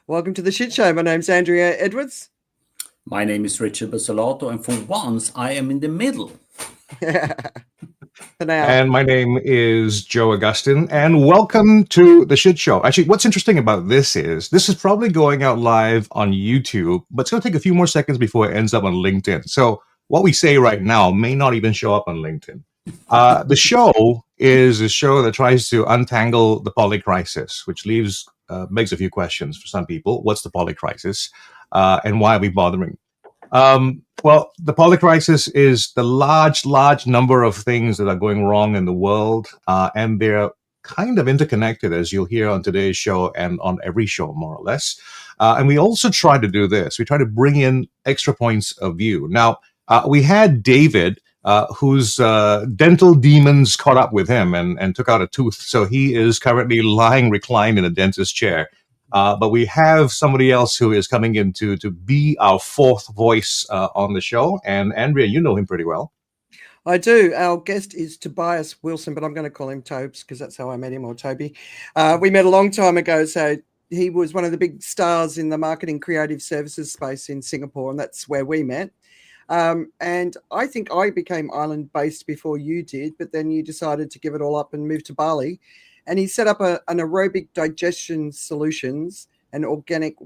Welcome to the Shit Show. My name's Andrea Edwards. My name is Richard Basalato, and for once, I am in the middle. For now. And my name is Joe Augustine, and welcome to the Shit Show. Actually, what's interesting about this is probably going out live on YouTube, but it's going to take a few more seconds before it ends up on LinkedIn. So what we say right now may not even show up on LinkedIn. The show is a show that tries to untangle the poly crisis, which begs a few questions for some people. What's the poly crisis, and why are we bothering? Well, the poly crisis is the large number of things that are going wrong in the world, and they're kind of interconnected, as you'll hear on today's show and on every show, more or less. And we also try to do this. We try to bring in extra points of view. Now, we had David, whose dental demons caught up with him and took out a tooth. So he is currently lying reclined in a dentist chair. But we have somebody else who is coming in to be our fourth voice on the show. And Andrea, you know him pretty well. I do. Our guest is Tobias Wilson, but I'm going to call him Tobes because that's how I met him, or Toby. We met a long time ago. So he was one of the big stars in the marketing creative services space in Singapore, and that's where we met. And I think I became island-based before you did, but then you decided to give it all up and move to Bali. And he set up an aerobic digestion solutions and organic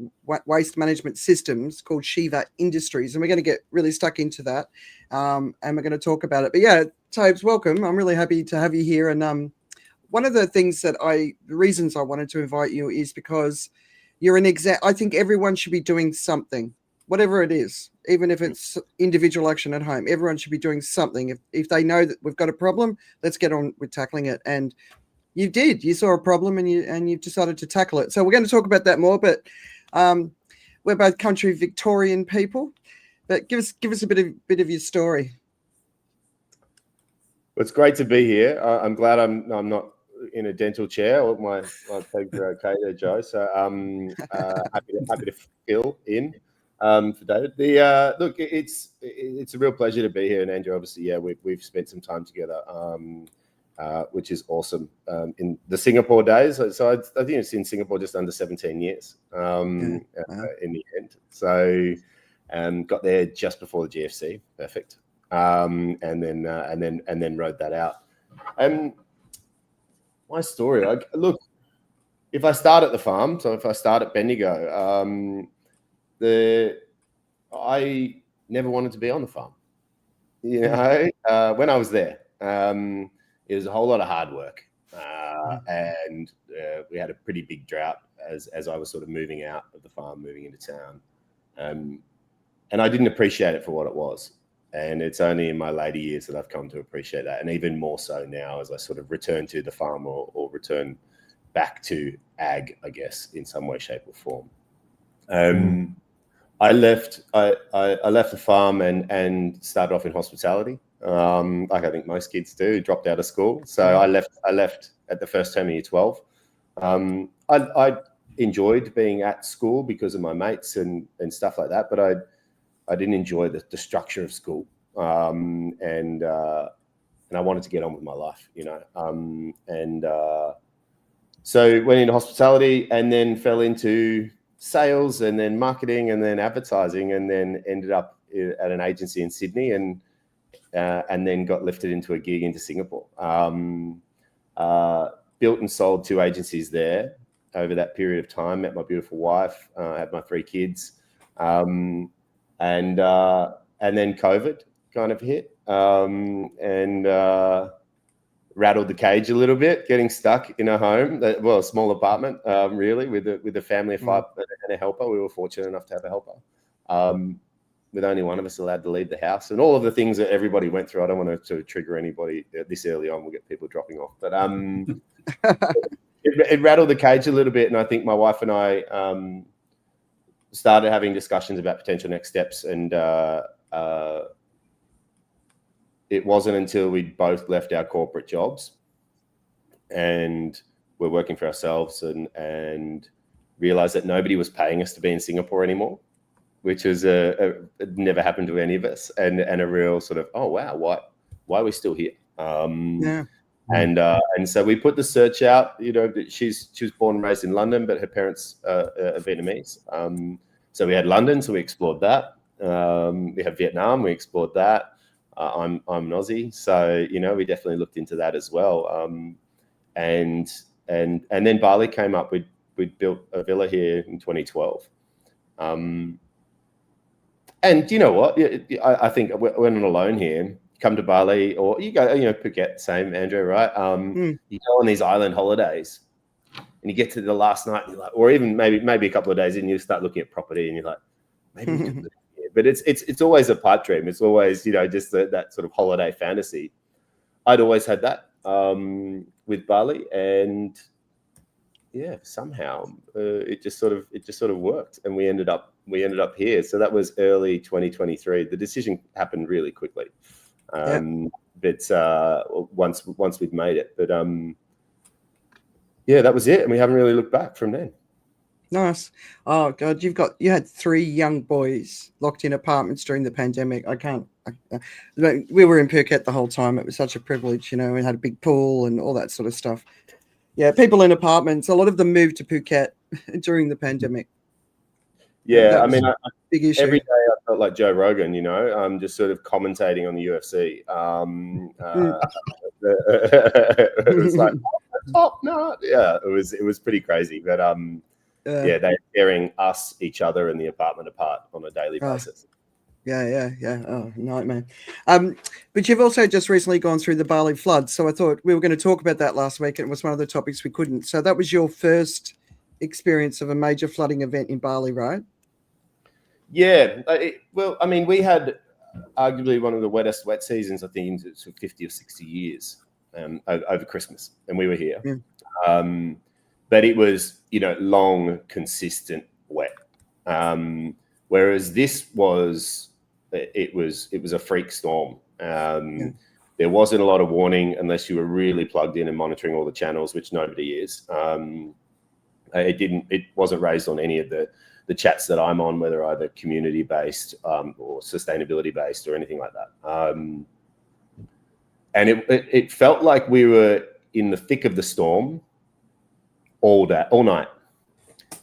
waste management systems called Shiva Industries. And we're going to get really stuck into that. And we're going to talk about it. But yeah, Tobes, welcome. I'm really happy to have you here. And one of the things the reasons I wanted to invite you is because you're I think everyone should be doing something, whatever it is, even if it's individual action at home. Everyone should be doing something. If they know that we've got a problem, let's get on with tackling it. And you did. You saw a problem and you've decided to tackle it. So we're going to talk about that more. But we're both country Victorian people. But give us a bit of your story. Well, it's great to be here. I'm glad I'm not in a dental chair. My legs are okay there, Joe. So happy to fill in for David. Look, it's a real pleasure to be here. And Andrew, obviously, yeah, we've spent some time together. Which is awesome in the Singapore days. So I think it's in Singapore just under 17 years in the end. So got there just before the GFC, perfect, and then rode that out. My story, look, if I start at the farm, so if I start at Bendigo, I never wanted to be on the farm. You know, when I was there. It was a whole lot of hard work, and we had a pretty big drought as I was sort of moving out of the farm, moving into town, and I didn't appreciate it for what it was. And it's only in my later years that I've come to appreciate that, and even more so now as I sort of return to the farm or return back to ag, I guess, in some way, shape, or form. I left the farm and started off in hospitality. Like I think most kids do, dropped out of school. So I left at the first term of year 12. I enjoyed being at school because of my mates and stuff like that, but I didn't enjoy the structure of school. And I wanted to get on with my life, you know. So went into hospitality and then fell into sales and then marketing and then advertising, and then ended up at an agency in Sydney and then got lifted into a gig into Singapore. Built and sold 2 agencies there over that period of time. Met my beautiful wife, had my 3 kids, and then COVID kind of hit and rattled the cage a little bit, getting stuck in a home, a small apartment, really, with a family of 5 and a helper. We were fortunate enough to have a helper. With only one of us allowed to leave the house, and all of the things that everybody went through. I don't want to trigger anybody this early on. We'll get people dropping off. But it rattled the cage a little bit, and I think my wife and I started having discussions about potential next steps. And it wasn't until we both left our corporate jobs and we're working for ourselves and realized that nobody was paying us to be in Singapore anymore, which was it never happened to any of us, and a real sort of, oh wow, why are we still here? And so we put the search out. You know, she was born and raised in London, but her parents are Vietnamese. So we had London, so we explored that. We have Vietnam, we explored that. I'm an Aussie, so you know we definitely looked into that as well. And then Bali came up. We built a villa here in 2012. And you know what? I think we're not alone here. Come to Bali, or you go, you know, Phuket, same, Andrea, right? You go on these island holidays, and you get to the last night, and you're like, or even maybe a couple of days in, you start looking at property, and you're like, maybe we could live here. But it's always a pipe dream. It's always, you know, just that sort of holiday fantasy. I'd always had that with Bali, and yeah, somehow it just sort of worked, and we ended up here. So that was early 2023. The decision happened really quickly. But once we'd made it, but yeah, that was it, and we haven't really looked back from then. Nice. Oh God, you had 3 young boys locked in apartments during the pandemic. We were in Phuket the whole time. It was such a privilege, you know. We had a big pool and all that sort of stuff. Yeah, people in apartments. A lot of them moved to Phuket during the pandemic. Yeah, I mean, big issue. Every day I felt like Joe Rogan, you know, just sort of commentating on the UFC. It was like, top notch. Yeah, it was pretty crazy. But yeah, they're tearing each other in the apartment apart on a daily basis. Yeah. Oh, nightmare. But you've also just recently gone through the Bali flood. So I thought we were going to talk about that last week. It was one of the topics we couldn't. So that was your first experience of a major flooding event in Bali, right? Yeah. Well, I mean, we had arguably one of the wettest wet seasons, I think, in 50 or 60 years over Christmas. And we were here. Yeah. But it was, you know, long, consistent wet. Whereas this was, it was a freak storm. There wasn't a lot of warning unless you were really plugged in and monitoring all the channels, which nobody is. It wasn't raised on any of the chats that I'm on, whether either community based or sustainability based or anything like that. And it felt like we were in the thick of the storm all night.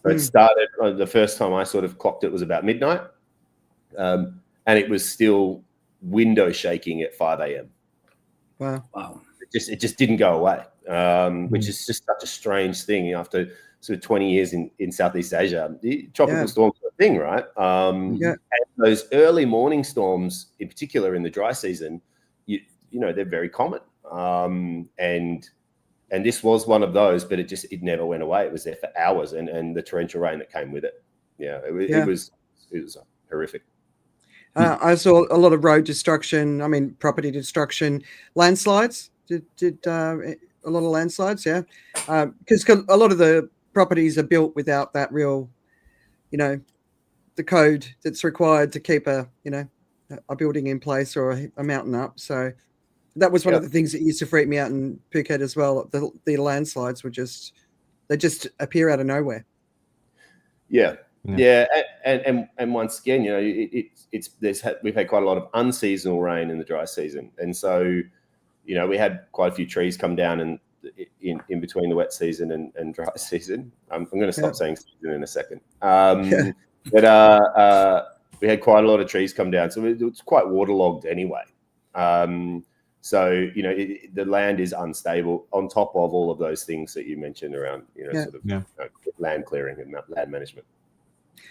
It started, the first time I sort of clocked it was about midnight, and it was still window shaking at 5 a.m. Wow. It just didn't go away, which is just such a strange thing after sort of 20 years in Southeast Asia. The tropical storms are a thing, right? And those early morning storms, in particular in the dry season, you know, they're very common. And this was one of those, but it never went away. It was there for hours, and the torrential rain that came with it. Yeah, it was horrific. I saw a lot of road destruction. I mean, property destruction, landslides. Did a lot of landslides? Yeah, because a lot of the properties are built without that real, you know, the code that's required to keep a building in place or a mountain up. So that was one of the things that used to freak me out in Phuket as well. The landslides were they just appear out of nowhere. Yeah. And once again, you know, we've had quite a lot of unseasonal rain in the dry season, and so, you know, we had quite a few trees come down and in between the wet season and dry season. I'm going to stop saying season in a second. But we had quite a lot of trees come down, so it was quite waterlogged anyway. So, you know, the land is unstable on top of all of those things that you mentioned around, you know, land clearing and land management.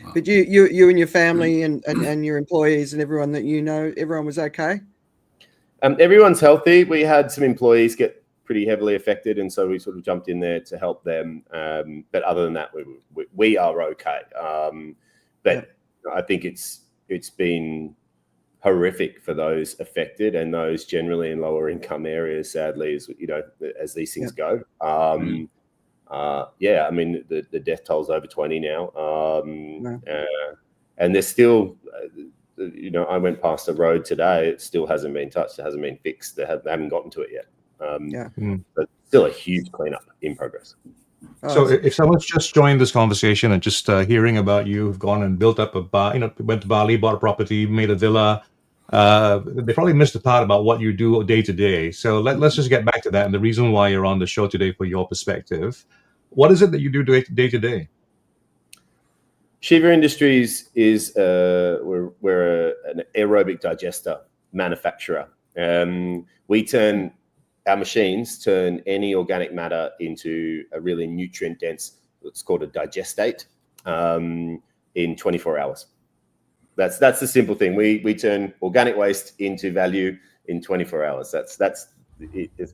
Wow. But you and your family and your employees and everyone that you know, everyone was okay? Everyone's healthy. We had some employees get pretty heavily affected, and so we sort of jumped in there to help them. But other than that, we are okay. But I think it's been horrific for those affected and those generally in lower income areas, sadly, as these things go. I mean, the death toll's over 20 now. And there's still, I went past the road today. It still hasn't been touched. It hasn't been fixed. They haven't gotten to it yet. But still a huge cleanup in progress. So if someone's just joined this conversation and just hearing about you've gone and built up went to Bali, bought a property, made a villa, They probably missed the part about what you do day to day. So let's just get back to that and the reason why you're on the show today for your perspective. What is it that you do day to day? Shiva Industries is we're an aerobic digester manufacturer. Our machines turn any organic matter into a really nutrient dense, it's called a digestate, in 24 hours. That's the simple thing. We turn organic waste into value in 24 hours. That's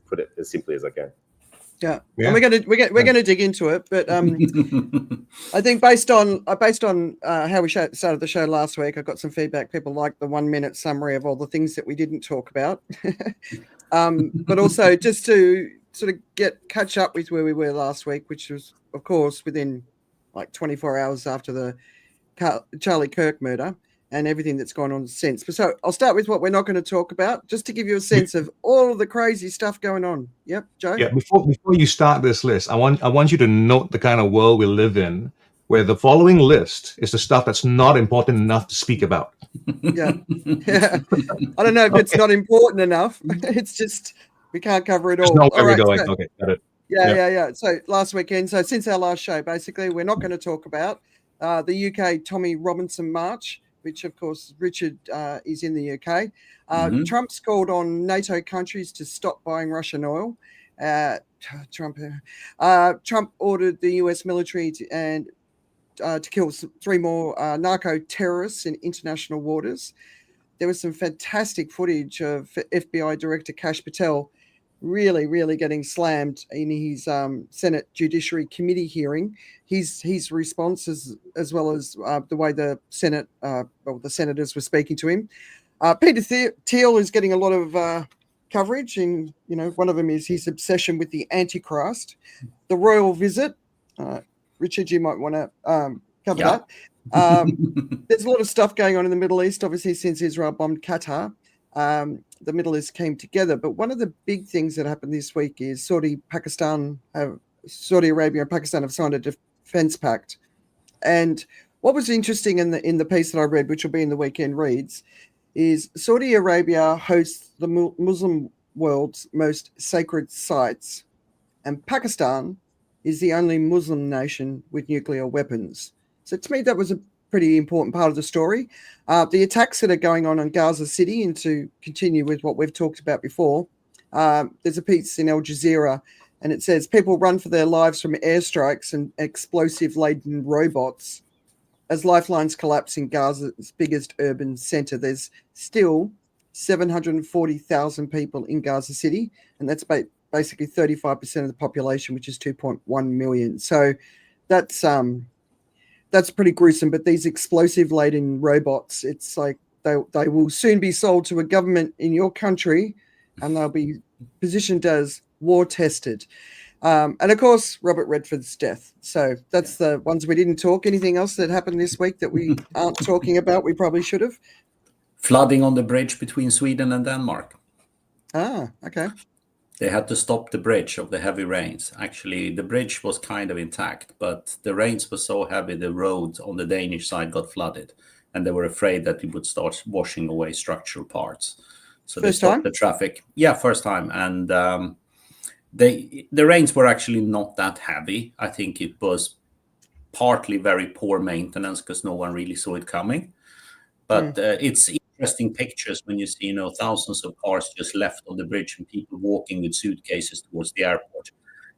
put it as simply as I can. Yeah. And we're gonna dig into it, but I think based on how we started the show last week, I got some feedback. People like the 1 minute summary of all the things that we didn't talk about, but also just to sort of catch up with where we were last week, which was of course within like 24 hours after the Charlie Kirk murder and everything that's gone on since. But so I'll start with what we're not going to talk about, just to give you a sense of all of the crazy stuff going on. Yep, Joe? Yeah, before you start this list, I want you to note the kind of world we live in, where the following list is the stuff that's not important enough to speak about. Yeah. I don't know if it's not important enough. It's just we can't cover it all. Just know where we're going. So, Okay, got it. Yeah. So last weekend, so since our last show, basically, we're not going to talk about the UK Tommy Robinson March, which of course Richard is in the UK. Trump's called on NATO countries to stop buying Russian oil. Trump ordered the US military to kill 3 more narco terrorists in international waters. There was some fantastic footage of FBI Director Kash Patel really getting slammed in his Senate Judiciary Committee hearing. His responses, as well as the way the Senate, the senators were speaking to him. Peter Thiel is getting a lot of coverage, and one of them is his obsession with the Antichrist. The royal visit. Richard, you might want to cover that. There's a lot of stuff going on in the Middle East, obviously, since Israel bombed Qatar. The Middle East came together. But one of the big things that happened this week is Saudi Arabia and Pakistan have signed a defense pact. And what was interesting in the piece that I read, which will be in the weekend reads, is Saudi Arabia hosts the Muslim world's most sacred sites, and Pakistan is the only Muslim nation with nuclear weapons. So to me, that was a pretty important part of the story. The attacks that are going on Gaza City, and to continue with what we've talked about before, there's a piece in Al Jazeera, and it says people run for their lives from airstrikes and explosive-laden robots as lifelines collapse in Gaza's biggest urban center. There's still 740,000 people in Gaza City, and that's basically 35% of the population, which is 2.1 million. So that's pretty gruesome. But these explosive-laden robots, it's like they will soon be sold to a government in your country, and they'll be positioned as war-tested. And of course, Robert Redford's death. So that's the ones we didn't talk. Anything else that happened this week that we aren't talking about? We probably should have. Flooding on the bridge between Sweden and Denmark. Ah, okay. They had to stop the bridge of the heavy rains. Actually, the bridge was kind of intact, but the rains were so heavy, the road on the Danish side got flooded, and they were afraid that it would start washing away structural parts. So they stopped the traffic. Yeah, first time. And the rains were actually not that heavy. I think it was partly very poor maintenance because no one really saw it coming. But it's interesting pictures when you see, thousands of cars just left on the bridge and people walking with suitcases towards the airport.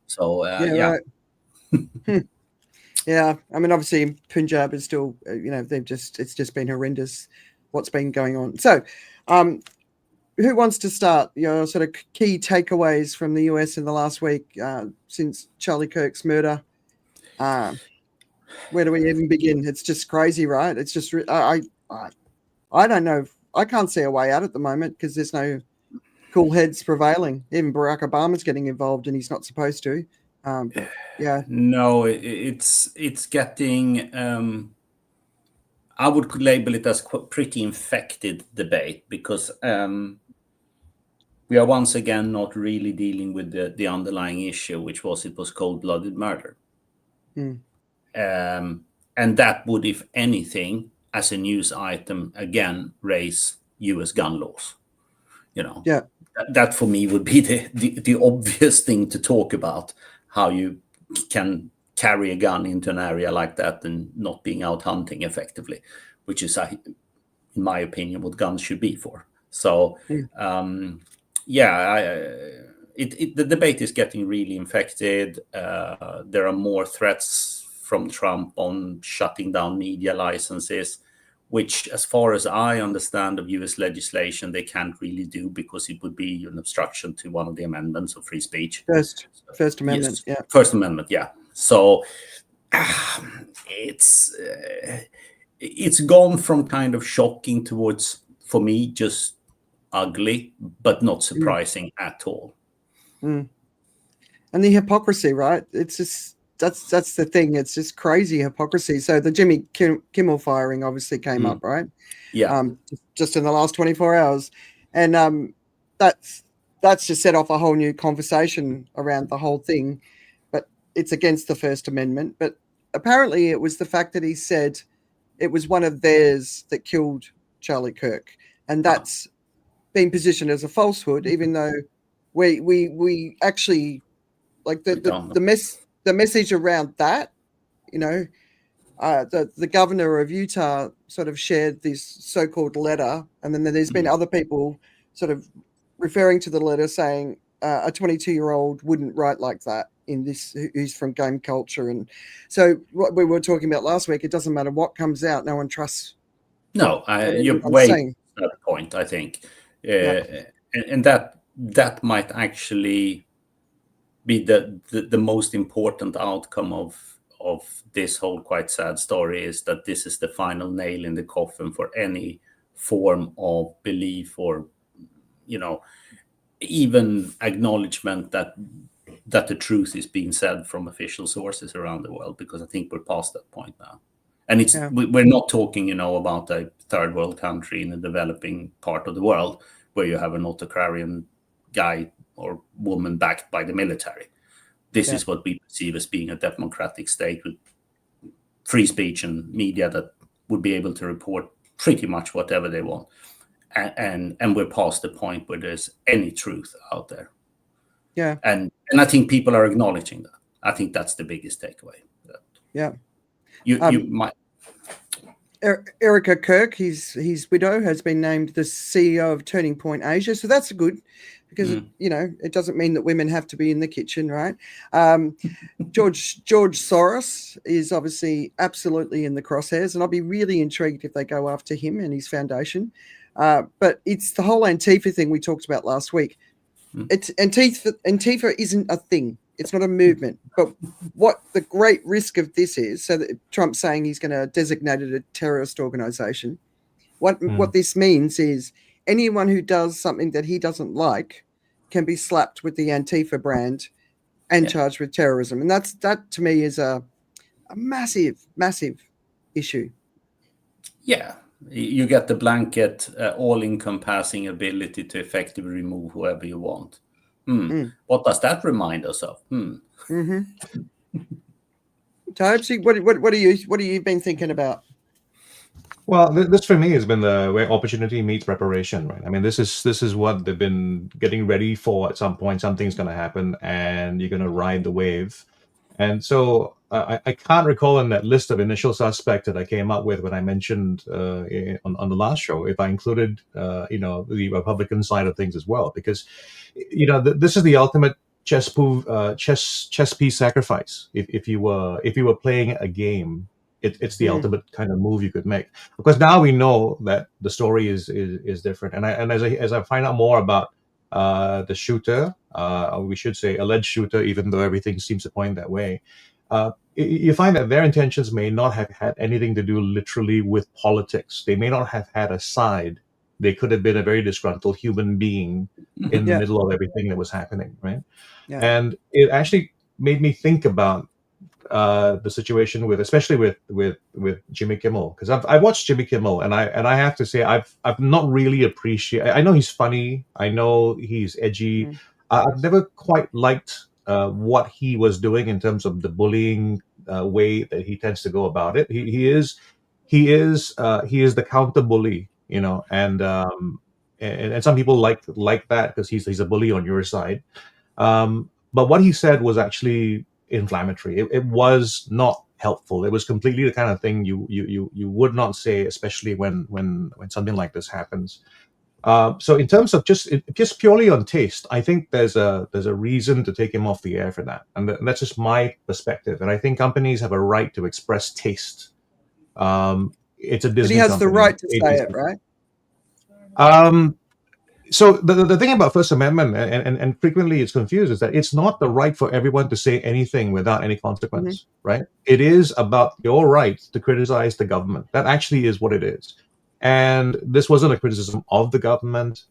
So, Right. Yeah. I mean, obviously Punjab is still, it's just been horrendous what's been going on. So, who wants to start your sort of key takeaways from the US in the last week since Charlie Kirk's murder? Where do we even begin? It's just crazy, right? It's just, I don't know. I can't see a way out at the moment because there's no cool heads prevailing. Even Barack Obama's getting involved and he's not supposed to. Yeah. No, it's getting, I would label it as pretty infected debate because we are once again not really dealing with the underlying issue, which was it was cold-blooded murder. And that would, if anything, as a news item, again, raise U.S. gun laws. You know, Yeah. that for me would be the obvious thing to talk about, how you can carry a gun into an area like that and not being out hunting effectively, which is, in my opinion, what guns should be for. So, the debate is getting really infected. There are more threats from Trump on shutting down media licenses, which, as far as I understand of US legislation, they can't really do because it would be an obstruction to one of the amendments of free speech. First Amendment, Yes, yeah. First Amendment, yeah. So it's gone from kind of shocking towards, for me, just ugly, but not surprising at all. And the hypocrisy, right? It's just that's the thing. It's just crazy hypocrisy. So the Jimmy Kimmel firing obviously came up, right? Yeah. Just in the last 24 hours, and that's just set off a whole new conversation around the whole thing. But it's against the First Amendment. But apparently, it was the fact that he said it was one of theirs that killed Charlie Kirk, and that's been positioned as a falsehood, even though we actually, like, the message around that, you know, the governor of Utah sort of shared this so-called letter, and then there's been other people sort of referring to the letter saying a 22-year-old wouldn't write like that in this, who's from game culture. And so what we were talking about last week, it doesn't matter what comes out, no one trusts. No, you're way at that point, I think. And that might actually be the most important outcome of this whole quite sad story, is that this is the final nail in the coffin for any form of belief or, you know, even acknowledgement that the truth is being said from official sources around the world, because I think we're past that point now. And we're not talking, you know, about a third world country in a developing part of the world where you have an autocratian guy or woman backed by the military. This is what we perceive as being a democratic state with free speech and media that would be able to report pretty much whatever they want. And we're past the point where there's any truth out there. Yeah. And I think people are acknowledging that. I think that's the biggest takeaway. Yeah. You might. Erica Kirk, his widow, has been named the CEO of Turning Point Asia. So that's good, because you know, it doesn't mean that women have to be in the kitchen, right? George Soros is obviously absolutely in the crosshairs, and I'll be really intrigued if they go after him and his foundation. But it's the whole Antifa thing we talked about last week. It's Antifa isn't a thing. It's not a movement. But what the great risk of this is, so that Trump's saying he's going to designate it a terrorist organization. What this means is anyone who does something that he doesn't like can be slapped with the Antifa brand and charged with terrorism. And that to me is a massive, massive issue. Yeah. You get the blanket, all-encompassing ability to effectively remove whoever you want. What does that remind us of? Tobes, what are you been thinking about? Well, this for me has been where opportunity meets preparation, right? I mean, this is what they've been getting ready for. At some point, something's going to happen, and you're going to ride the wave. And so I can't recall in that list of initial suspects that I came up with when I mentioned on the last show if I included the Republican side of things as well, because this is the ultimate chess piece sacrifice. If you were playing a game, it's the ultimate kind of move you could make. Because now we know that the story is different, and as I find out more about the shooter, we should say alleged shooter, even though everything seems to point that way, you find that their intentions may not have had anything to do literally with politics. They may not have had a side. They could have been a very disgruntled human being in the middle of everything that was happening, right? Yeah. And it actually made me think about the situation especially with Jimmy Kimmel, because I've watched Jimmy Kimmel, and I have to say I've not really appreciated. I know he's funny, I know he's edgy. I've never quite liked what he was doing in terms of the bullying way that he tends to go about it. He is the counter bully and some people like that because he's a bully on your side. But what he said was actually inflammatory. It was not helpful. It was completely the kind of thing you would not say, especially when something like this happens. So in terms of just purely on taste, I think there's a reason to take him off the air for that, and that's just my perspective. And I think companies have a right to express taste. It's a Disney. But he has the company. right to say it, right? So the thing about First Amendment, and frequently it's confused, is that it's not the right for everyone to say anything without any consequence, right? It is about your right to criticize the government. That actually is what it is. And this wasn't a criticism of the government.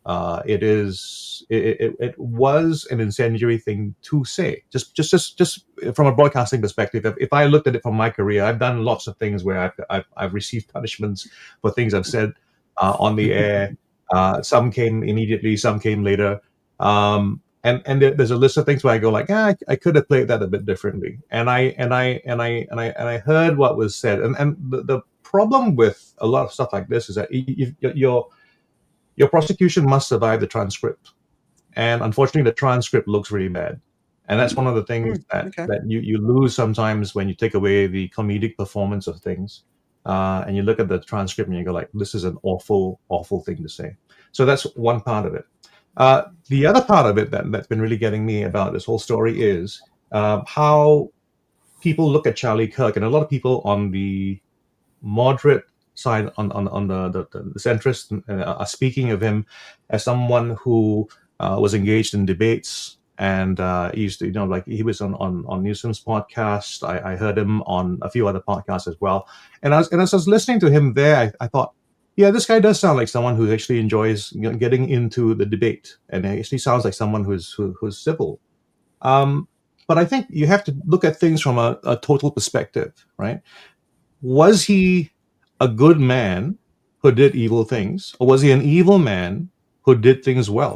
It was an incendiary thing to say. Just from a broadcasting perspective, if I looked at it from my career, I've done lots of things where I've received punishments for things I've said on the air. Some came immediately, some came later. And there's a list of things where I go like, I could have played that a bit differently. And I heard what was said. And the problem with a lot of stuff like this is that your prosecution must survive the transcript. And unfortunately, the transcript looks really bad. And that's one of the things that you lose sometimes when you take away the comedic performance of things. And you look at the transcript and you go like, this is an awful, awful thing to say. So that's one part of it. The other part of it that's been really getting me about this whole story is how people look at Charlie Kirk, and a lot of people on the moderate side, on the centrist, are speaking of him as someone who was engaged in debates. And he used to, like he was on Newsom's podcast. I heard him on a few other podcasts as well. And as I was listening to him there, I thought, yeah, this guy does sound like someone who actually enjoys getting into the debate, and he actually sounds like someone who's civil. But I think you have to look at things from a total perspective, right? Was he a good man who did evil things, or was he an evil man who did things well?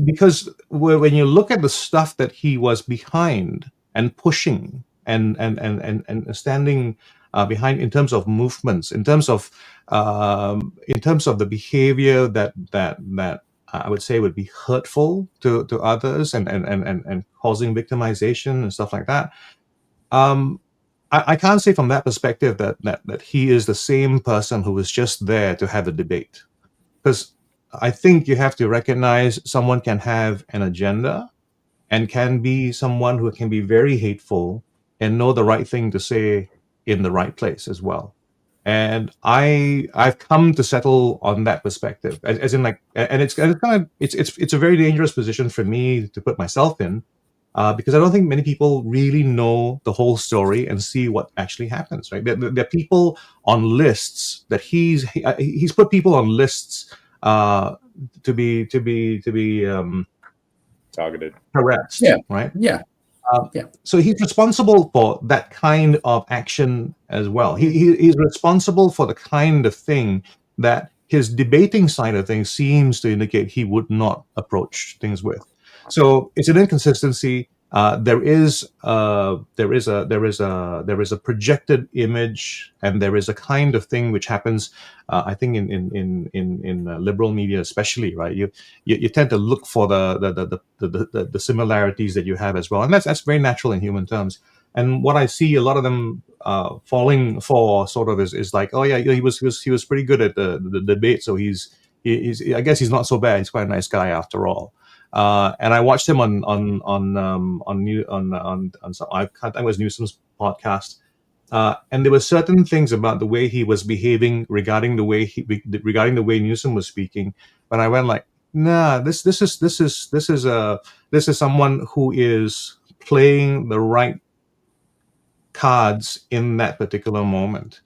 Because when you look at the stuff that he was behind and pushing and standing behind in terms of movements, in terms of the behavior that I would say would be hurtful to others and causing victimization and stuff like that. I can't say from that perspective that he is the same person who was just there to have a debate, because I think you have to recognize someone can have an agenda and can be someone who can be very hateful and know the right thing to say in the right place as well. And I've come to settle on that perspective, as in like, and it's a very dangerous position for me to put myself in, because I don't think many people really know the whole story and see what actually happens. Right? There are people on lists that he's put people on lists to be targeted, harassed. Yeah. Right. Yeah. So he's responsible for that kind of action as well. He's responsible for the kind of thing that his debating side of things seems to indicate he would not approach things with. So it's an inconsistency. There is a projected image, and there is a kind of thing which happens. I think in liberal media, especially, right? You tend to look for the similarities that you have as well, and that's very natural in human terms. And what I see a lot of them falling for sort of is like, oh yeah, he was pretty good at the debate, so he's I guess he's not so bad. He's quite a nice guy after all. And I watched him on I think it was Newsom's podcast, and there were certain things about the way he was behaving regarding the way Newsom was speaking. But I went like, nah, this is someone who is playing the right cards in that particular moment.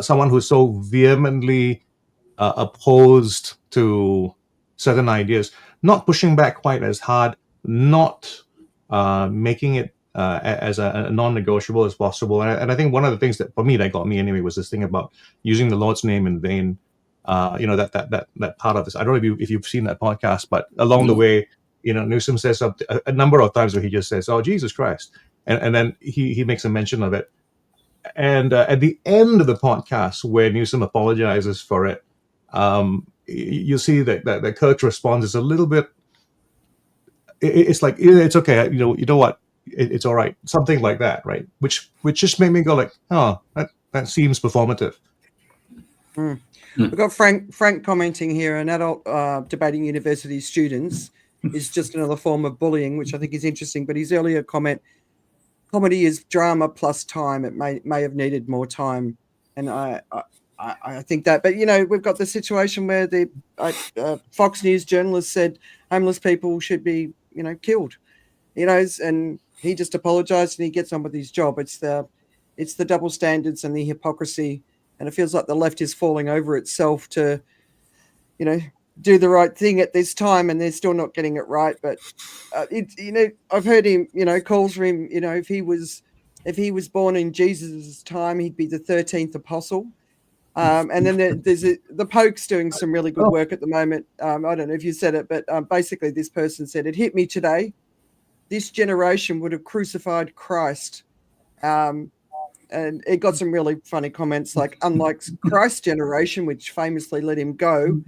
Someone who's so vehemently opposed to certain ideas, not pushing back quite as hard, not making it as a non-negotiable as possible. And I think one of the things that, for me, that got me anyway, was this thing about using the Lord's name in vain. That part of this. I don't know if you've seen that podcast, but along the way, Newsom says a number of times where he just says, "Oh, Jesus Christ," and then he makes a mention of it. And at the end of the podcast, where Newsom apologizes for it, you see that Kirk's response is a little bit. It's like, it's okay. You know what? It's all right. Something like that, right? Which just made me go like, oh, that seems performative. We've got Frank commenting here, an adult debating university students is just another form of bullying, which I think is interesting. But his earlier comment, comedy is drama plus time. It may have needed more time. And I think that, but we've got the situation where the Fox News journalist said homeless people should be, killed, and he just apologized and he gets on with his job. It's the double standards and the hypocrisy. And it feels like the left is falling over itself to, do the right thing at this time, and they're still not getting it right. But I've heard him, calls for him, if he was born in Jesus' time, he'd be the 13th apostle. And then there's the Poke's doing some really good work at the moment. I don't know if you said it, but basically this person said, it hit me today. This generation would have crucified Christ. And it got some really funny comments, like, unlike Christ's generation, which famously let him go,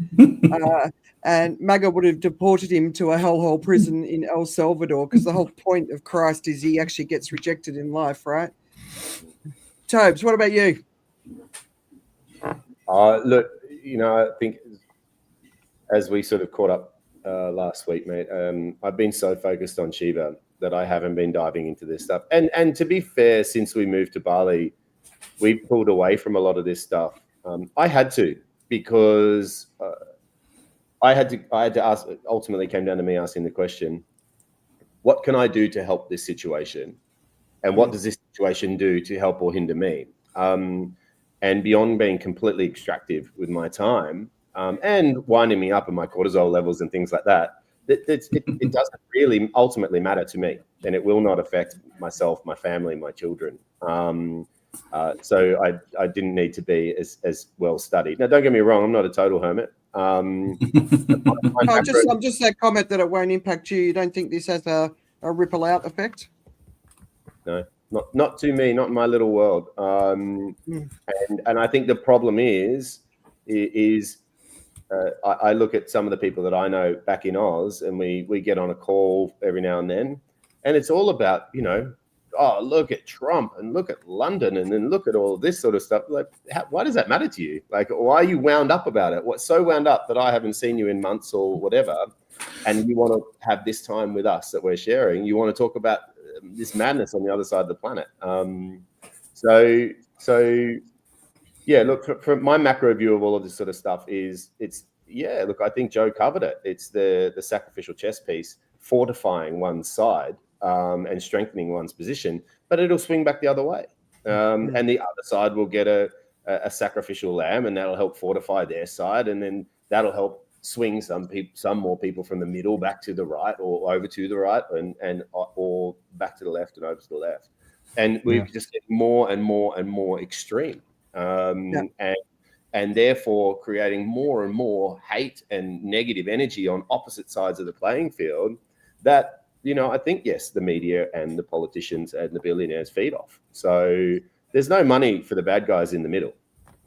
and MAGA would have deported him to a hellhole prison in El Salvador, because the whole point of Christ is he actually gets rejected in life, right? Tobes, what about you? Look, I think as we sort of caught up last week, mate, I've been so focused on Shiva that I haven't been diving into this stuff. And to be fair, since we moved to Bali, we pulled away from a lot of this stuff. I had to, because I had to ask. Ultimately, came down to me asking the question: what can I do to help this situation, and what does this situation do to help or hinder me? And beyond being completely extractive with my time and winding me up in my cortisol levels and things like that, it doesn't really ultimately matter to me, and it will not affect myself, my family, my children. So I didn't need to be as well studied. Now, don't get me wrong, I'm not a total hermit. I'm just that comment that it won't impact you. You don't think this has a ripple out effect? No, not to me, not in my little world. And I think the problem is I look at some of the people that I know back in Oz, and we get on a call every now and then, and it's all about, oh, look at Trump and look at London and then look at all this sort of stuff. Like, why does that matter to you? Like, why are you wound up about it? What's so wound up that I haven't seen you in months or whatever, and you want to have this time with us that we're sharing? You want to talk about this madness on the other side of the planet. So yeah, look, from my macro view of all of this sort of stuff look, I think Joe covered it. It's the sacrificial chess piece, fortifying one's side and strengthening one's position, but it'll swing back the other way. And the other side will get a sacrificial lamb, and that'll help fortify their side, and then that'll help swing some more people from the middle back to the right, or over to the right, or back to the left and over to the left. And we just get more and more and more extreme. And therefore creating more and more hate and negative energy on opposite sides of the playing field that, I think, yes, the media and the politicians and the billionaires feed off. So there's no money for the bad guys in the middle.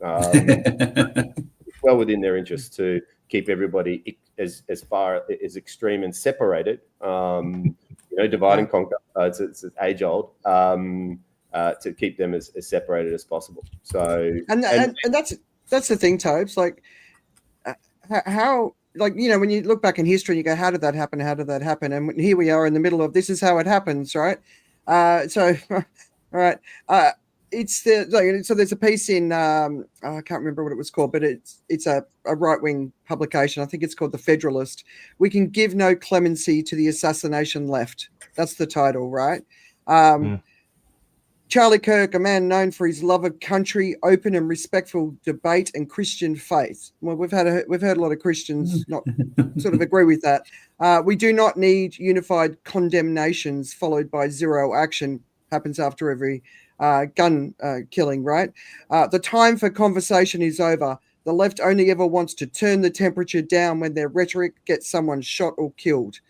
It's well within their interest to keep everybody as far as extreme and separated, divide and conquer. It's age old. To keep them as separated as possible. So and that's the thing, Tobes. Like, how, like, when you look back in history, you go, how did that happen? How did that happen? And here we are in the middle of this is how it happens, right? So, all right. It's so there's a piece in I can't remember what it was called, but it's a right wing publication. I think it's called The Federalist. We can give no clemency to the assassination left. That's the title, right? Charlie Kirk, a man known for his love of country, open and respectful debate, and Christian faith. Well, we've heard a lot of Christians not sort of agree with that. We do not need unified condemnations followed by zero action. Happens after every gun killing, right? The time for conversation is over. The left only ever wants to turn the temperature down when their rhetoric gets someone shot or killed.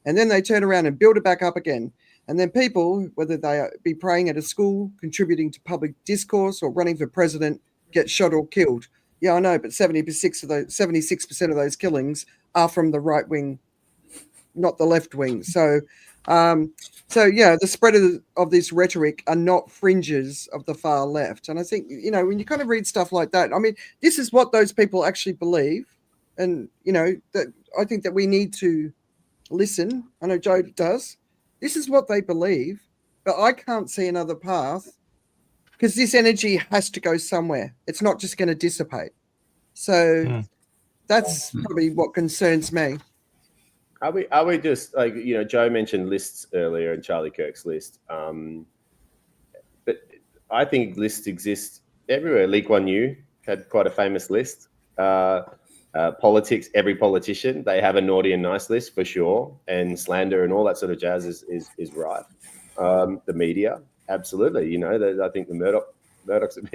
And then they turn around and build it back up again. And then people, whether they be praying at a school, contributing to public discourse, or running for president, get shot or killed. Yeah, I know, but 76% of those killings are from the right wing, not the left wing. So yeah, the spread of this rhetoric are not fringes of the far left. And I think, when you kind of read stuff like that, I mean, this is what those people actually believe. And, that I think that we need to listen. I know Joe does. This is what they believe, but I can't see another path because this energy has to go somewhere. It's not just going to dissipate. So that's probably what concerns me. Are we just like, Joe mentioned lists earlier and Charlie Kirk's list. But I think lists exist everywhere. Lee Kuan Yew had quite a famous list. Politics, every politician, they have a naughty and nice list for sure. And slander and all that sort of jazz is right. The media, absolutely. I think the Murdochs have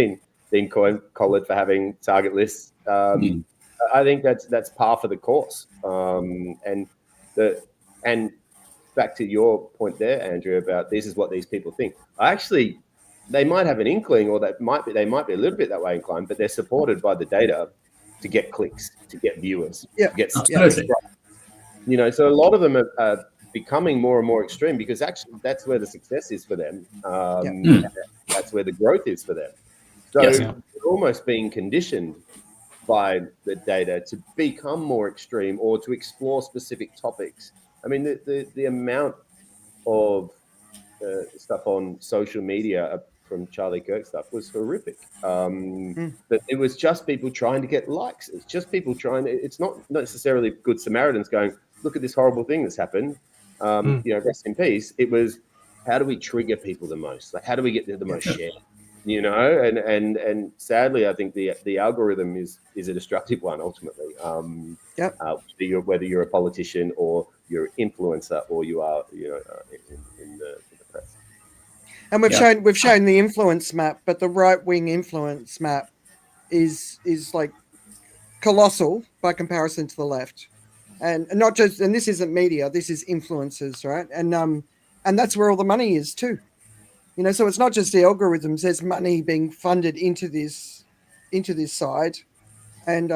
been collared for having target lists. I think that's par for the course. And back to your point there, Andrea, about this is what these people think. They might have an inkling, or they might be a little bit that way inclined, but they're supported by the data to get clicks, to get viewers, to get subscribers. So a lot of them are becoming more and more extreme because actually that's where the success is for them. That's where the growth is for them. So they're almost being conditioned by the data to become more extreme or to explore specific topics. I mean, the amount of stuff on social media from Charlie Kirk stuff was horrific. But it was just people trying to get likes. It's just people it's not necessarily good Samaritans going, look at this horrible thing that's happened. Rest in peace. It was, how do we trigger people the most? Like, how do we get the most share? And sadly, I think the algorithm is a destructive one ultimately. Whether you're a politician or you're an influencer or you are, in the press. And we've shown the influence map, but the right wing influence map is like colossal by comparison to the left, and not just. And this isn't media; this is influencers, right? And that's where all the money is too. So it's not just the algorithms. There's money being funded into this side, and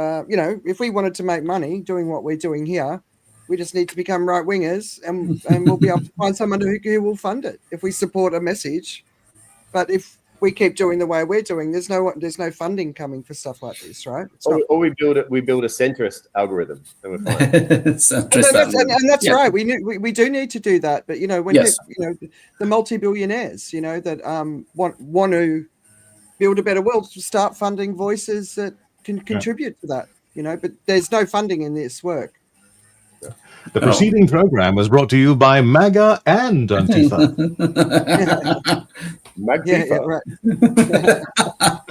if we wanted to make money doing what we're doing here, we just need to become right wingers, and we'll be able to find someone who will fund it if we support a message. But if we keep doing the way we're doing, there's no funding coming for stuff like this, right? Or we build a centrist algorithm, and we're fine. and that's right. We do need to do that. But the multi-billionaires, that want to build a better world, start funding voices that can contribute to that. But there's no funding in this work. The preceding program was brought to you by MAGA and Antifa. Right.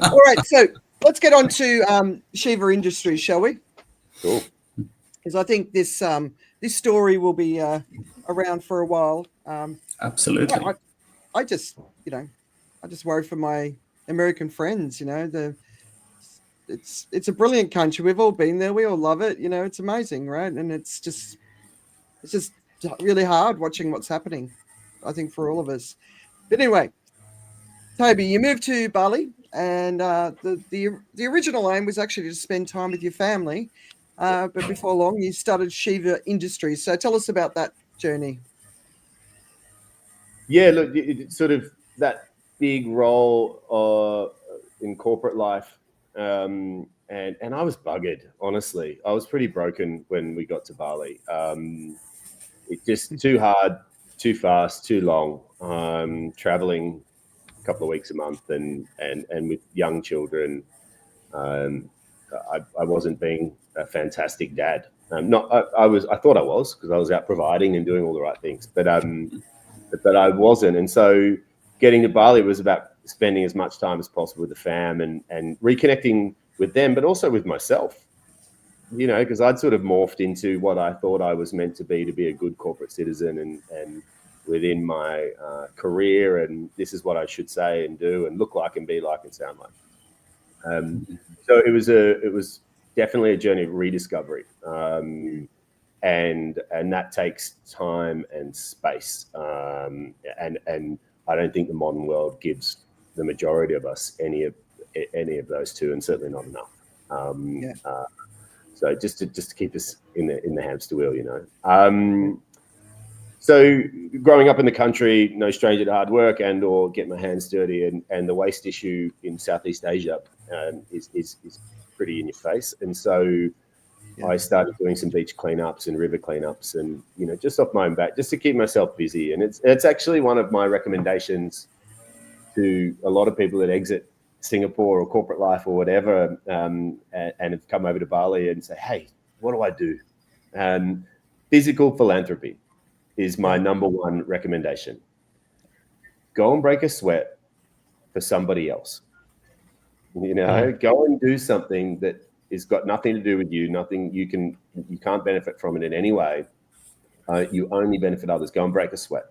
All right, so let's get on to Shiva Industries, shall we? Cool. Because I think this story will be around for a while. Absolutely. I just worry for my American friends. It's a brilliant country. We've all been there. We all love it. It's amazing, right? And it's just really hard watching what's happening, I think, for all of us. But anyway, Toby, you moved to Bali, and the original aim was actually to spend time with your family. But before long, you started Shiva Industries. So tell us about that journey. Yeah, look, it's sort of that big role in corporate life. And I was buggered, honestly. I was pretty broken when we got to Bali. It's just too hard, too fast, too long. Traveling a couple of weeks a month and with young children. I wasn't being a fantastic dad. I thought I was, because I was out providing and doing all the right things, but I wasn't. And so getting to Bali was about spending as much time as possible with the fam and reconnecting with them, but also with myself, because I'd sort of morphed into what I thought I was meant to be a good corporate citizen and within my career, and this is what I should say and do and look like and be like and sound like. So it was definitely a journey of rediscovery. and that takes time and space, and I don't think the modern world gives the majority of us any of those two, and certainly not enough. So just to keep us in the hamster wheel, you know. So growing up in the country, no stranger to hard work and or get my hands dirty, and the waste issue in Southeast Asia is pretty in your face. And so I started doing some beach cleanups and river cleanups, and you know, just off my own back, just to keep myself busy. And it's actually one of my recommendations to a lot of people that exit Singapore or corporate life or whatever, and have come over to Bali and say, hey, what do I do? Physical philanthropy is my number one recommendation. Go and break a sweat for somebody else. You know, go and do something that has got nothing to do with you, nothing you can't benefit from it in any way. You only benefit others. Go and break a sweat.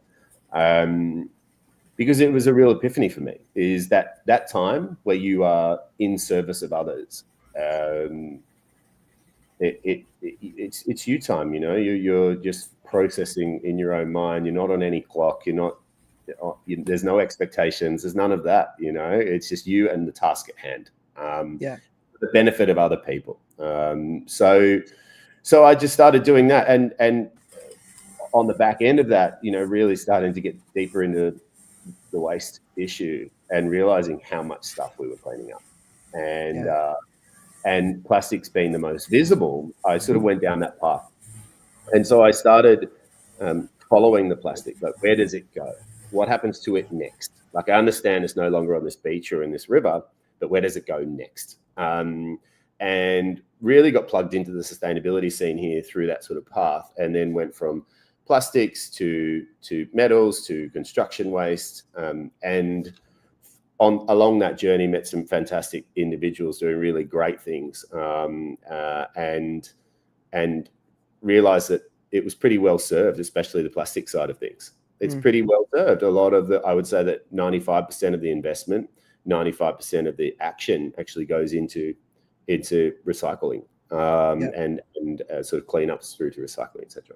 Because it was a real epiphany for me, is that time where you are in service of others. It's you time, you know, you're just processing in your own mind. You're not on any clock. There's no expectations. There's none of that, you know, it's just you and the task at hand. The benefit of other people. So I just started doing that. And on the back end of that, you know, really starting to get deeper into the waste issue and realizing how much stuff we were cleaning up, and plastics being the most visible, I sort of went down that path. And so I started following the plastic. Like, where does it go? What happens to it next? Like, I understand it's no longer on this beach or in this river, but where does it go next? And really got plugged into the sustainability scene here through that sort of path, and then went from plastics to metals to construction waste, and along that journey met some fantastic individuals doing really great things, and realized that it was pretty well served, especially the plastic side of things. It's pretty well served. A lot of I would say that 95% of the investment, 95% of the action actually goes into recycling, and sort of cleanups through to recycling, etc.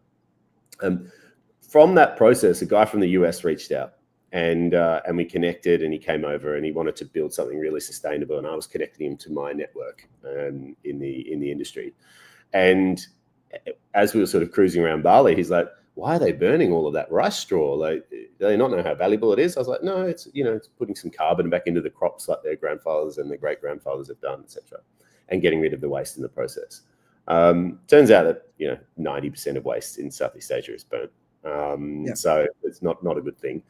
From that process, a guy from the US reached out, and we connected, and he came over and he wanted to build something really sustainable, and I was connecting him to my network in the industry. And as we were sort of cruising around Bali, he's like, why are they burning all of that rice straw? Like, do they not know how valuable it is? I was like, no, it's, you know, it's putting some carbon back into the crops like their grandfathers and their great grandfathers have done, etc., and getting rid of the waste in the process. Turns out that, you know, 90% of waste in Southeast Asia is burnt. So it's not a good thing.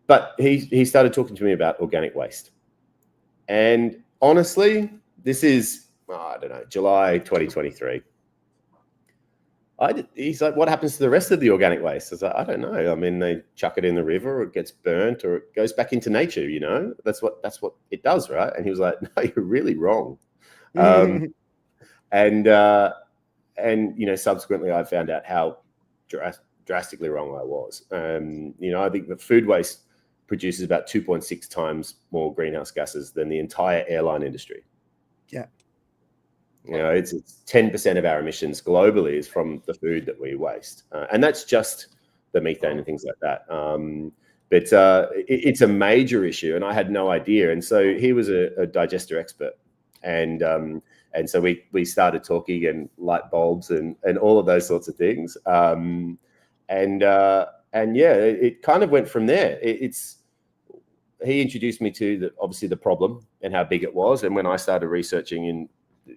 But he started talking to me about organic waste. And honestly, this is, I don't know, July 2023. He's like, what happens to the rest of the organic waste? I was like, I don't know. I mean, they chuck it in the river, or it gets burnt, or it goes back into nature, you know? That's what it does, right? And he was like, no, you're really wrong. And you know, subsequently I found out how drastically wrong I was. You know, I think that food waste produces about 2.6 times more greenhouse gases than the entire airline industry. Yeah. You know, it's 10% of our emissions globally is from the food that we waste. And that's just the methane and things like that. But it's a major issue, and I had no idea. And so he was a digester expert. And so we started talking, and light bulbs and all of those sorts of things. And yeah, it kind of went from there. He introduced me to obviously the problem and how big it was. And when I started researching in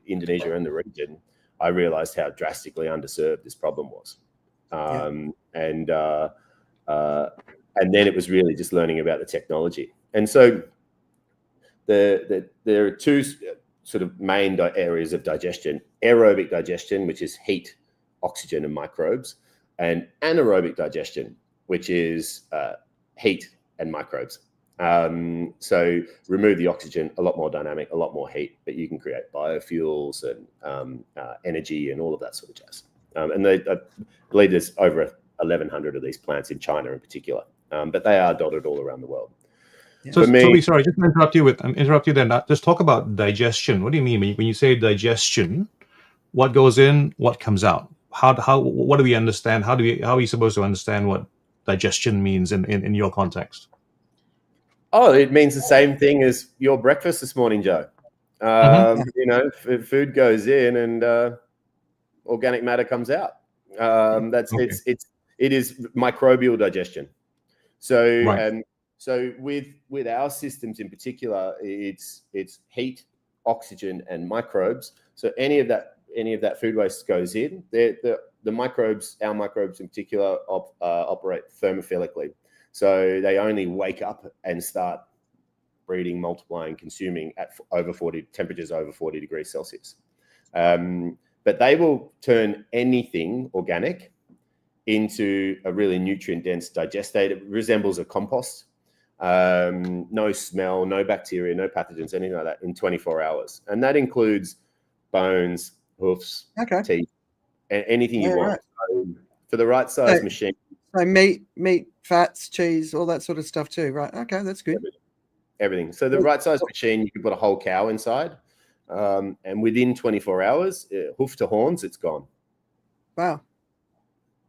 Indonesia and the region, I realized how drastically underserved this problem was. And then it was really just learning about the technology. And so there are two sort of main areas of digestion: aerobic digestion, which is heat, oxygen, and microbes, and anaerobic digestion, which is heat and microbes. So remove the oxygen, a lot more dynamic, a lot more heat, but you can create biofuels and energy and all of that sort of jazz. And I believe there's over 1,100 of these plants in China in particular, but they are dotted all around the world. So, Toby, sorry, just to interrupt you there. Just talk about digestion. What do you mean when you say digestion? what goes in, what comes out? What do we understand? How are we supposed to understand what digestion means in your context? Oh, it means the same thing as your breakfast this morning, Joe. You know, food goes in and organic matter comes out. It is microbial digestion. So Right. so with our systems in particular, it's heat, oxygen, and microbes. So any of that food waste goes in. The microbes, our microbes in particular, operate thermophilically. So they only wake up and start breeding, multiplying, consuming at temperatures over 40 degrees Celsius. But they will turn anything organic into a really nutrient-dense digest state. It resembles a compost. No smell, no bacteria, no pathogens, anything like that in 24 hours. And that includes bones, hoofs, teeth, and anything you want. So for the right size machine. So meat, fats, cheese, all that sort of stuff too, right? Okay, that's good. Everything. So the right size machine, you can put a whole cow inside. And within 24 hours, hoof to horns, it's gone. Wow.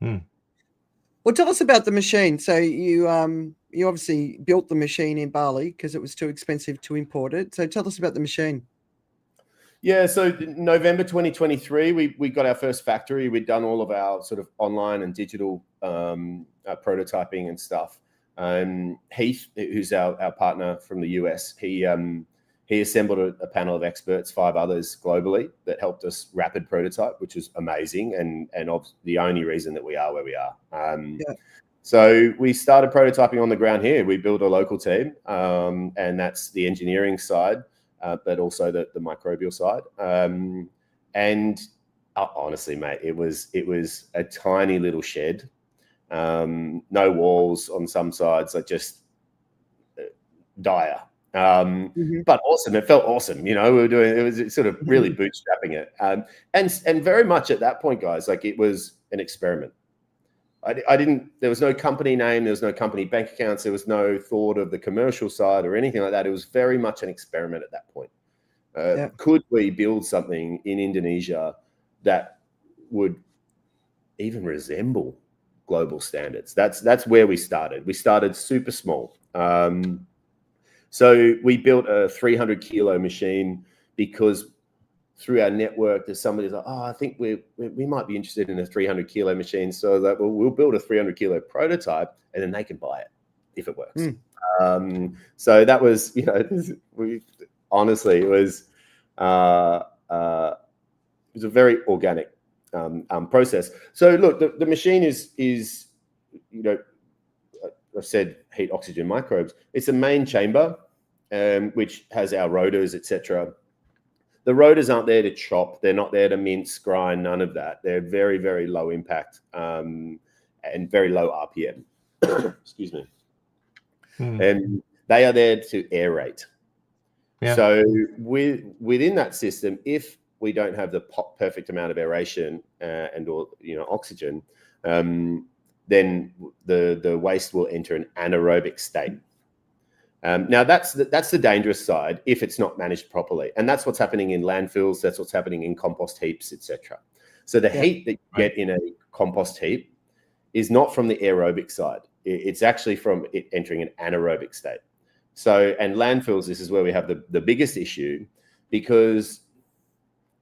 Well, tell us about the machine. So you obviously built the machine in Bali because it was too expensive to import it. So tell us about the machine. Yeah, so November 2023, we got our first factory. We'd done all of our sort of online and digital prototyping and stuff. Heath, who's our partner from the US, he assembled a panel of experts, 5 others globally, that helped us rapid prototype, which is amazing and the only reason that we are where we are. So we started prototyping on the ground here. We built a local team, and that's the engineering side, but also the microbial side. And honestly, mate, it was a tiny little shed, no walls on some sides, like just dire. But awesome. It felt awesome. You know, it was sort of really bootstrapping it. And very much at that point, guys, like it was an experiment. There was no company name, there was no company bank accounts, there was no thought of the commercial side or anything like that. It was very much an experiment at that point. Could we build something in Indonesia that would even resemble global standards? That's where we started. We started super small. So we built a 300 kilo machine because through our network, there's somebody's like, oh, I think we might be interested in a 300 kilo machine. So that we'll build a 300 kilo prototype and then they can buy it if it works. So that was, you know, honestly, it was a very organic process. So look, the machine is, you know, I've said heat, oxygen, microbes. It's a main chamber, which has our rotors, etc. The rotors aren't there to chop. They're not there to mince, grind, none of that. They're very, very low impact and very low RPM. Excuse me. And they are there to aerate. So within that system, if we don't have the perfect amount of aeration and/or oxygen, then the waste will enter an anaerobic state. Now that's the dangerous side if it's not managed properly, and that's what's happening in landfills. That's what's happening in compost heaps, etc. So the heat that you get in a compost heap is not from the aerobic side. It's actually from it entering an anaerobic state. So, and landfills, this is where we have the biggest issue, because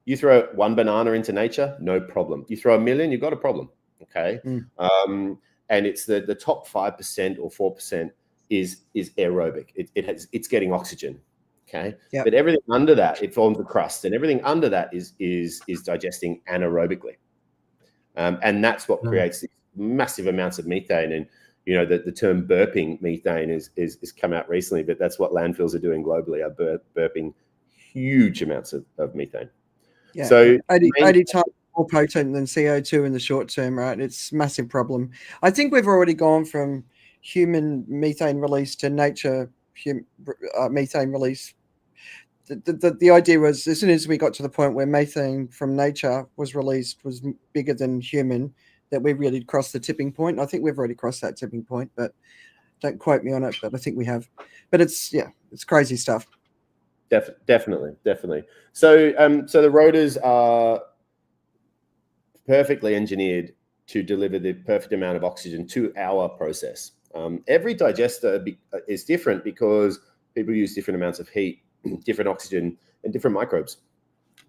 you throw one banana into nature, no problem. You throw 1 million, you've got a problem. Okay. And it's the top 5% or 4% is aerobic. It's getting oxygen. Okay. But everything under that, it forms a crust, and everything under that is digesting anaerobically. And that's what creates these massive amounts of methane. And the term burping methane is come out recently, but that's what landfills are doing globally, are burping huge amounts of methane. Yeah. So 80 times more potent than CO2 in the short term, right? It's a massive problem. I think we've already gone from human methane release to nature methane release. The idea was, as soon as we got to the point where methane from nature was released was bigger than human, that we really crossed the tipping point. I think we've already crossed that tipping point, but don't quote me on it, but I think we have. But it's crazy stuff. Definitely. So the rotors are perfectly engineered to deliver the perfect amount of oxygen to our process. Every digester is different because people use different amounts of heat, different oxygen, and different microbes.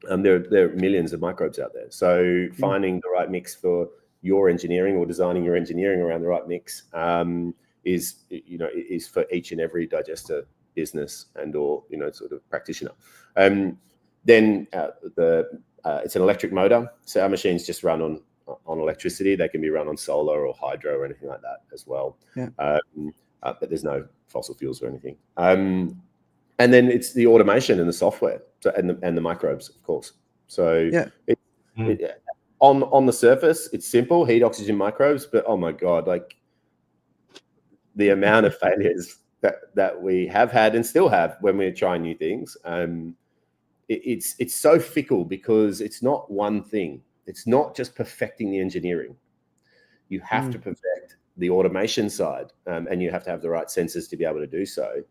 There are millions of microbes out there. So finding the right mix for your engineering, or designing your engineering around the right mix, is for each and every digester business and or sort of practitioner. Then it's an electric motor, so our machines just run on electricity. They can be run on solar or hydro or anything like that as well. Yeah. But there's no fossil fuels or anything. And then it's the automation and the software, and the microbes, of course. So on the surface, it's simple: heat, oxygen, microbes. But oh my god, like the amount of failures that we have had and still have when we're trying new things. It's so fickle because it's not one thing. It's not just perfecting the engineering. You have to perfect the automation side, and you have to have the right sensors to be able to do so.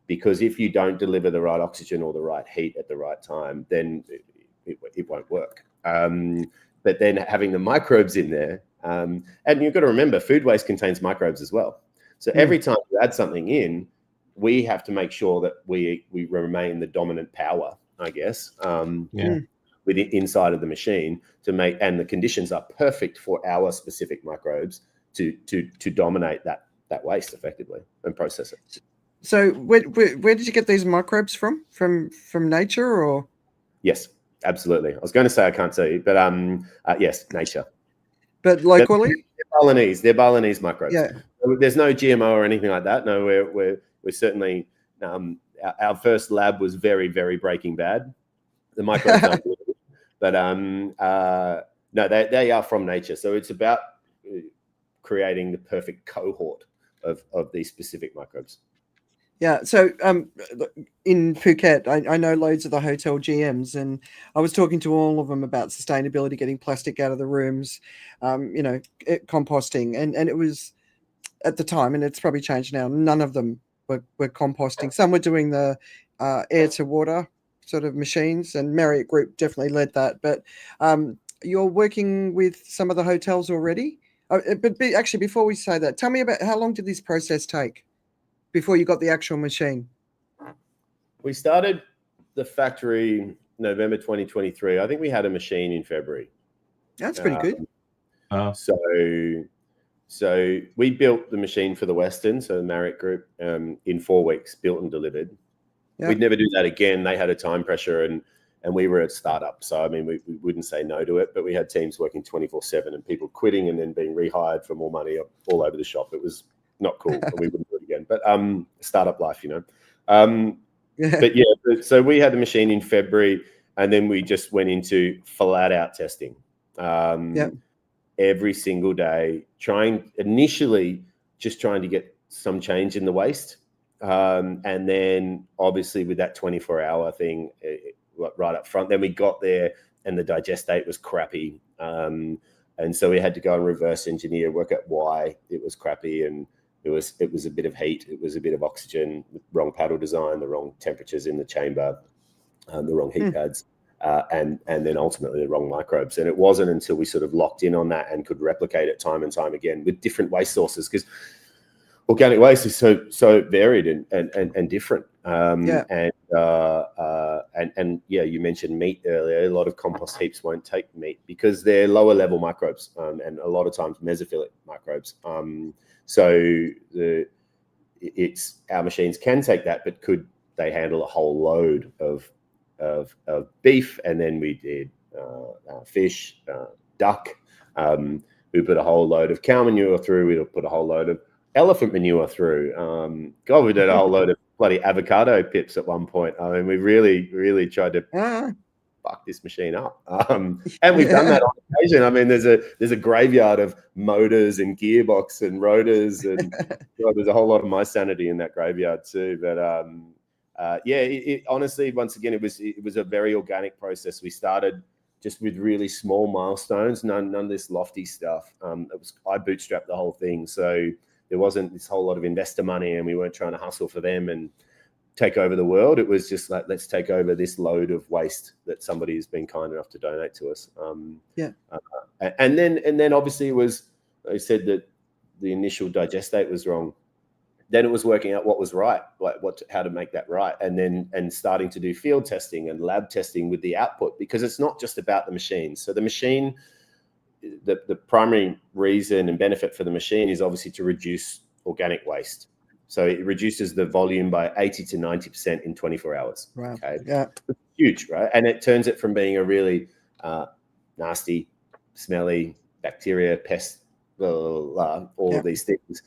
Because if you don't deliver the right oxygen or the right heat at the right time, then it won't work. But then having the microbes in there, and you've got to remember, food waste contains microbes as well. So every time you add something in, we have to make sure that we remain the dominant power, I guess, within inside of the machine to make, and the conditions are perfect for our specific microbes to dominate that waste effectively and process it. So where did you get these microbes from? From nature, or? Yes, absolutely. I was going to say I can't see, but yes, nature. But locally? They're Balinese microbes. Yeah. There's no GMO or anything like that. No, we're certainly our first lab was very, very Breaking Bad. The microbes aren't good, but no, they are from nature. So it's about creating the perfect cohort of these specific microbes. Yeah, so in Phuket, I know loads of the hotel GMs, and I was talking to all of them about sustainability, getting plastic out of the rooms, composting, and it was at the time, and it's probably changed now, none of them were composting. Some were doing the air to water sort of machines, and Marriott Group definitely led that. But you're working with some of the hotels already. But actually, before we say that, tell me about how long did this process take before you got the actual machine? We started the factory November 2023. I think we had a machine in February. That's pretty good. So we built the machine for the Western, so the Marriott Group, in 4 weeks, built and delivered. Yeah. We'd never do that again. They had a time pressure, and we were a startup. So, I mean, we wouldn't say no to it, but we had teams working 24/7 and people quitting and then being rehired for more money all over the shop. It was not cool, and we wouldn't do it again. But startup life, But yeah, so we had the machine in February, and then we just went into flat out testing. Every single day, initially just trying to get some change in the waste. And then obviously with that 24-hour thing right up front, then we got there and the digestate was crappy. And so we had to go and reverse engineer, work out why it was crappy. And it was a bit of heat, it was a bit of oxygen, the wrong paddle design, the wrong temperatures in the chamber, the wrong heat pads, and then ultimately the wrong microbes. And it wasn't until we sort of locked in on that and could replicate it time and time again with different waste sources, because organic waste is so varied and different. And you mentioned meat earlier. A lot of compost heaps won't take meat because they're lower level microbes, and a lot of times mesophilic microbes. So our machines can take that, but could they handle a whole load of beef? And then we did fish, duck. We put a whole load of cow manure through. We put a whole load of elephant manure through. We did a whole load of bloody avocado pips at one point. I mean, we really tried to fuck this machine up. And we've done that on occasion. I mean, there's a graveyard of motors and gearbox and rotors, and there's a whole lot of my sanity in that graveyard too. But honestly, once again, it was a very organic process. We started just with really small milestones, none of this lofty stuff. I bootstrapped the whole thing, so there wasn't this whole lot of investor money, and we weren't trying to hustle for them and take over the world. It was just like, let's take over this load of waste that somebody has been kind enough to donate to us. And then obviously it was, they said that the initial digestate was wrong. Then it was working out what was right, like how to make that right, and starting to do field testing and lab testing with the output, because it's not just about the machine. So the machine, the primary reason and benefit for the machine is obviously to reduce organic waste. So it reduces the volume by 80 to 90% in 24 hours. Wow. Okay. Yeah. It's huge, right? And it turns it from being a really nasty, smelly bacteria, pest, all of these things,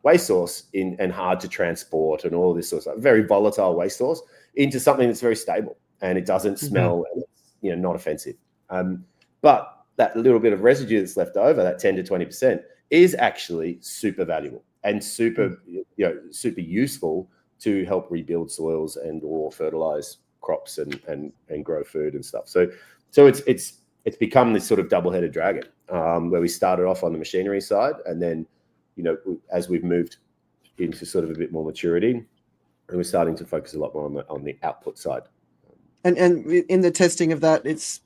waste source and hard to transport and all this sort of stuff, very volatile waste source, into something that's very stable and it doesn't smell and it's, not offensive. But that little bit of residue that's left over, that 10 to 20%, is actually super valuable and super useful to help rebuild soils and or fertilize crops and grow food and stuff. So it's become this sort of double-headed dragon, where we started off on the machinery side, and then, as we've moved into sort of a bit more maturity, and we're starting to focus a lot more on the output side. And in the testing of that, it's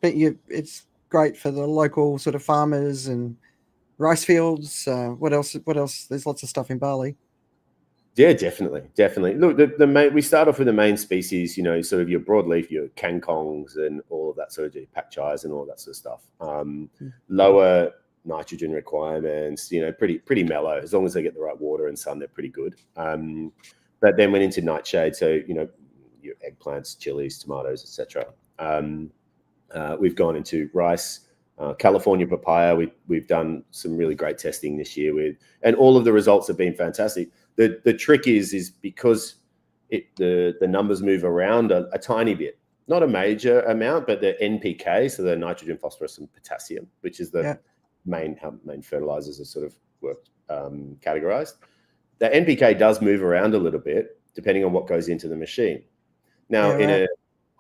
great for the local sort of farmers and rice fields. What else? There's lots of stuff in Bali. Yeah, definitely. Look, we start off with the main species, sort of your broadleaf, your kangkongs and all of that sort of pak chais and all that sort of stuff. Lower nitrogen requirements, pretty mellow. As long as they get the right water and sun, they're pretty good. But then went into nightshade, so your eggplants, chilies, tomatoes, etc. We've gone into rice, California papaya. We've done some really great testing this year with, and all of the results have been fantastic. The trick is because the numbers move around a tiny bit, not a major amount, but the NPK, so the nitrogen, phosphorus, and potassium, which is the main fertilizers are sort of worked categorized. The NPK does move around a little bit depending on what goes into the machine. Now, in a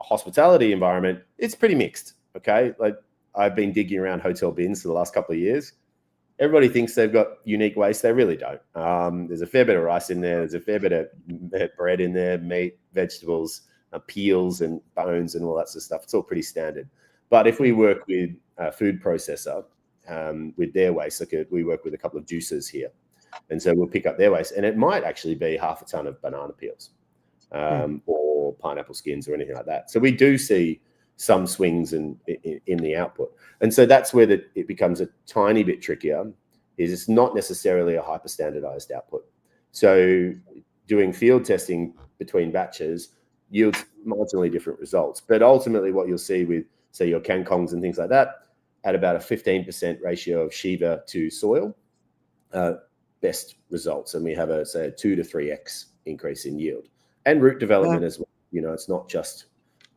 hospitality environment, it's pretty mixed. Okay, like I've been digging around hotel bins for the last couple of years. Everybody thinks they've got unique waste. They really don't. There's a fair bit of rice in there. There's a fair bit of bread in there, meat, vegetables, peels and bones and all that sort of stuff. It's all pretty standard. But if we work with a food processor with their waste, we work with a couple of juicers here. And so we'll pick up their waste. And it might actually be half a ton of banana peels or pineapple skins or anything like that. So we do see some swings in the output. And so that's where it becomes a tiny bit trickier, is it's not necessarily a hyper standardized output. So doing field testing between batches yields marginally different results. But ultimately what you'll see with, say, your kangkongs and things like that, at about a 15% ratio of Shiva to soil, best results. And we have a 2 to 3x increase in yield and root development as well. It's not just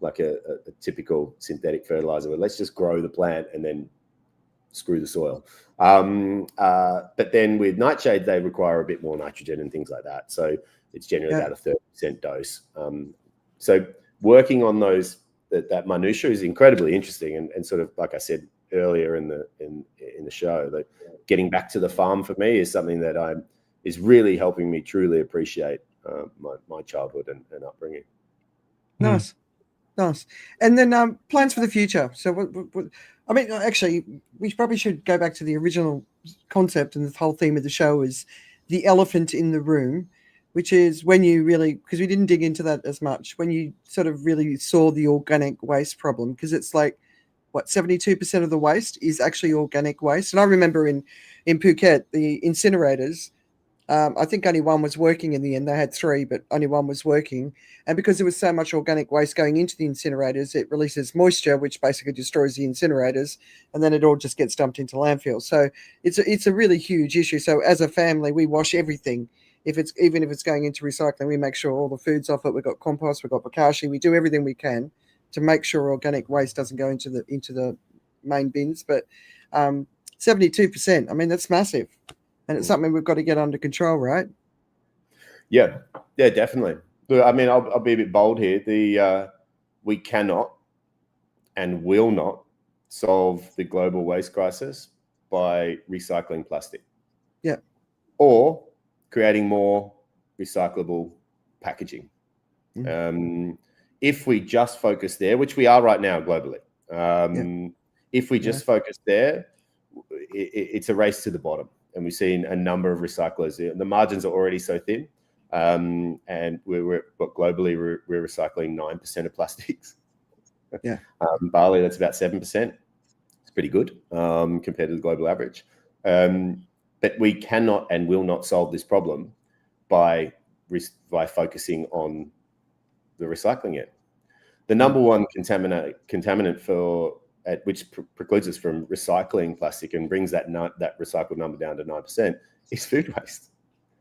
like a typical synthetic fertilizer where let's just grow the plant and then screw the soil. But then with nightshade, they require a bit more nitrogen and things like that. So it's generally about a 30% dose. So working on that minutia is incredibly interesting. And sort of, like I said earlier in the show, that getting back to the farm for me is something that is really helping me truly appreciate my childhood and upbringing. Nice. And then plans for the future. So actually, we probably should go back to the original concept, and the whole theme of the show is the elephant in the room, which is when you really, because we didn't dig into that as much, when you sort of really saw the organic waste problem, because it's like, 72% of the waste is actually organic waste. And I remember in Phuket, the incinerators, I think only one was working in the end. They had 3, but only one was working. And because there was so much organic waste going into the incinerators, it releases moisture, which basically destroys the incinerators, and then it all just gets dumped into landfill. So it's a really huge issue. So as a family, we wash everything. Even if it's going into recycling, we make sure all the food's off it. We've got compost, we've got bokashi. We do everything we can to make sure organic waste doesn't go into the main bins. But 72%, I mean, that's massive. And it's something we've got to get under control, right? Yeah, definitely. Look, I mean, I'll be a bit bold here. We cannot and will not solve the global waste crisis by recycling plastic. Or creating more recyclable packaging. If we just focus there, which we are right now globally, if we just focus there, it's a race to the bottom. And we've seen a number of recyclers. The margins are already so thin. And globally, we're recycling 9% of plastics. Yeah. Bali, that's about 7%. It's pretty good compared to the global average. But we cannot and will not solve this problem by focusing on the recycling it. The number one contaminant which precludes us from recycling plastic and brings that recycled number down to 9% is food waste.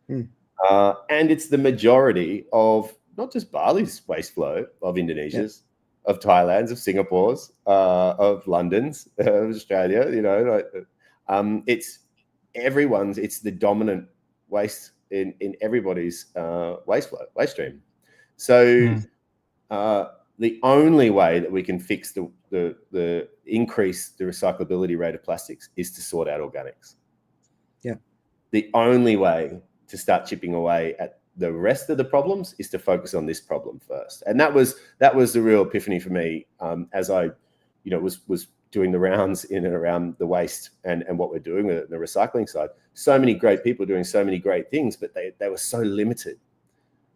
And it's the majority of not just Bali's waste flow, of Indonesia's, of Thailand's, of Singapore's, of London's, of Australia. It's everyone's. It's the dominant waste in everybody's waste stream. So the only way that we can fix the increase the recyclability rate of plastics is to sort out organics. Yeah. The only way to start chipping away at the rest of the problems is to focus on this problem first. And that was the real epiphany for me as I, was doing the rounds in and around the waste and what we're doing with it in the recycling side. So many great people doing so many great things, but they were so limited.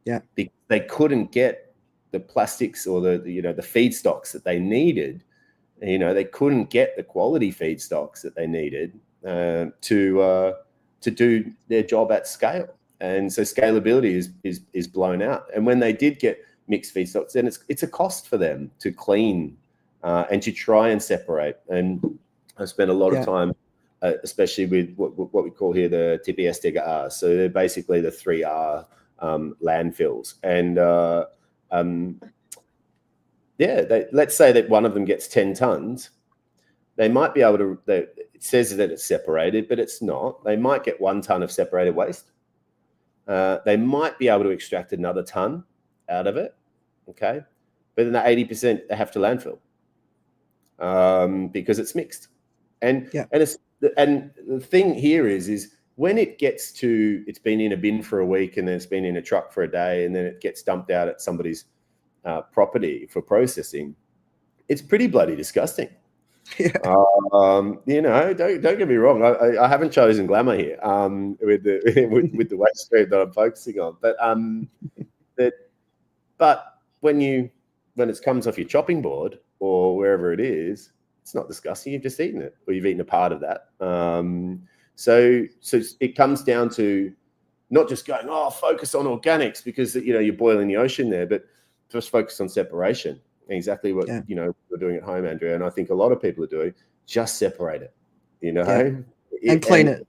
Yeah. They couldn't get the plastics or the feedstocks that they needed. They couldn't get the quality feedstocks that they needed to do their job at scale. And so scalability is blown out. And when they did get mixed feedstocks, then it's a cost for them to clean and to try and separate. And I spent a lot of time, especially with what we call here the TPS TPS. So they're basically the 3R landfills. And let's say that one of them gets 10 tons. They might be able to, it says that it's separated, but it's not. They might get 1 ton of separated waste. They might be able to extract another ton out of it, okay? But then the 80% they have to landfill because it's mixed. And the thing here is when it gets to, it's been in a bin for a week and then it's been in a truck for a day and then it gets dumped out at somebody's property for processing, it's pretty bloody disgusting. Don't get me wrong. I haven't chosen glamour here with the waste stream that I'm focusing on. But when it comes off your chopping board or wherever it is, it's not disgusting. You've just eaten it, or you've eaten a part of that. So it comes down to not just going, focus on organics because you're boiling the ocean there, but just focus on separation. Exactly what we're doing at home, Andrea, and I think a lot of people are doing. Just separate it, and clean it.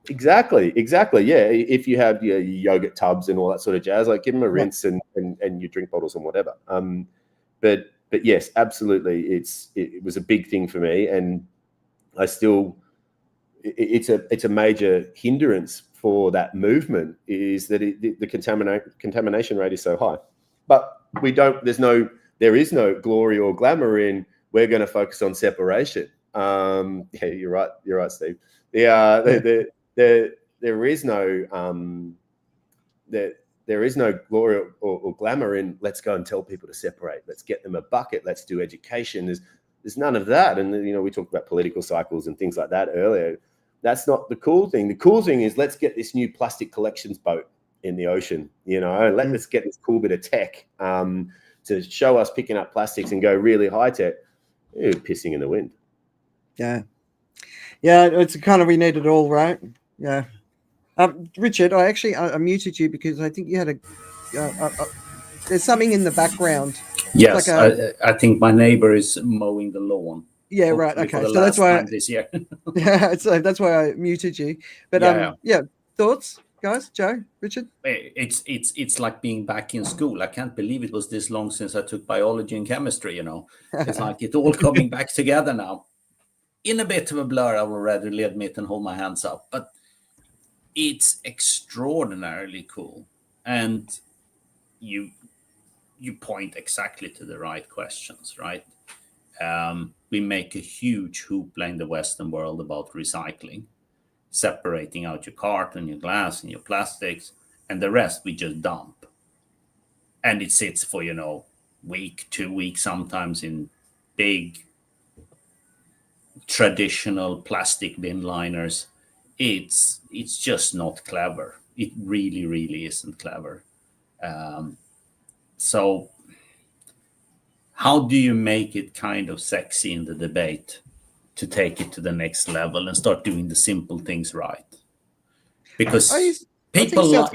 Exactly. Yeah, if you have your yogurt tubs and all that sort of jazz, like give them a rinse and your drink bottles and whatever. But yes, absolutely, it was a big thing for me, and I still it's a major hindrance for that movement is that the contamination rate is so high, but there is no glory or glamour in we're going to focus on separation. You're right, Steve. There is no glory or glamour in let's go and tell people to separate. Let's get them a bucket. Let's do education. There's none of that. And we talked about political cycles and things like that earlier. That's not the cool thing. The cool thing is let's get this new plastic collections boat in the ocean. Let's get this cool bit of tech to show us picking up plastics and go really high tech. Pissing in the wind. Yeah, it's kind of, we need it all, right? Yeah. Richard, I muted you because I think you had there's something in the background. Yes, I think my neighbor is mowing the lawn. Yeah, right. Okay, so that's why this year. so that's why I muted you. But thoughts, guys? Joe, Richard? It's like being back in school. I can't believe it was this long since I took biology and chemistry. It's like it's all coming back together now. In a bit of a blur, I will readily admit and hold my hands up, but it's extraordinarily cool. And you point exactly to the right questions, right? We make a huge hoopla in the Western world about recycling, separating out your carton, your glass, and your plastics, and the rest we just dump. and it sits for week, 2 weeks, sometimes in big traditional plastic bin liners. It's just not clever. It really, really isn't clever. So how do you make it kind of sexy in the debate to take it to the next level and start doing the simple things right? Because I people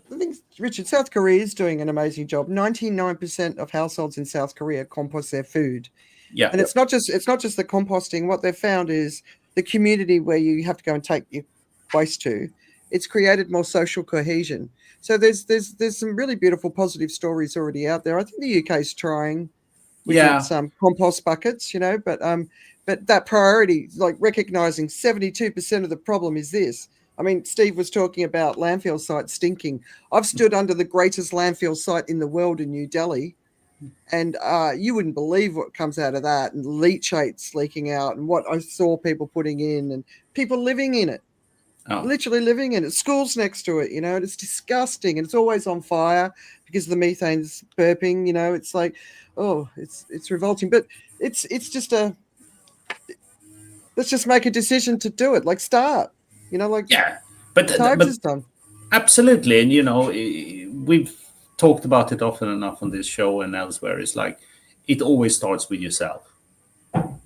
think, Richard, South Korea is doing an amazing job. 99% of households in South Korea compost their food. Yeah. And it's not just the composting. What they've found is the community where you have to go and take your waste to. It's created more social cohesion. So there's some really beautiful positive stories already out there. I think the UK is trying with its compost buckets, but that priority, like recognizing 72% of the problem is this. I mean, Steve was talking about landfill sites stinking. I've stood under the greatest landfill site in the world in New Delhi, and you wouldn't believe what comes out of that, and leachates leaking out, and what I saw people putting in, and people living in it, literally living in it. Schools next to it, and it's disgusting, and it's always on fire because the methane's burping. It's like, oh, it's revolting, but it's just let's just make a decision to do it. Like start. But Tobes is done. Absolutely, and we've talked about it often enough on this show and elsewhere. It's like it always starts with yourself.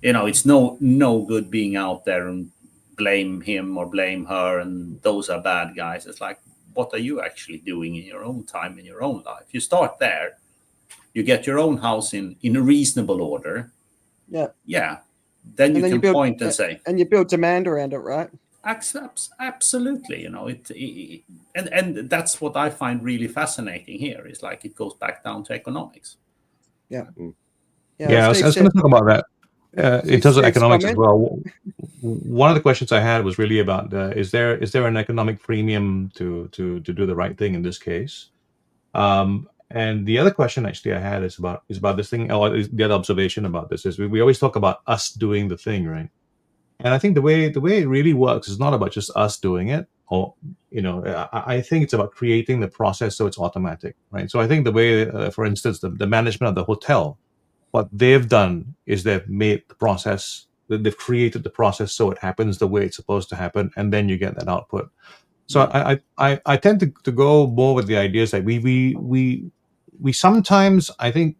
It's no good being out there and blame him or blame her, and those are bad guys. It's like, what are you actually doing in your own time, in your own life? You start there. You get your own house in a reasonable order. Yeah. Then you can point and say, and you build demand around it, right? Absolutely, and that's what I find really fascinating here. Is like it goes back down to economics. I was going to talk about that in terms of economics as well. One of the questions I had was really about is there an economic premium to do the right thing in this case? And the other question actually I had is about this thing. Or the other observation about this is we always talk about us doing the thing, right? And I think the way it really works is not about just us doing it, or I think it's about creating the process so it's automatic, right? So I think the way, for instance, the management of the hotel, what they've done is they've made the process, they've created the process so it happens the way it's supposed to happen, and then you get that output. So I tend to go more with the ideas that we sometimes, I think,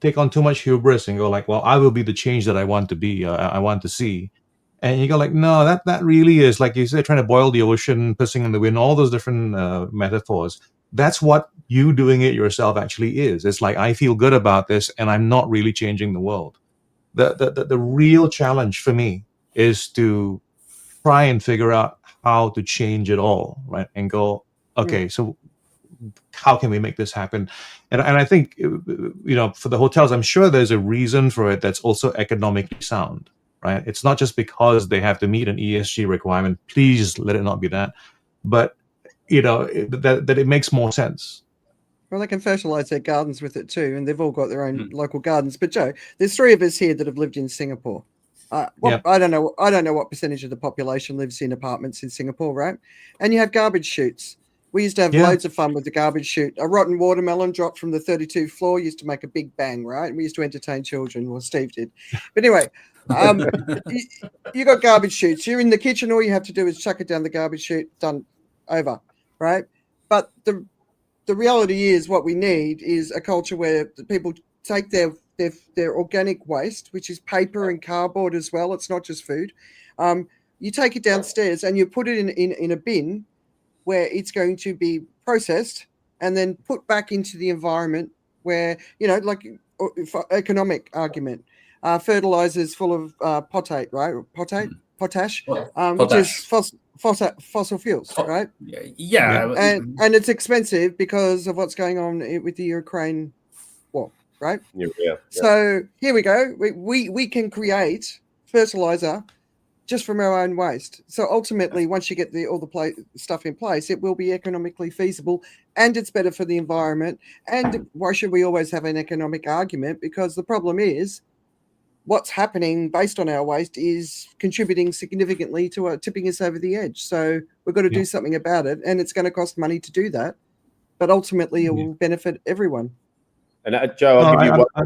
take on too much hubris and go like, well, I will be the change that I want to be, I want to see. And you go like, no, that really is, like you said, trying to boil the ocean, pissing in the wind, all those different metaphors. That's what you doing it yourself actually is. It's like, I feel good about this and I'm not really changing the world. The real challenge for me is to try and figure out how to change it all, right? And go, okay, so how can we make this happen? And I think, for the hotels, I'm sure there's a reason for it that's also economically sound. Right? It's not just because they have to meet an ESG requirement. Please let it not be that. But, that it makes more sense. Well, they can fertilize their gardens with it too, and they've all got their own local gardens. But Joe, there's 3 of us here that have lived in Singapore. I don't know what percentage of the population lives in apartments in Singapore, right? And you have garbage chutes. We used to have loads of fun with the garbage chute. A rotten watermelon dropped from the 32th floor used to make a big bang, right? And we used to entertain children. Well, Steve did. But anyway, you got garbage chutes. You're in the kitchen. All you have to do is chuck it down the garbage chute. Done. Over. Right? But the reality is what we need is a culture where the people take their organic waste, which is paper and cardboard as well. It's not just food. You take it downstairs and you put it in a bin where it's going to be processed and then put back into the environment where, like for economic argument, fertilizers full of potash, right? Potash, which is fossil fuels, right? Yeah. And it's expensive because of what's going on with the Ukraine war, right? Yeah. So here we go. We can create fertilizer just from our own waste. So ultimately, once you get all the stuff in place, it will be economically feasible, and it's better for the environment. And why should we always have an economic argument? Because the problem is, what's happening based on our waste is contributing significantly to tipping us over the edge. So we've got to do something about it, and it's going to cost money to do that. but ultimately it will benefit everyone. And Joe, I'll give you I-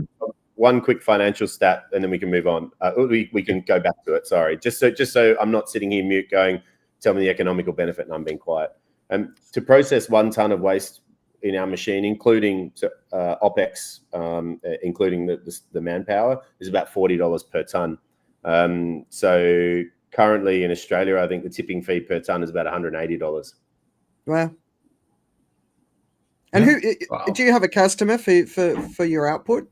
one quick financial stat, and then we can move on. We can go back to it. Sorry, just so I'm not sitting here mute, going, tell me the economical benefit, and I'm being quiet. To process 1 ton of waste in our machine, including OPEX, including the manpower, is about $40 per ton. So currently in Australia, I think the tipping fee per ton is about $180. Wow. And Wow. do you have a customer for your output?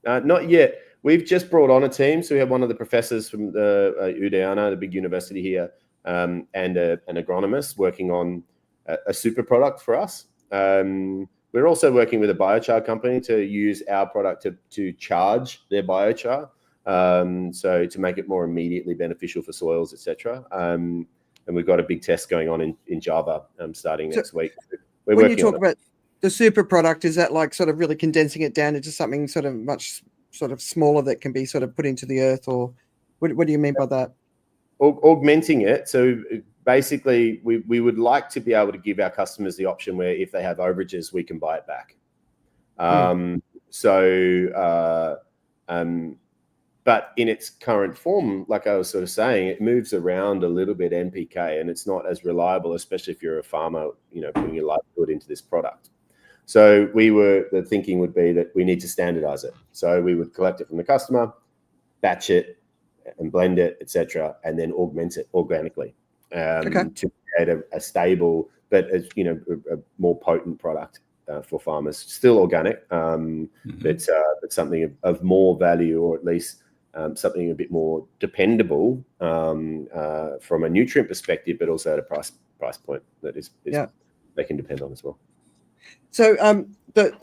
Not yet. We've just brought on a team. So we have one of the professors from the Udayana, the big university here, and an agronomist working on a super product for us. We're also working with a biochar company to use our product to charge their biochar, so to make it more immediately beneficial for soils, etc. And we've got a big test going on in Java starting next week. When you talk about the super product, is that like sort of really condensing it down into something sort of much sort of smaller that can be sort of put into the earth, or what do you mean by that? Augmenting it. So basically, we would like to be able to give our customers the option where if they have overages, we can buy it back. But in its current form, like I was sort of saying, it moves around a little bit NPK, and it's not as reliable, especially if you're a farmer, putting your livelihood into this product. So the thinking would be that we need to standardize it. So we would collect it from the customer, batch it, and blend it, etc., and then augment it organically to create a stable, but a more potent product for farmers. Still organic, but something of more value, or at least something a bit more dependable from a nutrient perspective, but also at a price point that is they can depend on as well. So the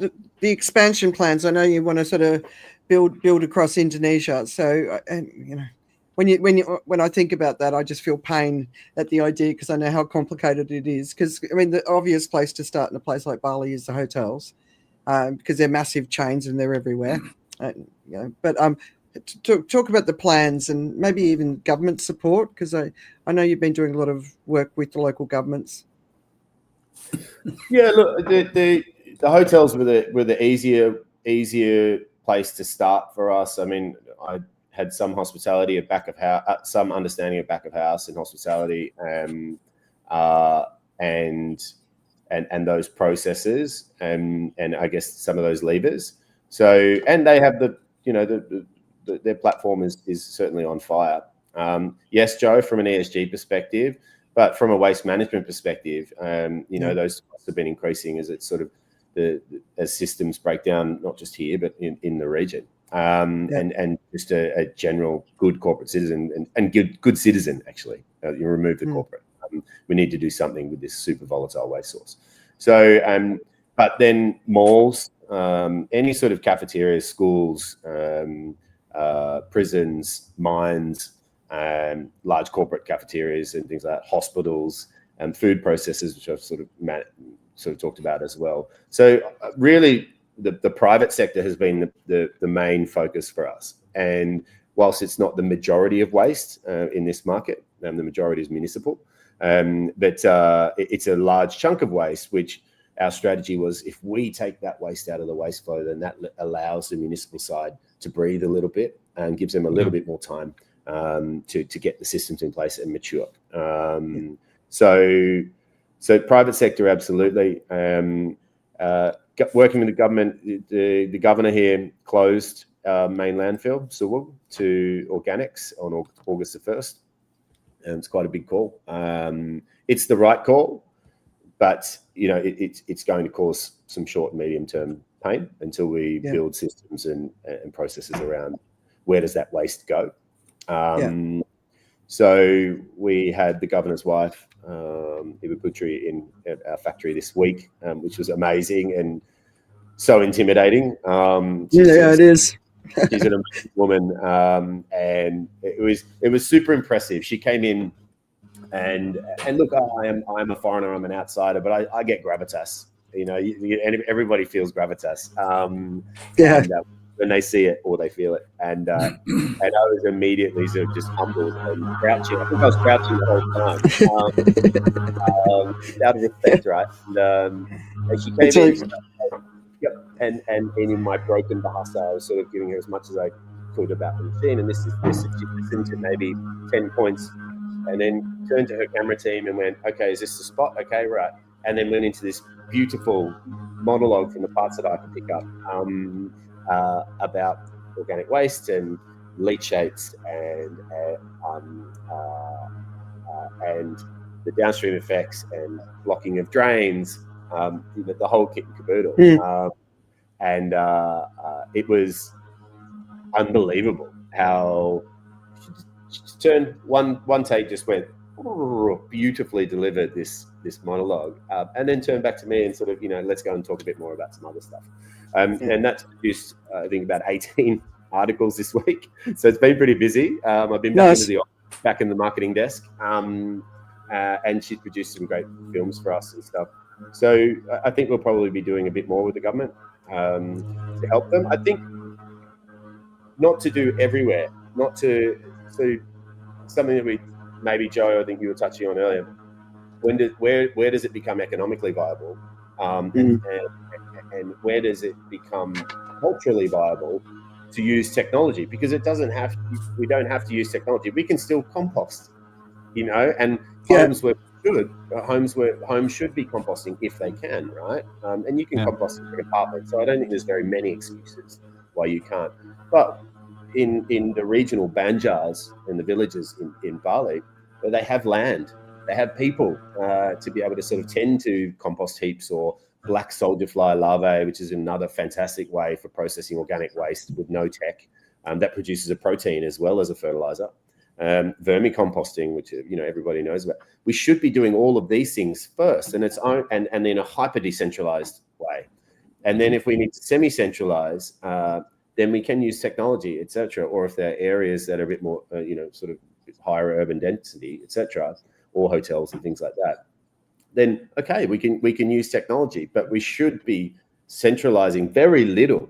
expansion plans, I know you want to sort of build across Indonesia. So when I think about that, I just feel pain at the idea, because I know how complicated it is. Because I mean, the obvious place to start in a place like Bali is the hotels, because they're massive chains and they're everywhere. But talk about the plans and maybe even government support, because I know you've been doing a lot of work with the local governments. Yeah, look, the hotels were the easier place to start for us. I mean, I had some hospitality at back of house, some understanding of back of house and hospitality, and those processes, and I guess some of those levers. So, and they have their platform is certainly on fire. Yes, Joe, from an ESG perspective, but from a waste management perspective, those costs have been increasing as it's sort of as systems break down, not just here, but in the region. And just a general good corporate citizen and good citizen, actually. You remove the corporate. We need to do something with this super volatile waste source. So, but then malls, any sort of cafeterias, schools, prisons, mines, large corporate cafeterias and things like that, hospitals and food processors, which I've sort of talked about as well. So really, the private sector has been the main focus for us. And whilst it's not the majority of waste in this market, the majority is municipal, but it's a large chunk of waste, which our strategy was, if we take that waste out of the waste flow, then that allows the municipal side to breathe a little bit and gives them a little bit more time to get the systems in place and mature. So private sector, absolutely. Working with the government, the governor here closed main landfill, Suwul, to organics on August the 1st. And it's quite a big call. It's the right call, but it's going to cause some short and medium term pain until we build systems and processes around where does that waste go. So we had the governor's wife, Ibu Putri, in at our factory this week, which was amazing and so intimidating. It is. She's an amazing woman, and it was super impressive. She came in, and look, I'm a foreigner, I'm an outsider, but I get gravitas. And everybody feels gravitas. when they see it or they feel it. And I was immediately sort of just humbled and crouching. I think I was crouching the whole time, out of respect, right? And she came in. Yep. And in my broken Bahasa, I was sort of giving her as much as I could about the machine. And this is she listened to maybe 10 points, and then turned to her camera team and went, "Okay, is this the spot? Okay, right." And then went into this beautiful monologue from the parts that I could pick up about organic waste and leachates and the downstream effects and blocking of drains, the whole kit and caboodle. It was unbelievable how she turned one take, just went beautifully delivered this monologue, and then turned back to me and sort of, let's go and talk a bit more about some other stuff. And that's produced, I think, about 18 articles this week. So it's been pretty busy. I've been back in the marketing desk, and she's produced some great films for us and stuff. So I think we'll probably be doing a bit more with the government to help them. I think not to do everywhere, so something that we maybe, Joe, I think you were touching on earlier. Where does it become economically viable, and where does it become culturally viable to use technology? Because we don't have to use technology. We can still compost, and homes should be composting if they can, right? And you can compost in an apartment. So I don't think there's very many excuses why you can't. But in the regional banjars in the villages in Bali, where they have land, they have people to be able to sort of tend to compost heaps, or black soldier fly larvae, which is another fantastic way for processing organic waste with no tech, that produces a protein as well as a fertilizer. Vermicomposting, which everybody knows about. We should be doing all of these things first, and and in a hyper decentralized way. And then if we need to semi-centralize, then we can use technology, etc. Or if there are areas that are a bit more, sort of higher urban density, etc., or hotels and things like that, then okay, we can use technology, but we should be centralizing very little,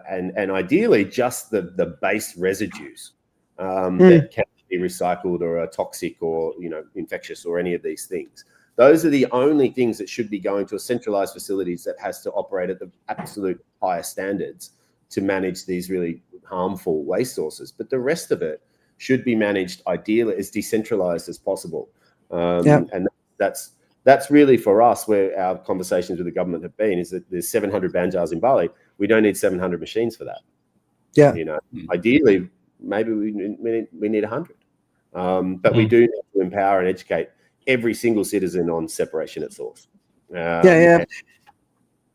and ideally just the base residues that can be recycled or are toxic or infectious or any of these things. Those are the only things that should be going to a centralized facilities that has to operate at the absolute highest standards to manage these really harmful waste sources. But the rest of it should be managed ideally as decentralized as possible. And that's really for us where our conversations with the government have been, is that there's 700 banjars in Bali. We don't need 700 machines for that. Ideally, maybe we need 100. But we do need to empower and educate every single citizen on separation at source.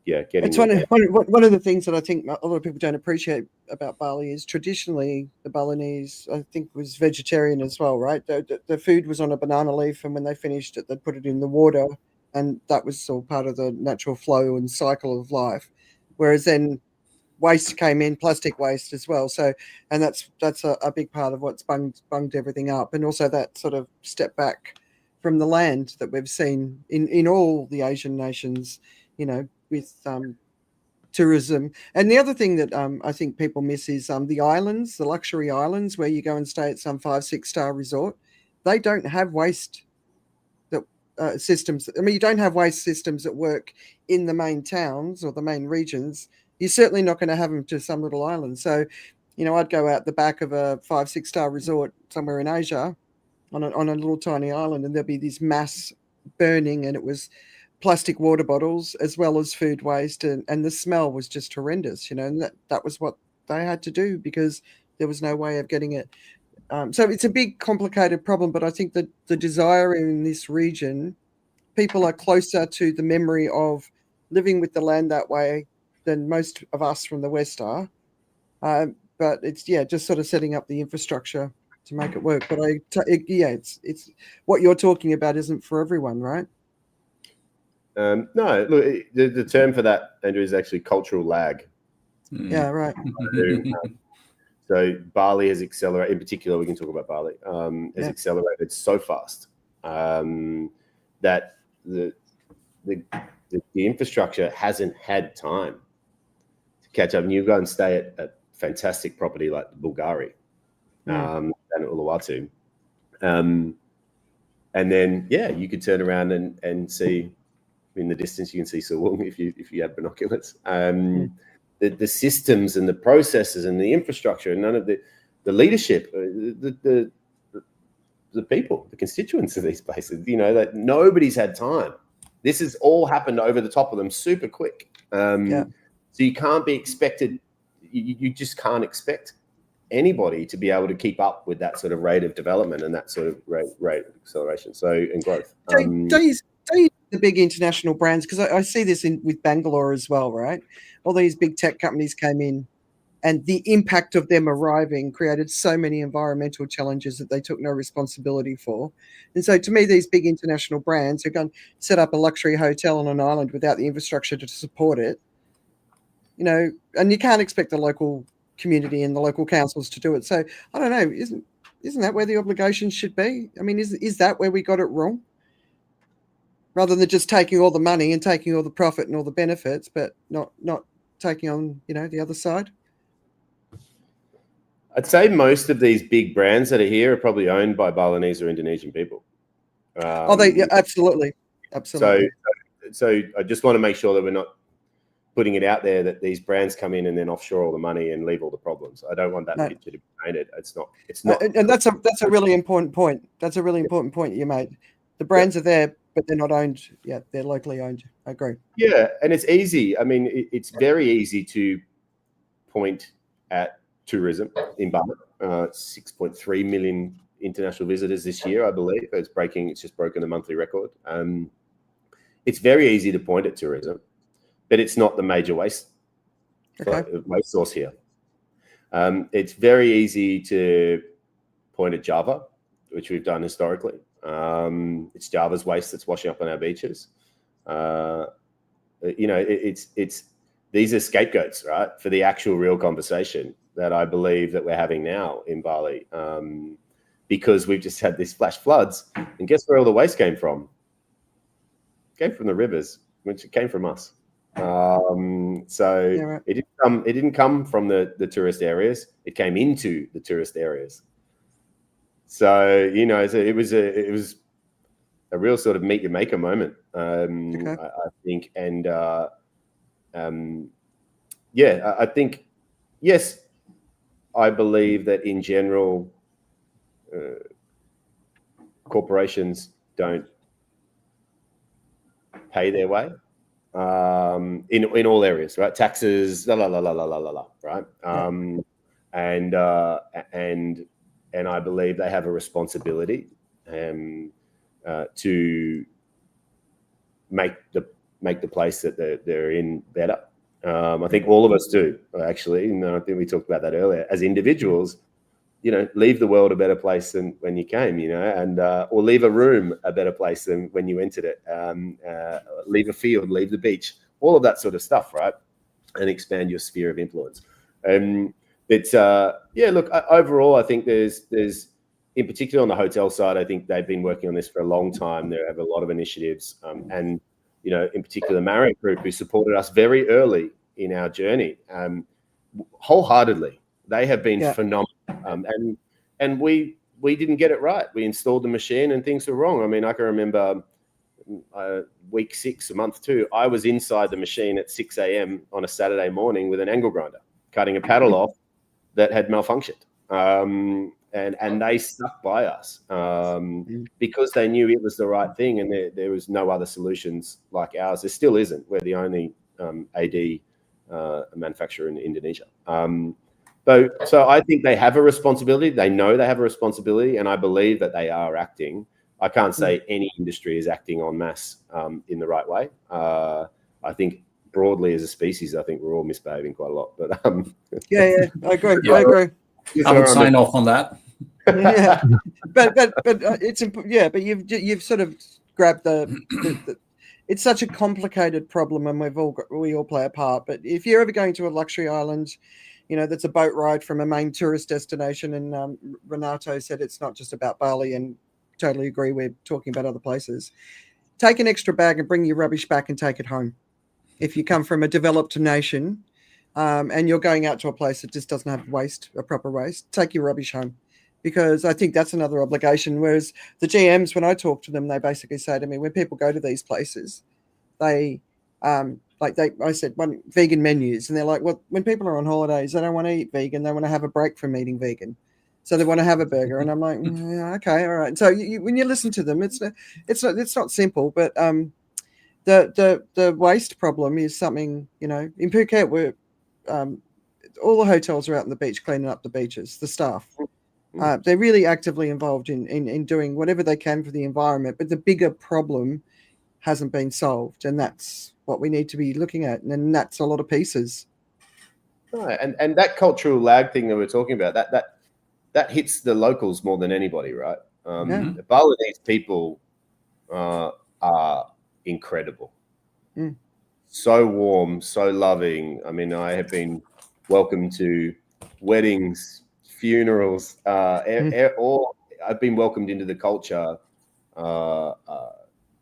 It's one of the things that I think a lot of people don't appreciate about Bali is traditionally the Balinese, I think, was vegetarian as well, right? The food was on a banana leaf, and when they finished it, they'd put it in the water, and that was all part of the natural flow and cycle of life. Whereas then waste came in, plastic waste as well. So, and that's a big part of what's bunged everything up, and also that sort of step back from the land that we've seen in all the Asian nations, with tourism. And the other thing that I think people miss is the islands, the luxury islands where you go and stay at some 5-6-star resort. They don't have waste systems. I mean, you don't have waste systems that work in the main towns or the main regions. You're certainly not going to have them to some little island. So, I'd go out the back of a 5-6-star resort somewhere in Asia on a little tiny island, and there'd be this mass burning, and it was plastic water bottles as well as food waste, and the smell was just horrendous, and that was what they had to do because there was no way of getting it. So it's a big, complicated problem, but I think that the desire in this region, people are closer to the memory of living with the land that way than most of us from the West are. But it's just sort of setting up the infrastructure to make it work. But it's what you're talking about isn't for everyone, right? No, look, the term for that, Andrew, is actually cultural lag. Yeah, right. So Bali has accelerated. In particular, we can talk about Bali. Has accelerated so fast that the infrastructure hasn't had time to catch up, and you go and stay at a fantastic property like Bulgari, down at Uluwatu. And then, you could turn around and see in the distance, you can see Suwung if you have binoculars. The systems and the processes and the infrastructure, and none of the leadership, the people, the constituents of these places, that nobody's had time. This has all happened over the top of them super quick. So you can't be expected, you just can't expect anybody to be able to keep up with that sort of rate of development and that sort of rate of acceleration and growth. Don't you see the big international brands? Because I see this with Bangalore as well, right? All these big tech companies came in, and the impact of them arriving created so many environmental challenges that they took no responsibility for. And so to me, these big international brands are going to set up a luxury hotel on an island without the infrastructure to support it, and you can't expect the local community and the local councils to do it. So I don't know, isn't that where the obligations should be? I mean, is that where we got it wrong? Rather than just taking all the money and taking all the profit and all the benefits, but not taking on, the other side. I'd say most of these big brands that are here are probably owned by Balinese or Indonesian people. Absolutely. So I just want to make sure that we're not putting it out there that these brands come in and then offshore all the money and leave all the problems. I don't want that picture to be painted. It's not. And that's a really important point. That's a really important point you made. The brands are there, but they're not owned. Yeah, they're locally owned. I agree. Yeah, and it's easy. I mean, it's very easy to point at tourism in Bali. 6.3 million international visitors this year, I believe. It's just broken the monthly record. It's very easy to point at tourism, but it's not the major waste source here. It's very easy to point at Java, which we've done historically. It's Java's waste that's washing up on our beaches. It's these are scapegoats, right, for the actual real conversation that I believe that we're having now in Bali, because we've just had these flash floods, and guess where all the waste came from? It came from the rivers, which it came from us. It didn't come from the tourist areas. It came into the tourist areas. So it was a real sort of meet your maker moment, I think. And I think, yes, I believe that in general, corporations don't pay their way in all areas, right? Taxes, right? And I believe they have a responsibility to make the place that they're in better. I think all of us do, actually. And I think we talked about that earlier. As individuals, leave the world a better place than when you came, and or leave a room a better place than when you entered it. Leave a field, leave the beach, all of that sort of stuff, right? And expand your sphere of influence. Look, overall, I think there's in particular on the hotel side, I think they've been working on this for a long time. They have a lot of initiatives, and in particular, Marriott Group, who supported us very early in our journey, wholeheartedly. They have been phenomenal, and we didn't get it right. We installed the machine and things were wrong. I mean, I can remember week 6, month 2, I was inside the machine at 6 a.m. on a Saturday morning with an angle grinder, cutting a paddle off that had malfunctioned. And they stuck by us because they knew it was the right thing, and there was no other solutions like ours. There still isn't. We're the only AD manufacturer in Indonesia. So I think they have a responsibility. They know they have a responsibility, and I believe that they are acting. I can't say any industry is acting en masse in the right way. I think broadly as a species, I think we're all misbehaving quite a lot. But I agree. I agree. I would sign off on that. Yeah, but it's but you've sort of grabbed the it's such a complicated problem, and we all play a part. But if you're ever going to a luxury island, that's a boat ride from a main tourist destination, and Renato said it's not just about Bali, and totally agree. We're talking about other places. Take an extra bag and bring your rubbish back and take it home. If you come from a developed nation, and you're going out to a place that just doesn't have a proper waste, take your rubbish home. Because I think that's another obligation. Whereas the GMs, when I talk to them, they basically say to me, when people go to these places, I said, vegan menus, and they're like, well, when people are on holidays, they don't want to eat vegan, they want to have a break from eating vegan, so they want to have a burger. And I'm like, yeah, okay, all right. So when you listen to them, it's not simple, but the waste problem is something, in Phuket, where all the hotels are out on the beach cleaning up the beaches, the staff. They're really actively involved in doing whatever they can for the environment, but the bigger problem hasn't been solved, and that's what we need to be looking at, and that's a lot of pieces. Right, and that cultural lag thing that we're talking about, that hits the locals more than anybody, right? The Balinese people are incredible, so warm, so loving. I mean, I have been welcomed to weddings, funerals, or I've been welcomed into the culture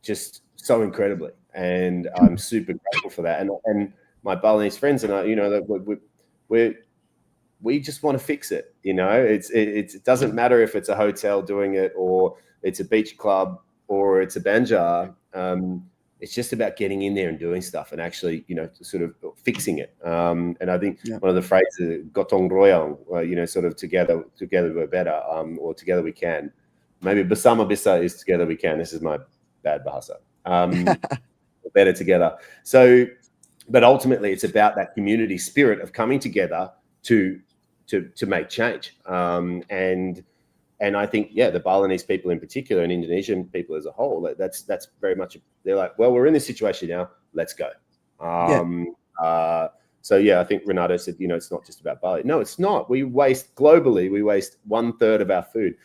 just so incredibly, and I'm super grateful for that. And my Balinese friends and I, we just want to fix it. It doesn't matter if it's a hotel doing it, or it's a beach club, or it's a banjar. It's just about getting in there and doing stuff, and actually, sort of fixing it. And I think one of the phrases, "Gotong royong," sort of together we're better, or together we can. Maybe bersama bisa is together we can. This is my bad bahasa. Better together. So, but ultimately, it's about that community spirit of coming together to make change. And I think, the Balinese people in particular, and Indonesian people as a whole, that's very much, they're like, well, we're in this situation now, let's go. So I think Renato said, it's not just about Bali. No, it's not. Globally, we waste 1/3 of our food.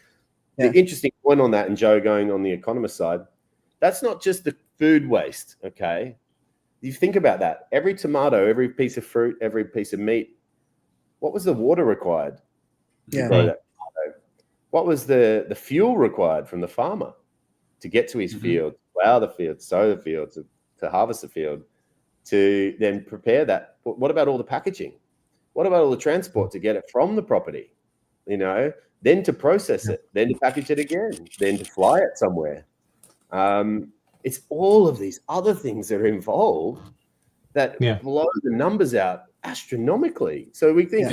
The interesting point on that, and Joe going on the economist side, that's not just the food waste, okay? You think about that. Every tomato, every piece of fruit, every piece of meat, what was the water required to grow that tomato? What was the fuel required from the farmer to get to his field, plow the field, sow the field, to harvest the field, to then prepare that? What about all the packaging? What about all the transport to get it from the property? Then to process it, then to package it again, then to fly it somewhere. It's all of these other things that are involved that blow the numbers out astronomically. So we think,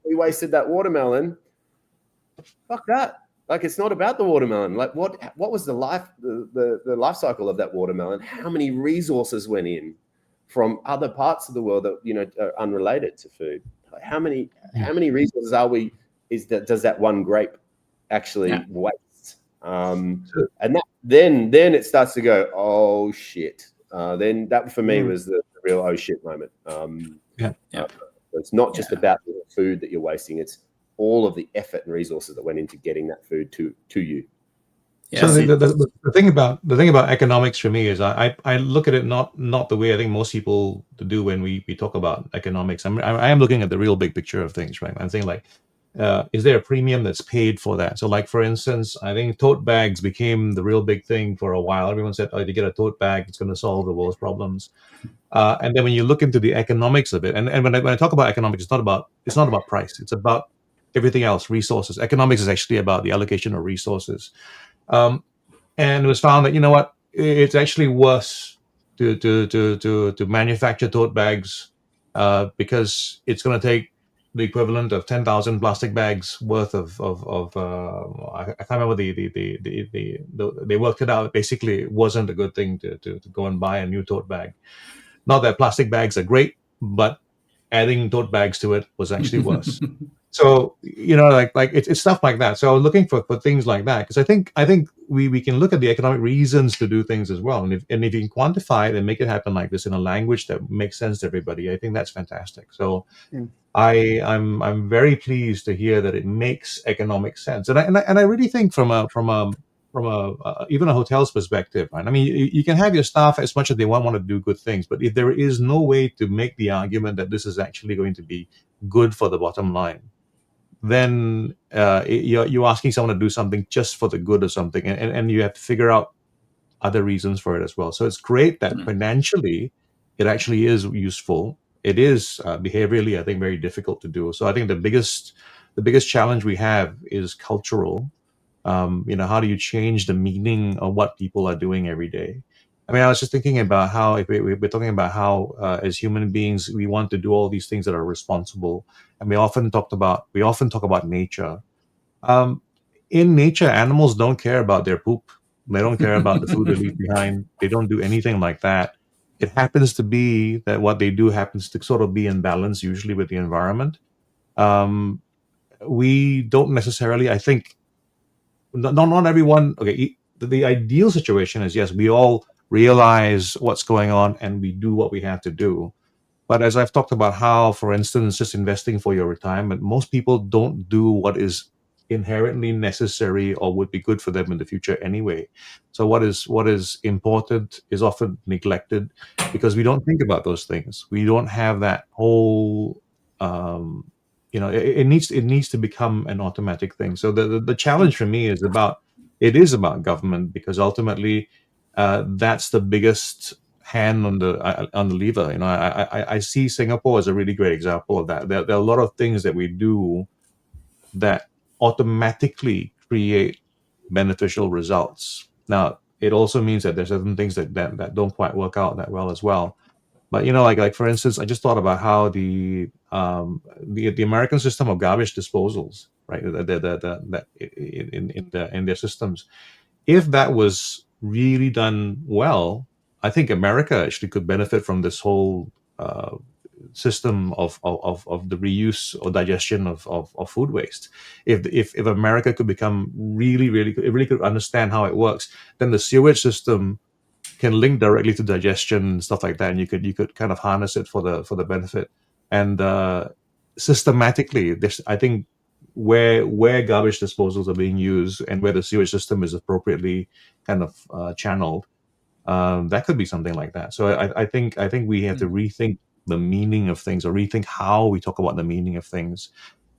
we wasted that watermelon. Fuck that. Like, it's not about the watermelon. Like, what was the life cycle of that watermelon? How many resources went in from other parts of the world that are unrelated to food? How many resources does that one grape actually waste? And then it starts to go, oh shit. Then that for me was the real oh shit moment. It's not just about the food that you're wasting; it's all of the effort and resources that went into getting that food to you. So the thing about economics for me is I look at it not the way I think most people do when we talk about economics. I am looking at the real big picture of things, right? I'm saying, like, is there a premium that's paid for that? So, like, for instance, I think tote bags became the real big thing for a while. Everyone said, if you get a tote bag, it's going to solve the world's problems. And then when you look into the economics of it, and when I talk about economics, it's not about price. It's about everything else, resources. Economics is actually about the allocation of resources. And it was found that, it's actually worse to manufacture tote bags because it's going to take the equivalent of 10,000 plastic bags worth of I can't remember they worked it out. Basically, it wasn't a good thing to go and buy a new tote bag. Not that plastic bags are great, but adding tote bags to it was actually worse. So, it's stuff like that. So I was looking for things like that, because I think we can look at the economic reasons to do things as well. And if you can quantify it and make it happen like this in a language that makes sense to everybody, I think that's fantastic. So I'm very pleased to hear that it makes economic sense. And I really think from a even a hotel's perspective, right? I mean, you can have your staff as much as they want to do good things, but if there is no way to make the argument that this is actually going to be good for the bottom line, then you're asking someone to do something just for the good of something, and you have to figure out other reasons for it as well. So it's great that financially it actually is useful, it is behaviorally, I think, very difficult to do. So I think the biggest challenge we have is cultural. How do you change the meaning of what people are doing every day? I mean, I was just thinking about how, if we're talking about how, as human beings, we want to do all these things that are responsible, and we often talk about nature. In nature, animals don't care about their poop. They don't care about the food they leave behind. They don't do anything like that. It happens to be that what they do happens to sort of be in balance, usually with the environment. We don't necessarily, I think, not everyone. Okay, the ideal situation is, yes, we all realize what's going on and we do what we have to do. But as I've talked about how, for instance, just investing for your retirement, most people don't do what is inherently necessary or would be good for them in the future anyway. So what is important is often neglected because we don't think about those things. We don't have that whole it needs to become an automatic thing. So the challenge for me is about government, because ultimately that's the biggest hand on the lever. I see Singapore as a really great example of that. There are a lot of things that we do that automatically create beneficial results. Now, it also means that there's certain things that don't quite work out that well as well. But like for instance, I just thought about how the American system of garbage disposals, right? That in their systems, if that was really done well, I think America actually could benefit from this whole system of the reuse or digestion of food waste. If America could become really could understand how it works, then the sewage system can link directly to digestion and stuff like that, and you could kind of harness it for the benefit. And systematically, this, I think, where garbage disposals are being used and where the sewage system is appropriately kind of channeled, that could be something like that. So I think we have to rethink the meaning of things, or rethink how we talk about the meaning of things,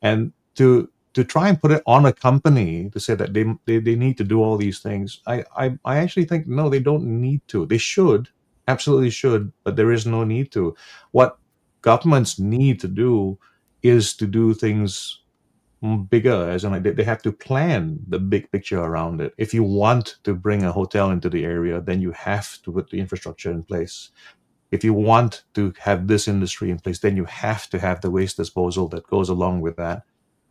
and to try and put it on a company to say that they need to do all these things. I actually think no, they don't need to. They should, absolutely should, but there is no need to. What governments need to do is to do things bigger, as in like they have to plan the big picture around it. If you want to bring a hotel into the area, then you have to put the infrastructure in place. If you want to have this industry in place, then you have to have the waste disposal that goes along with that.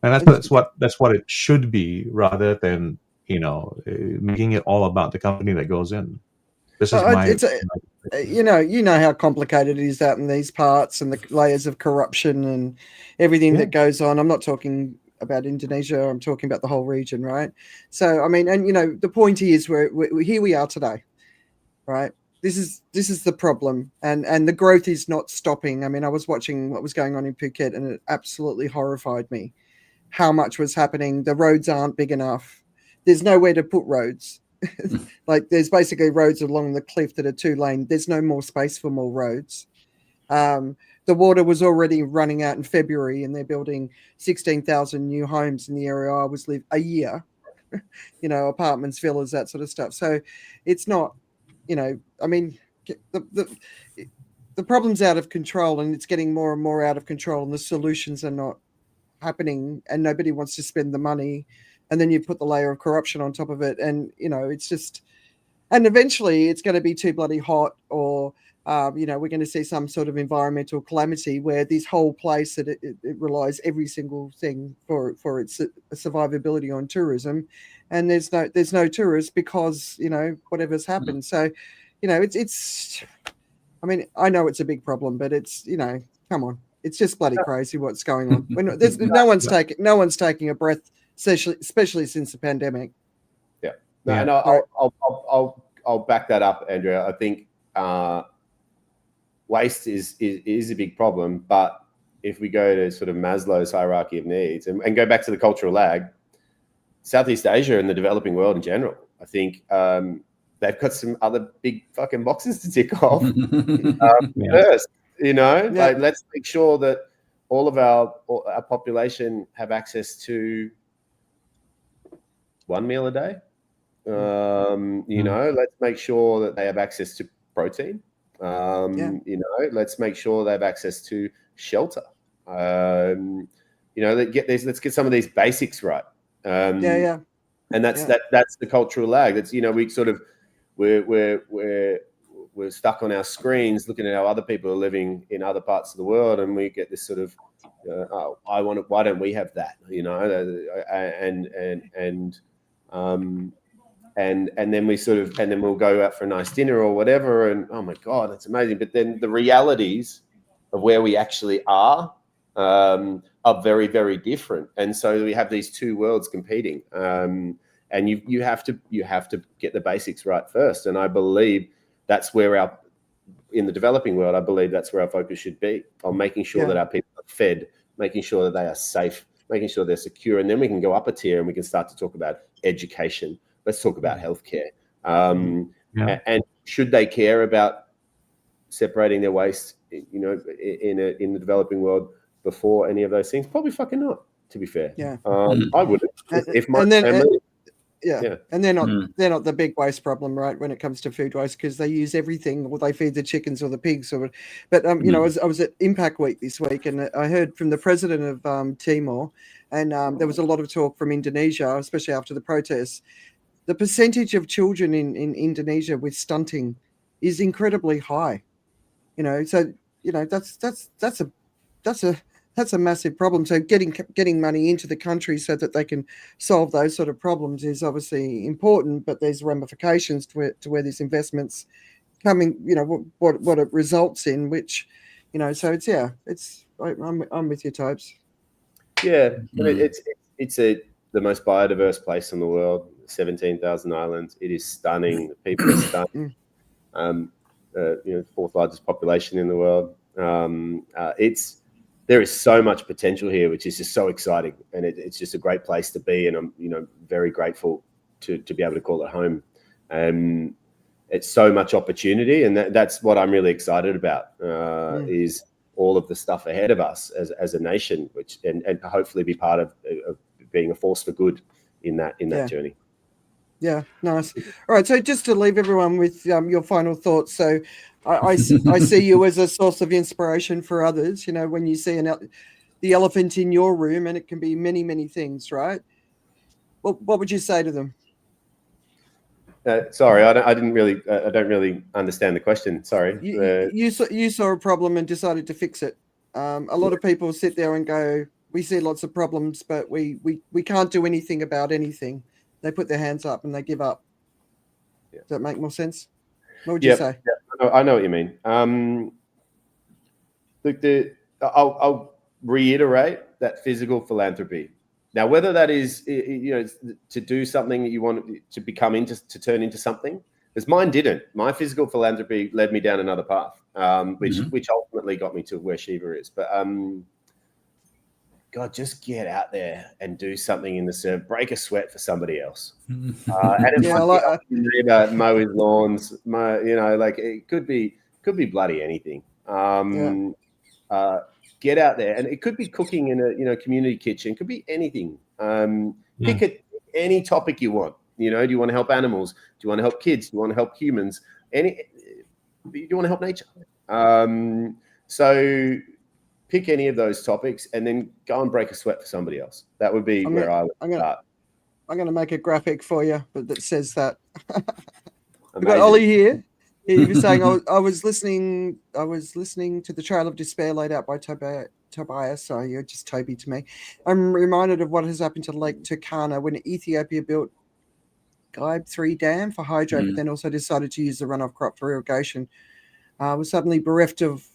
And that's what it should be, rather than making it all about the company that goes in. This is you know how complicated it is out in these parts, and the layers of corruption and everything that goes on. I'm not talking about Indonesia, I'm talking about the whole region, right? So I mean, and the point is, we're here we are today, right? This is the problem, and the growth is not stopping. I mean, I was watching what was going on in Phuket, and it absolutely horrified me how much was happening. The roads aren't big enough. There's nowhere to put roads. Like, there's basically roads along the cliff that are 2-lane. There's no more space for more roads. The water was already running out in February, and they're building 16,000 new homes in the area I was living a year. Apartments, villas, that sort of stuff. So it's not, I mean, the problem's out of control, and it's getting more and more out of control, and the solutions are not happening, and nobody wants to spend the money. And then you put the layer of corruption on top of it, and it's just, and eventually it's going to be too bloody hot, or we're going to see some sort of environmental calamity where this whole place that it relies every single thing for its survivability on tourism, and there's no tourists because whatever's happened. So it's I mean, I know it's a big problem, but it's come on, it's just bloody crazy what's going on. When there's no one's taking a breath, especially since the pandemic. And I'll back that up, Andrea. I think waste is a big problem, but if we go to sort of Maslow's hierarchy of needs and go back to the cultural lag, Southeast Asia and the developing world in general, I think they've got some other big fucking boxes to tick off first. Like, let's make sure that all of our population have access to one meal a day. Let's make sure that they have access to protein. You know, let's make sure they have access to shelter. You know, let's get some of these basics right. And that's the cultural lag. That's, you know, we sort of we're stuck on our screens looking at how other people are living in other parts of the world, and we get this sort of why don't we have that, you know? And then we sort of, and then we'll go out for a nice dinner or whatever, and oh my God, that's amazing. But then the realities of where we actually are very, very different. And so we have these two worlds competing. And you have to get the basics right first. And I believe that's where in the developing world, I believe that's where our focus should be, on making sure that our people are fed, making sure that they are safe, making sure they're secure. And then we can go up a tier and we can start to talk about education. Let's talk about healthcare. And should they care about separating their waste, you know, in the developing world before any of those things? Probably fucking not, to be fair. I wouldn't. If my family... And they're not the big waste problem, right, when it comes to food waste, because they use everything, or they feed the chickens or the pigs. But you know, I was at Impact Week this week, and I heard from the president of Timor, and there was a lot of talk from Indonesia, especially after the protests. The percentage of children in Indonesia with stunting is incredibly high. You know, so you know that's a massive problem. So getting money into the country so that they can solve those sort of problems is obviously important, but there's ramifications to where this investment's coming, you know, what it results in, which, you know, so I'm with you, Tobes. Yeah, it's the most biodiverse place in the world, 17,000 islands. It is stunning. The people are stunning. You know, fourth largest population in the world. There is so much potential here, which is just so exciting, and it's just a great place to be. And I'm, you know, very grateful to be able to call it home. It's so much opportunity, and that's what I'm really excited about. Is all of the stuff ahead of us as a nation, which and hopefully be part of being a force for good in that journey. Yeah, nice. All right, so just to leave everyone with your final thoughts. So I see you as a source of inspiration for others. You know, when you see the elephant in your room, and it can be many, many things, right? What would you say to them? Sorry, I don't really understand the question. Sorry. You saw a problem and decided to fix it. A lot of people sit there and go, "We see lots of problems, but we can't do anything about anything." They put their hands up and they give up. Does that make more sense? What would you say? Yeah, I know what you mean. Look, I'll reiterate that physical philanthropy. Now, whether that is, you know, to do something that you want to to turn into something, because mine didn't. My physical philanthropy led me down another path, which ultimately got me to where Shiva is. But God, just get out there and do something in the surf. Break a sweat for somebody else. And it mow his lawns. You know, like it could be bloody anything. Get out there, and it could be cooking in a community kitchen. It could be anything. Pick any topic you want. You know, do you want to help animals? Do you want to help kids? Do you want to help humans? Do you want to help nature? So pick any of those topics and then go and break a sweat for somebody else. That would be where I would start. I'm going to make a graphic for you that says that. We've got Ollie here. He was saying, I was listening to the Trail of Despair laid out by Tobias. Sorry, you're just Toby to me. I'm reminded of what has happened to Lake Turkana when Ethiopia built Gaib 3 Dam for hydro, but then also decided to use the runoff crop for irrigation. Was suddenly bereft of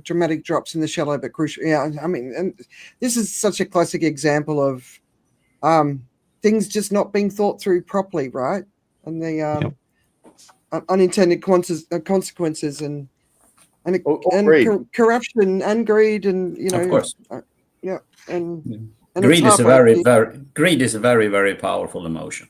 dramatic drops in the shallow but crucial. Yeah, I mean, and this is such a classic example of things just not being thought through properly, right? And the unintended consequences and corruption and greed, and you know, of course, and greed is a very, very powerful emotion.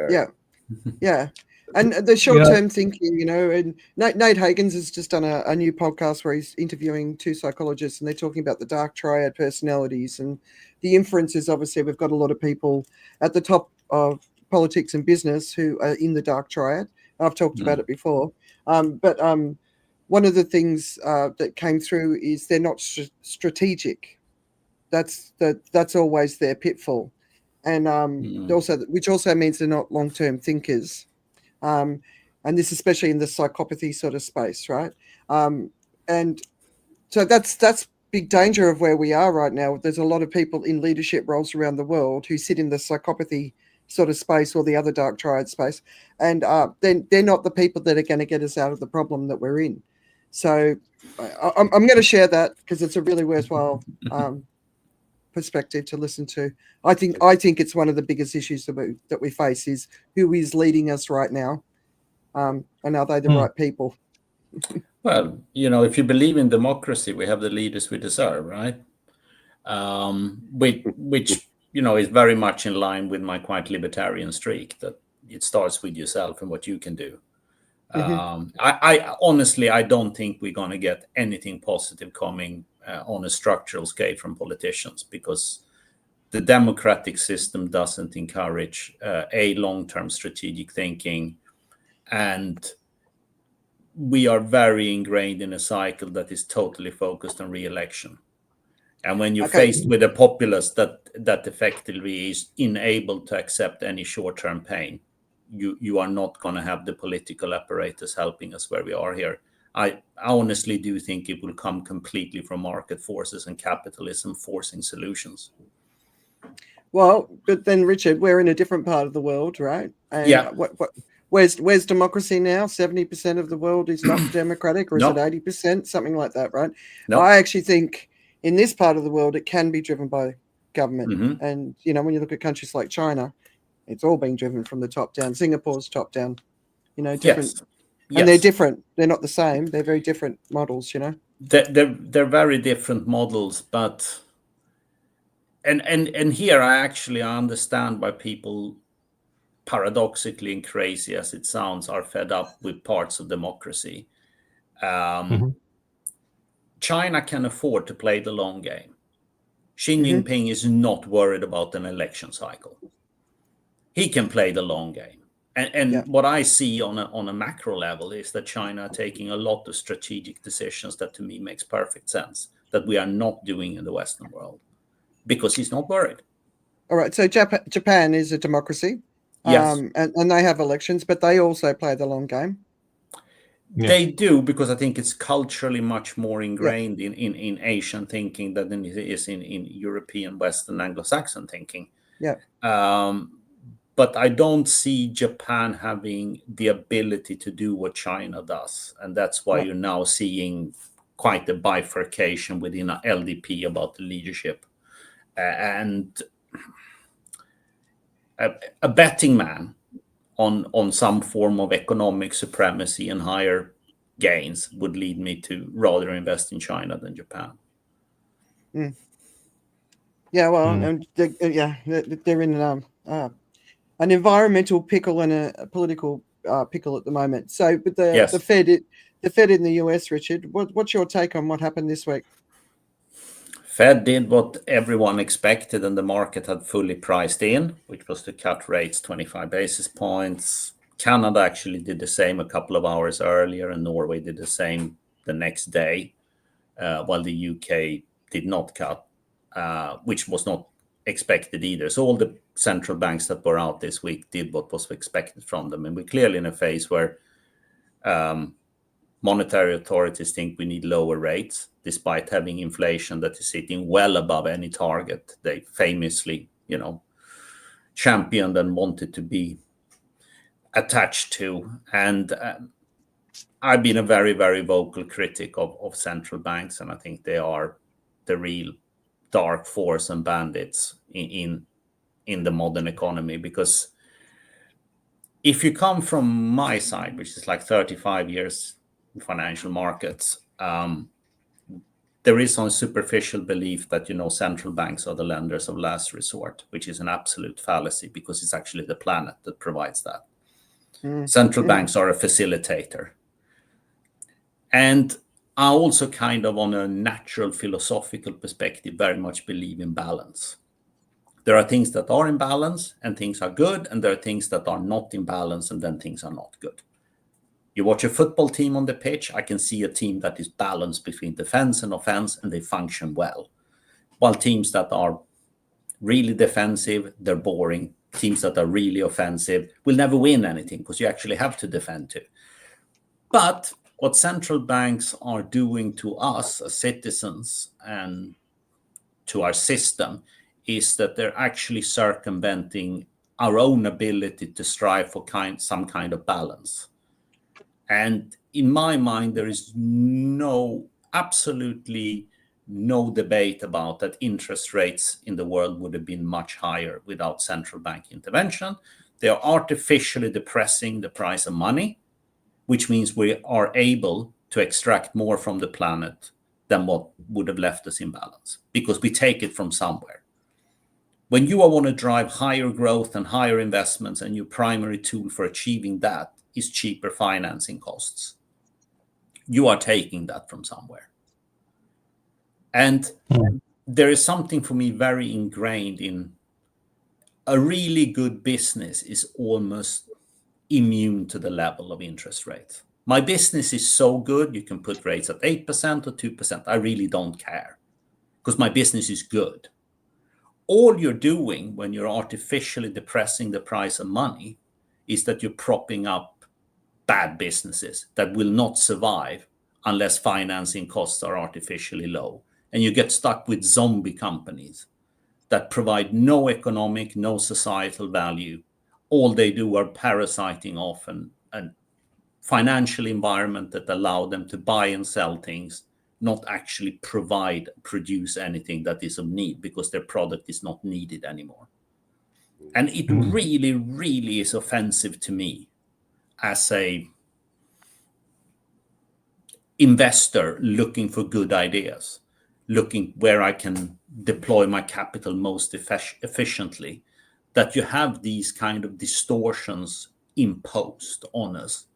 Yeah. And the short-term thinking, you know, and Nate Hagens has just done a new podcast where he's interviewing 2 psychologists, and they're talking about the dark triad personalities, and the inference is obviously we've got a lot of people at the top of politics and business who are in the dark triad. I've talked about it before. But one of the things that came through is they're not strategic. That's always their pitfall, and which also means they're not long-term thinkers, and this especially in the psychopathy sort of space, right? And so that's big danger of where we are right now. There's a lot of people in leadership roles around the world who sit in the psychopathy sort of space or the other dark triad space, and then they're not the people that are going to get us out of the problem that we're in. So I'm going to share that because it's a really worthwhile perspective to listen to. I think it's one of the biggest issues that we face is who is leading us right now, and are they the right people? Well, if you believe in democracy, we have the leaders we deserve, right? Which is very much in line with my quite libertarian streak, that it starts with yourself and what you can do. I honestly, I don't think we're going to get anything positive coming on a structural scale from politicians, because the democratic system doesn't encourage a long-term strategic thinking, and we are very ingrained in a cycle that is totally focused on re-election. And when you're faced with a populace that effectively is unable to accept any short-term pain, you are not going to have the political apparatus helping us where we are here. I honestly do think it will come completely from market forces and capitalism forcing solutions. Well, but then, Richard, we're in a different part of the world, right? And yeah. Where's democracy now? 70% of the world is not democratic, or is No. it 80%? Something like that, right? No. I actually think in this part of the world, it can be driven by government. Mm-hmm. And, when you look at countries like China, it's all being driven from the top down. Singapore's top down, different. Yes. And they're different. They're not the same. They're very different models, They're very different models, but and here I understand why people, paradoxically and crazy as it sounds, are fed up with parts of democracy. China can afford to play the long game. Xi Jinping is not worried about an election cycle. He can play the long game. And what I see on a macro level is that China are taking a lot of strategic decisions that to me makes perfect sense, that we are not doing in the Western world, because he's not worried. All right. So Japan is a democracy. Yes. And they have elections, but they also play the long game. Yeah. They do, because I think it's culturally much more ingrained in Asian thinking than it is in European, Western, Anglo-Saxon thinking. Yeah. But I don't see Japan having the ability to do what China does. And that's why you're now seeing quite a bifurcation within LDP about the leadership. And a betting man on some form of economic supremacy and higher gains would lead me to rather invest in China than Japan. Yeah, well, they're in an environmental pickle and a political pickle at the moment. So, but the Fed in the US, Richard, what's your take on what happened this week? Fed did what everyone expected and the market had fully priced in, which was to cut rates 25 basis points. Canada actually did the same a couple of hours earlier, and Norway did the same the next day, while the UK did not cut, which was not expected either. So all the central banks that were out this week did what was expected from them. And we're clearly in a phase where monetary authorities think we need lower rates, despite having inflation that is sitting well above any target they famously, championed and wanted to be attached to. And I've been a very, very vocal critic of central banks, and I think they are the real dark force and bandits in the modern economy. Because if you come from my side, which is like 35 years in financial markets, there is some superficial belief that central banks are the lenders of last resort, which is an absolute fallacy, because it's actually the planet that provides that. Central banks are a facilitator. And I also kind of, on a natural philosophical perspective, very much believe in balance. There are things that are in balance and things are good, and there are things that are not in balance and then things are not good. You watch a football team on the pitch, I can see a team that is balanced between defense and offense, and they function well. While teams that are really defensive, they're boring. Teams that are really offensive will never win anything because you actually have to defend too. But what central banks are doing to us as citizens and to our system is that they're actually circumventing our own ability to strive for some kind of balance. And in my mind, there is absolutely no debate about that interest rates in the world would have been much higher without central bank intervention. They are artificially depressing the price of money, which means we are able to extract more from the planet than what would have left us in balance, because we take it from somewhere. When you want to drive higher growth and higher investments, and your primary tool for achieving that is cheaper financing costs, you are taking that from somewhere. And there is something for me very ingrained in a really good business is almost immune to the level of interest rates. My business is so good, you can put rates at 8% or 2%. I really don't care because my business is good. All you're doing when you're artificially depressing the price of money is that you're propping up bad businesses that will not survive unless financing costs are artificially low. And you get stuck with zombie companies that provide no economic, no societal value. All they do are parasiting off an financial environment that allow them to buy and sell things, not actually produce anything that is of need because their product is not needed anymore. And it really, really is offensive to me as a investor looking for good ideas, looking where I can deploy my capital most efficiently, that you have these kind of distortions imposed on us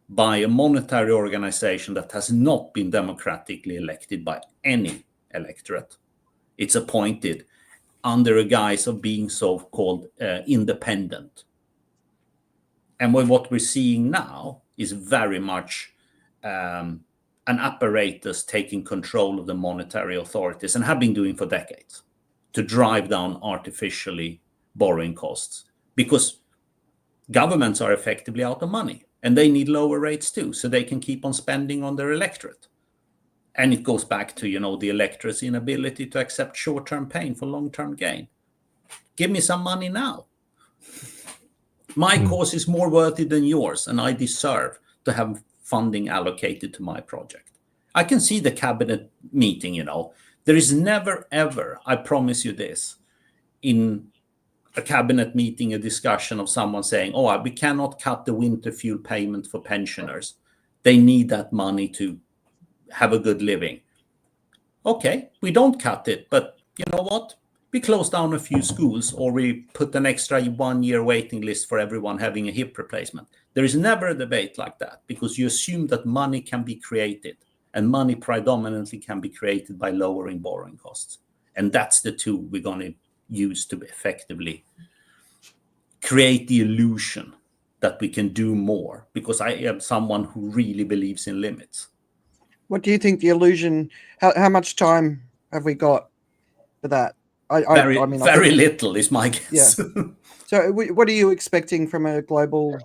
by a monetary organization that has not been democratically elected by any electorate. It's appointed under a guise of being so-called independent. And what we're seeing now is very much an apparatus taking control of the monetary authorities, and have been doing for decades, to drive down artificially borrowing costs, because governments are effectively out of money and they need lower rates too, so they can keep on spending on their electorate. And it goes back to, the electorate's inability to accept short-term pain for long-term gain. Give me some money now. My cause is more worthy than yours, and I deserve to have funding allocated to my project. I can see the cabinet meeting, There is never, ever, I promise you this, in a cabinet meeting, a discussion of someone saying, we cannot cut the winter fuel payment for pensioners. They need that money to have a good living. Okay, we don't cut it, but you know what? We close down a few schools, or we put an extra 1-year waiting list for everyone having a hip replacement. There is never a debate like that, because you assume that money can be created, and money predominantly can be created by lowering borrowing costs. And that's the tool we're going to use to effectively create the illusion that we can do more, because I am someone who really believes in limits. What do you think the illusion, how much time have we got for that? Very little is my guess. Yeah. So what are you expecting from a global,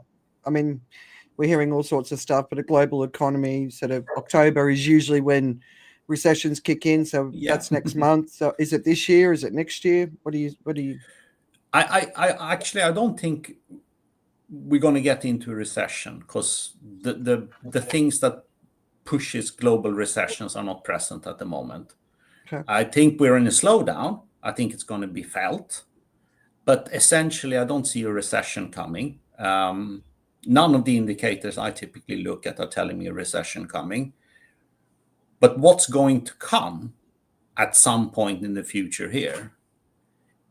we're hearing all sorts of stuff, but a global economy, sort of October is usually when recessions kick in. So that's next month. So is it this year? Is it next year? What do you? I don't think we're going to get into a recession, because the things that pushes global recessions are not present at the moment. Okay. I think we're in a slowdown. I think it's going to be felt, but essentially I don't see a recession coming. None of the indicators I typically look at are telling me a recession coming. But what's going to come at some point in the future here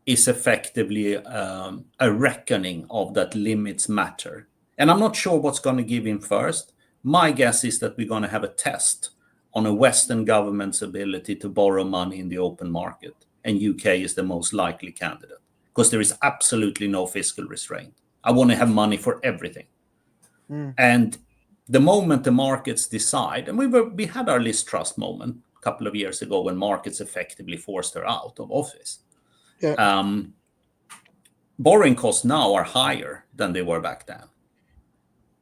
is effectively a reckoning of that limits matter. And I'm not sure what's going to give in first. My guess is that we're going to have a test on a Western government's ability to borrow money in the open market. And UK is the most likely candidate, because there is absolutely no fiscal restraint. I want to have money for everything. And The moment the markets decide, and we had our Liz Truss moment a couple of years ago when markets effectively forced her out of office. Yeah. Borrowing costs now are higher than they were back then.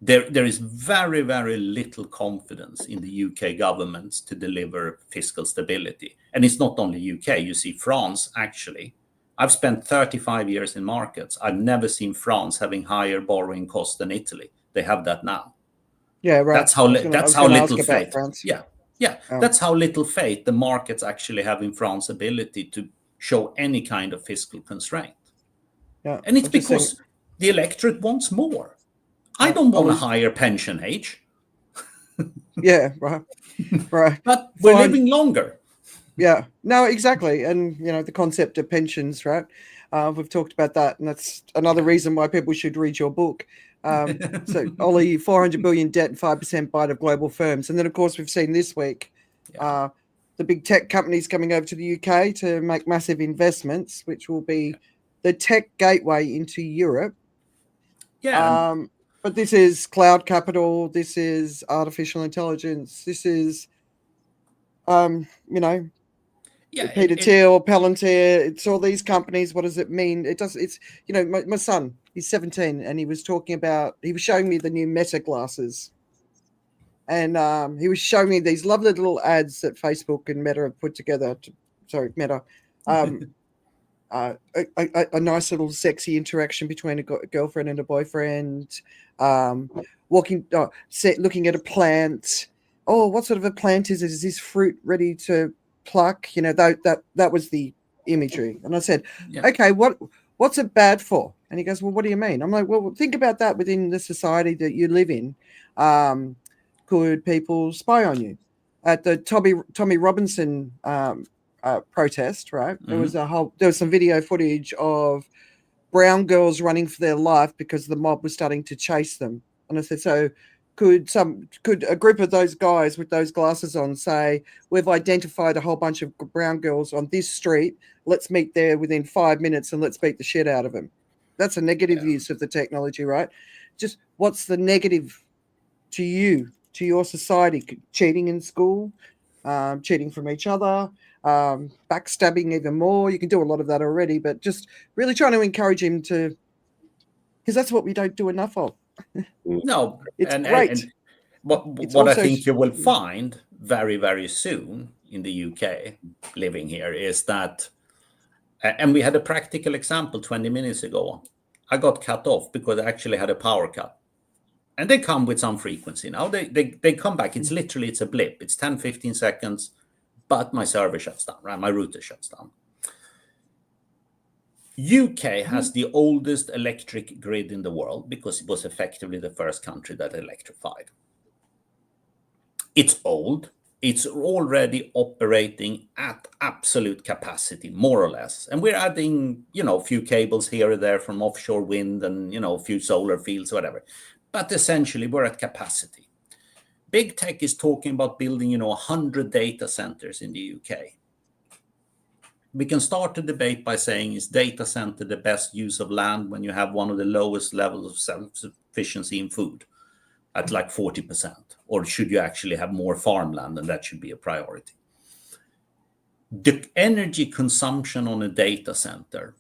There is very, very little confidence in the UK governments to deliver fiscal stability. And it's not only UK. You see France, actually. I've spent 35 years in markets. I've never seen France having higher borrowing costs than Italy. They have that now. Yeah, right. That's how little faith. France. Yeah. That's how little faith the markets actually have in France's ability to show any kind of fiscal constraint. Yeah. And it's because the electorate wants more. I don't want a higher pension age. Yeah, right. But we're living longer. Yeah, no, exactly. And, the concept of pensions, right? We've talked about that. And that's another reason why people should read your book. So, Ollie, 400 billion debt and 5% bite of global firms. And then, of course, we've seen this week the big tech companies coming over to the UK to make massive investments, which will be the tech gateway into Europe. Yeah. But this is cloud capital. This is artificial intelligence. This is, Peter Thiel, Palantir. It's all these companies. What does it mean? It's my son, he's 17, and he was showing me the new Meta glasses. And he was showing me these lovely little ads that Facebook and Meta have put together. Meta. A nice little sexy interaction between a girlfriend and a boyfriend, looking at a plant. Oh, what sort of a plant is it? Is this fruit ready to pluck? That was the imagery. And I said, okay, what's it bad for? And he goes, well, what do you mean? I'm like, well, think about that within the society that you live in. Could people spy on you? At the Tommy Robinson protest, right? Mm-hmm. There was some video footage of brown girls running for their life because the mob was starting to chase them. And I said, so could a group of those guys with those glasses on say, we've identified a whole bunch of brown girls on this street, let's meet there within 5 minutes and let's beat the shit out of them? That's a negative use of the technology, right? Just what's the negative to you, to your society? Cheating in school, cheating from each other, backstabbing even more. You can do a lot of that already, but just really trying to encourage him to, because that's what we don't do enough of. No, it's great. And what I think you will find very, very soon in the UK, living here, is that, and we had a practical example 20 minutes ago. I got cut off because I actually had a power cut. And they come with some frequency now. They come back. It's a blip. It's 10, 15 seconds, but my server shuts down, right? My router shuts down. UK has the oldest electric grid in the world because it was effectively the first country that electrified. It's old. It's already operating at absolute capacity, more or less. And we're adding, a few cables here or there from offshore wind and, a few solar fields, whatever. But essentially, we're at capacity. Big tech is talking about building, 100 data centers in the UK. We can start the debate by saying, is data center the best use of land when you have one of the lowest levels of self-sufficiency in food at like 40%? Or should you actually have more farmland, and that should be a priority? The energy consumption on a data center,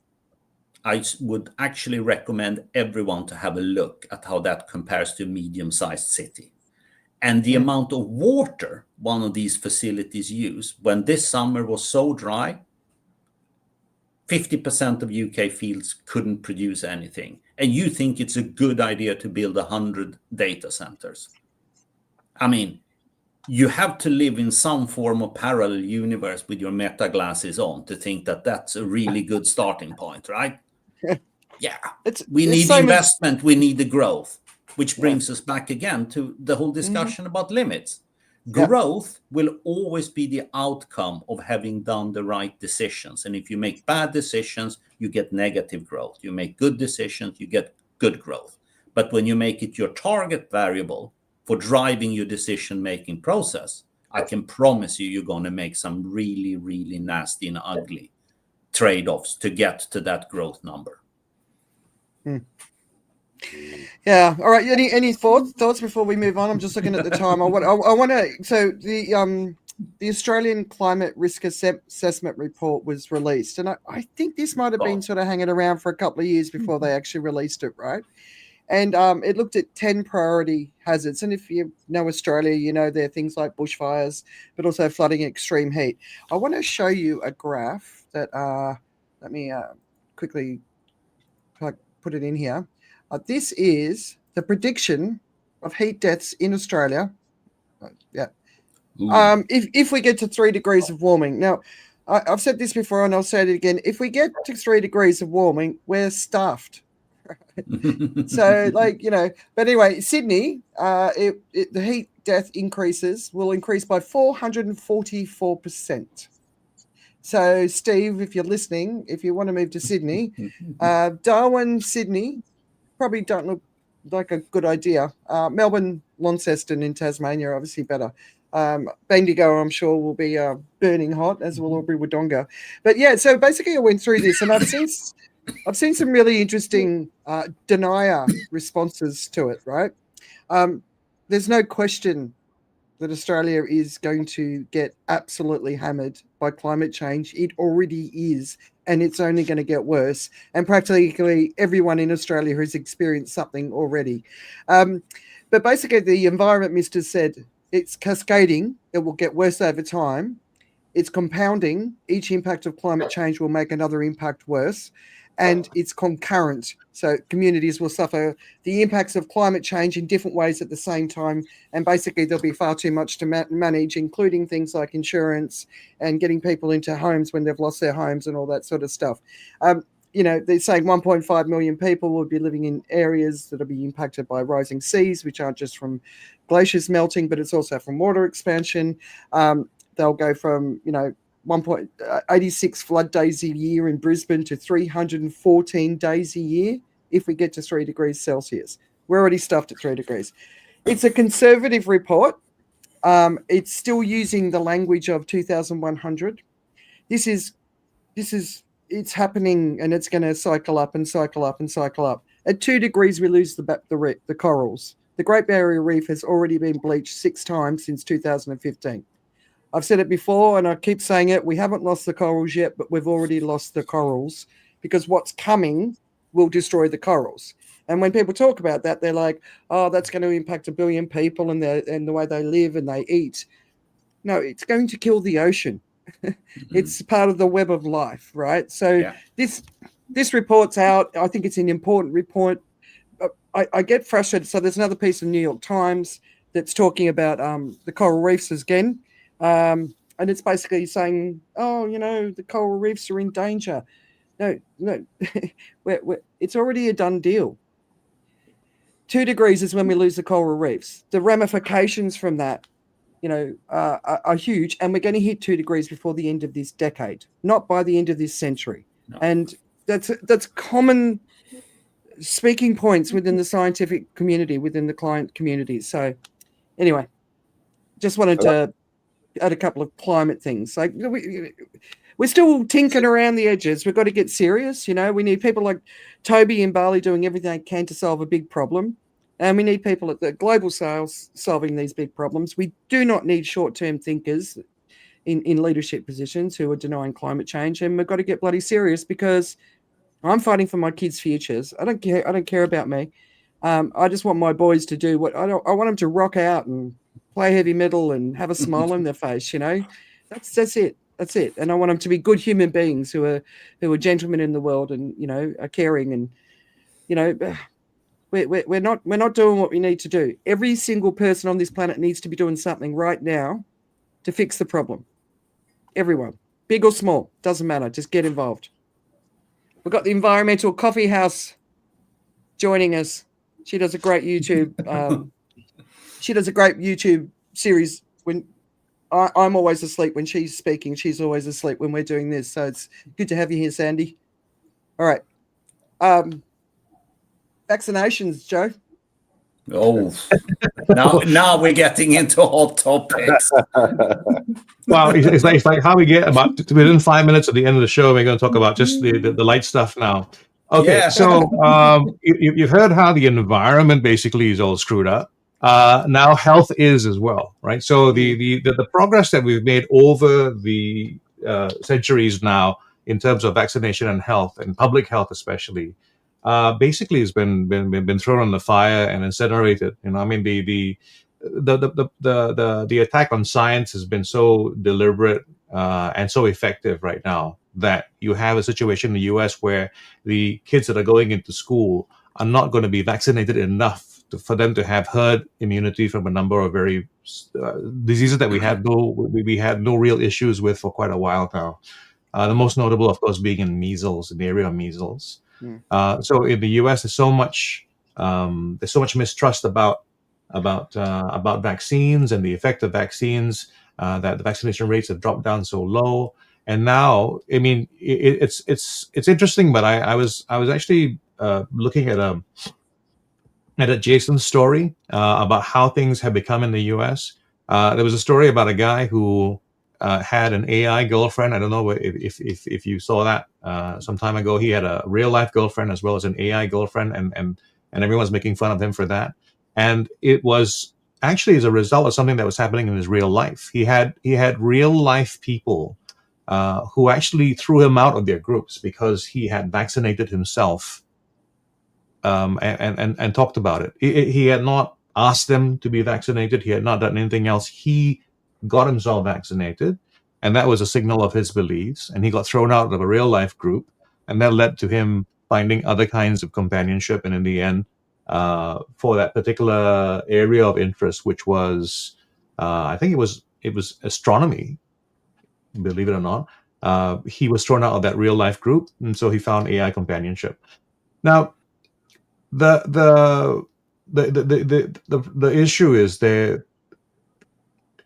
I would actually recommend everyone to have a look at how that compares to a medium-sized city. And the amount of water one of these facilities use, when this summer was so dry, 50% of UK fields couldn't produce anything. And you think it's a good idea to build 100 data centers. I mean, you have to live in some form of parallel universe with your Meta glasses on to think that that's a really good starting point, right? Yeah. We need investment. We need the growth, which brings us back again to the whole discussion about limits. Growth will always be the outcome of having done the right decisions. And if you make bad decisions, you get negative growth. You make good decisions, you get good growth. But when you make it your target variable for driving your decision-making process, I can promise you, you're going to make some really, really nasty and ugly trade-offs to get to that growth number. Yeah. All right. Any thoughts before we move on? I'm just looking at the time. I want to. So the Australian Climate Risk Assessment Report was released, and I think this might have been sort of hanging around for a couple of years before they actually released it, right? And it looked at 10 priority hazards. And if you know Australia, you know there are things like bushfires, but also flooding, extreme heat. I want to show you a graph that let me quickly put it in here. This is the prediction of heat deaths in Australia. Yeah. If we get to 3 degrees of warming. Now, I've said this before and I'll say it again. If we get to 3 degrees of warming, we're stuffed. So, like, you know, but anyway, Sydney, the heat death will increase by 444%. So, Steve, if you're listening, if you want to move to Sydney, Darwin, Sydney, probably don't look like a good idea. Melbourne, Launceston in Tasmania, obviously better. Bendigo, I'm sure, will be burning hot, as will Albury Wodonga. But yeah, so basically I went through this and I've seen some really interesting denier responses to it, right? There's no question that Australia is going to get absolutely hammered by climate change. It already is, and it's only going to get worse. And practically everyone in Australia has experienced something already. But basically the environment minister said it's cascading. It will get worse over time. It's compounding. Each impact of climate change will make another impact worse. And it's concurrent. So communities will suffer the impacts of climate change in different ways at the same time. And basically there'll be far too much to manage, including things like insurance and getting people into homes when they've lost their homes and all that sort of stuff. You know, they're saying 1.5 million people will be living in areas that will be impacted by rising seas, which aren't just from glaciers melting, but it's also from water expansion. They'll go from, you know, 1.86 flood days a year in Brisbane to 314 days a year if we get to 3 degrees Celsius. We're already stuffed at 3 degrees. It's a conservative report. It's still using the language of 2100. It's happening, and it's going to cycle up and cycle up and cycle up. At 2 degrees, we lose the corals. The Great Barrier Reef has already been bleached 6 times since 2015. I've said it before, and I keep saying it. We haven't lost the corals yet, but we've already lost the corals because what's coming will destroy the corals. And when people talk about that, they're like, "Oh, that's going to impact 1 billion people and the way they live and they eat." No, it's going to kill the ocean. It's part of the web of life, right? So this report's out. I think it's an important report. I get frustrated. So there's another piece in New York Times that's talking about the coral reefs again. And it's basically saying, oh, you know, the coral reefs are in danger. No, it's already a done deal. 2 degrees is when we lose the coral reefs. The ramifications from that, you know, are huge, and we're going to hit 2 degrees before the end of this decade, not by the end of this century. No. And that's common speaking points within the scientific community, within the client community. So anyway, just wanted to add a couple of climate things. Like we're still tinkering around the edges. We've got to get serious. You know, we need people like Toby in Bali doing everything they can to solve a big problem. And we need people at the global scale solving these big problems. We do not need short-term thinkers in leadership positions who are denying climate change. And we've got to get bloody serious because I'm fighting for my kids' futures. I don't care about me. I just want my boys to do what I want them to rock out and play heavy metal and have a smile on their face, you know. That's it. That's it. And I want them to be good human beings who are gentlemen in the world and, you know, are caring. And, you know, we're not doing what we need to do. Every single person on this planet needs to be doing something right now to fix the problem. Everyone, big or small, doesn't matter. Just get involved. We've got the Environmental Coffee House joining us. She does a great YouTube. She does a great YouTube series. When I'm always asleep when she's speaking, she's always asleep when we're doing this. So it's good to have you here, Sandy. All right. Vaccinations, Joe. Oh, now we're getting into hot topics. Well, it's like how we get about within 5 minutes at the end of the show. We're going to talk about just the light stuff now. Okay, Yeah. so you've heard how the environment basically is all screwed up. Now health is as well, right? So the progress that we've made over the centuries now in terms of vaccination and health and public health especially, basically has been thrown on the fire and incinerated. You know, I mean the attack on science has been so deliberate and so effective right now that you have a situation in the US where the kids that are going into school are not going to be vaccinated enough for them to have herd immunity from a number of very diseases that we had no real issues with for quite a while now. The most notable, of course, being in measles, in the area of measles. So in the U.S., there's so much mistrust about vaccines and the effect of vaccines, that the vaccination rates have dropped down so low. And now, I mean, it's interesting. But I was actually looking at a Jason's story about how things have become in the U.S. There was a story about a guy who had an AI girlfriend. I don't know if you saw that some time ago. He had a real life girlfriend as well as an AI girlfriend, and everyone's making fun of him for that. And it was actually as a result of something that was happening in his real life. He had real life people who actually threw him out of their groups because he had vaccinated himself, and talked about it. He had not asked them to be vaccinated. He had not done anything else. He got himself vaccinated, and that was a signal of his beliefs. And he got thrown out of a real life group, and that led to him finding other kinds of companionship. And in the end, for that particular area of interest, which was, I think it was astronomy, believe it or not, he was thrown out of that real life group, and so he found AI companionship. Now, the issue is that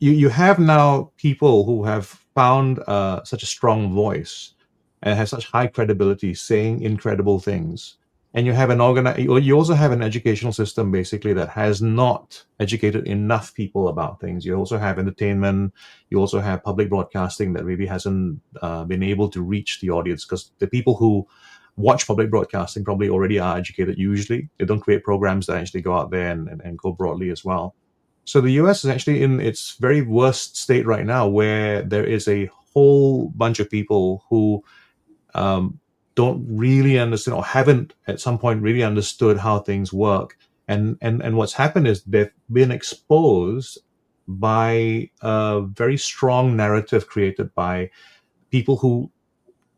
you have now people who have found such a strong voice and have such high credibility saying incredible things, and you have you also have an educational system basically that has not educated enough people about things. You also have entertainment, you also have public broadcasting that maybe hasn't been able to reach the audience, because the people who watch public broadcasting probably already are educated. Usually they don't create programs that actually go out there and go broadly as well. So the US is actually in its very worst state right now, where there is a whole bunch of people who don't really understand, or haven't at some point really understood how things work. And what's happened is they've been exposed by a very strong narrative created by people who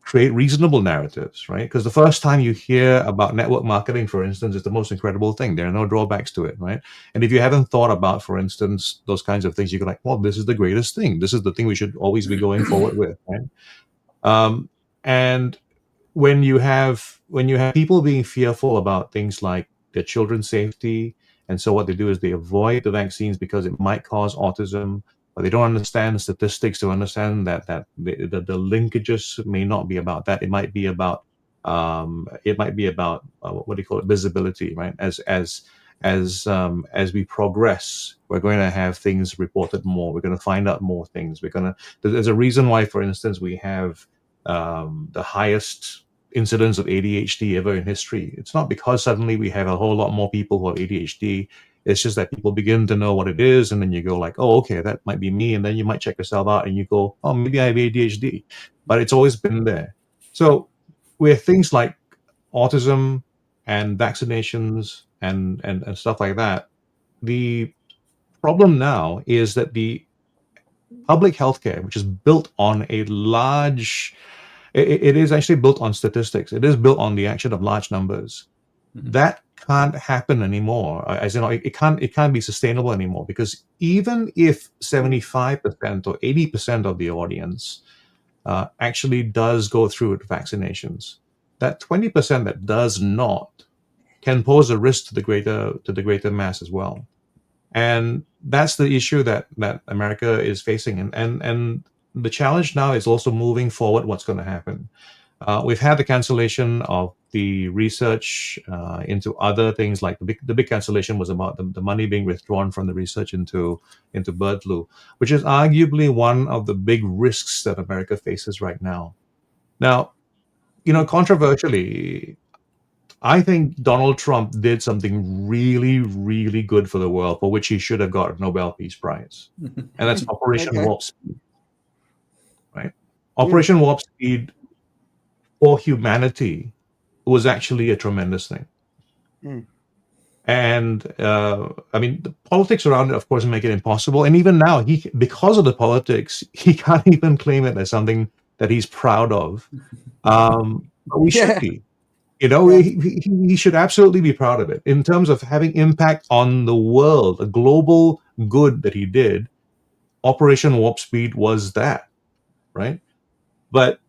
create reasonable narratives, right? Because the first time you hear about network marketing, for instance, is the most incredible thing. There are no drawbacks to it, right? And if you haven't thought about, for instance, those kinds of things, you go like, well, this is the greatest thing. This is the thing we should always be going forward with, right? And when you have people being fearful about things like their children's safety, and so what they do is they avoid the vaccines because it might cause autism, but they don't understand statistics to understand that the linkages may not be about that. It might be about what do you call it, visibility, right? As we progress, we're going to have things reported more. We're going to find out more things. There's a reason why, for instance, we have the highest incidence of ADHD ever in history. It's not because suddenly we have a whole lot more people who have ADHD. It's just that people begin to know what it is, and then you go like, oh, okay, that might be me. And then you might check yourself out and you go, oh, maybe I have ADHD. But it's always been there. So with things like autism and vaccinations and stuff like that, the problem now is that the public healthcare, which is built on it is actually built on statistics. It is built on the action of large numbers. That can't happen anymore. As you know, it can't be sustainable anymore, because even if 75% or 80% of the audience actually does go through vaccinations, that 20% that does not can pose a risk to the greater mass as well. And that's the issue that America is facing. And the challenge now is also moving forward what's going to happen. We've had the cancellation of the research into other things, like the big cancellation was about the money being withdrawn from the research into bird flu, which is arguably one of the big risks that America faces right now. Now, controversially, I think Donald Trump did something really, really good for the world, for which he should have got a Nobel Peace Prize, and that's Operation Okay. Warp Speed. Right? Operation Warp Speed for humanity was actually a tremendous thing. Mm. And I mean, the politics around it, of course, make it impossible. And even now, because of the politics, he can't even claim it as something that he's proud of. But we should be. You know, Yeah. he should absolutely be proud of it in terms of having impact on the world, a global good that he did. Operation Warp Speed was that, right? But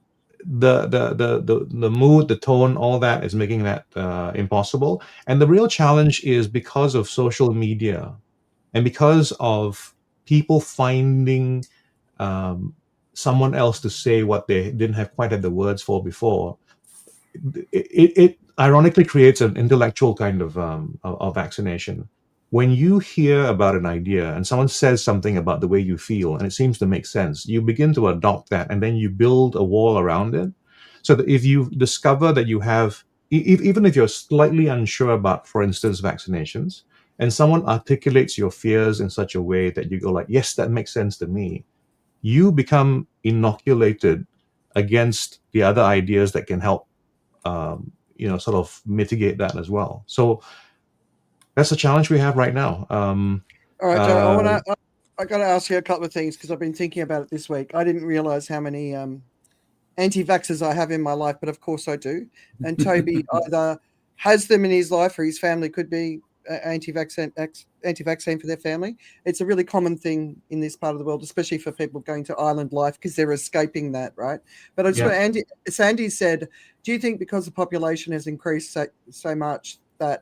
the mood, the tone, all that is making that impossible. And the real challenge is because of social media and because of people finding someone else to say what they didn't have quite had the words for before. It ironically creates an intellectual kind of vaccination. When you hear about an idea and someone says something about the way you feel and it seems to make sense, you begin to adopt that and then you build a wall around it. So that if you discover that you have, even if you're slightly unsure about, for instance, vaccinations, and someone articulates your fears in such a way that you go like, yes, that makes sense to me, you become inoculated against the other ideas that can help sort of mitigate that as well. So that's the challenge we have right now. All right, Joe. I got to ask you a couple of things because I've been thinking about it this week. I didn't realize how many anti-vaxxers I have in my life, but of course I do. And Toby either has them in his life or his family could be anti-vaccine for their family. It's a really common thing in this part of the world, especially for people going to island life because they're escaping that, right? But I just want Sandy said, do you think because the population has increased so much that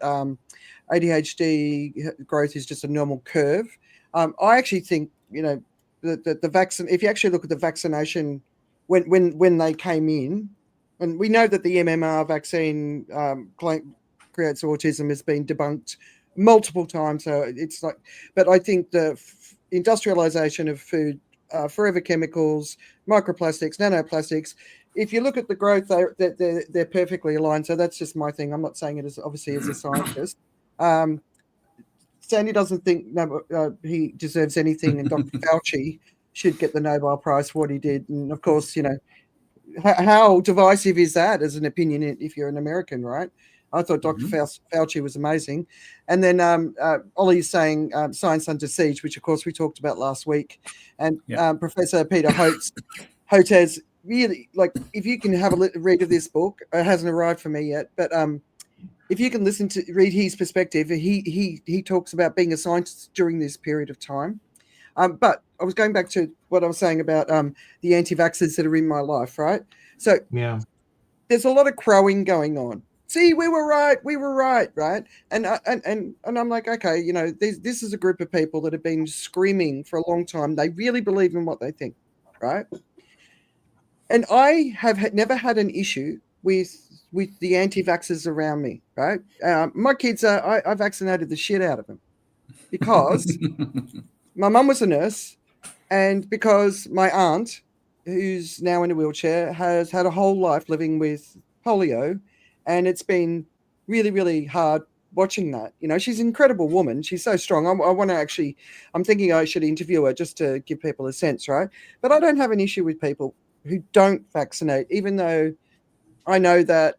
ADHD growth is just a normal curve? I actually think, the vaccine, if you actually look at the vaccination when they came in, and we know that the MMR vaccine creates autism has been debunked multiple times. So it's like, but I think the industrialization of food, forever chemicals, microplastics, nanoplastics, if you look at the growth, they're perfectly aligned. So that's just my thing. I'm not saying it as obviously as a scientist. Sandy doesn't think he deserves anything, and Dr. Fauci should get the Nobel Prize for what he did. And of course, how divisive is that as an opinion if you're an American, right? I thought Dr. Fauci was amazing. And then Ollie's saying Science Under Siege, which of course we talked about last week. And Professor Peter Hotez, really, like, if you can have a read of this book, it hasn't arrived for me yet, but if you can read his perspective, he talks about being a scientist during this period of time. But I was going back to what I was saying about the anti-vaxxers that are in my life, right? So there's a lot of crowing going on. See, we were right, right? And I'm like, okay, this is a group of people that have been screaming for a long time. They really believe in what they think, right? And I have never had an issue with the anti-vaxxers around me, right? My kids, I vaccinated the shit out of them because my mum was a nurse, and because my aunt, who's now in a wheelchair, has had a whole life living with polio, and it's been really, really hard watching that. She's an incredible woman. She's so strong. I'm thinking I should interview her just to give people a sense, right? But I don't have an issue with people who don't vaccinate, even though I know that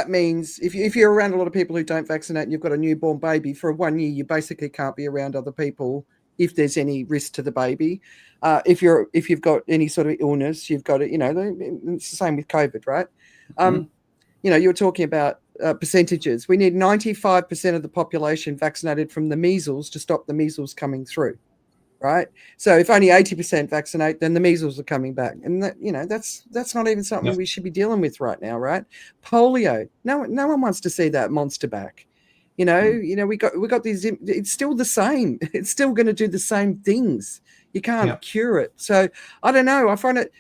means if you're around a lot of people who don't vaccinate and you've got a newborn baby, for 1 year, you basically can't be around other people if there's any risk to the baby. If you've got any sort of illness, you've got it. It's the same with COVID, right? You're talking about percentages. We need 95% of the population vaccinated from the measles to stop the measles coming through, right? So if only 80% vaccinate, then the measles are coming back, and that's not even something we should be dealing with right now, right? Polio, no one wants to see that monster back. We got these. It's still the same. It's still going to do the same things. You can't cure it. So I don't know. I find it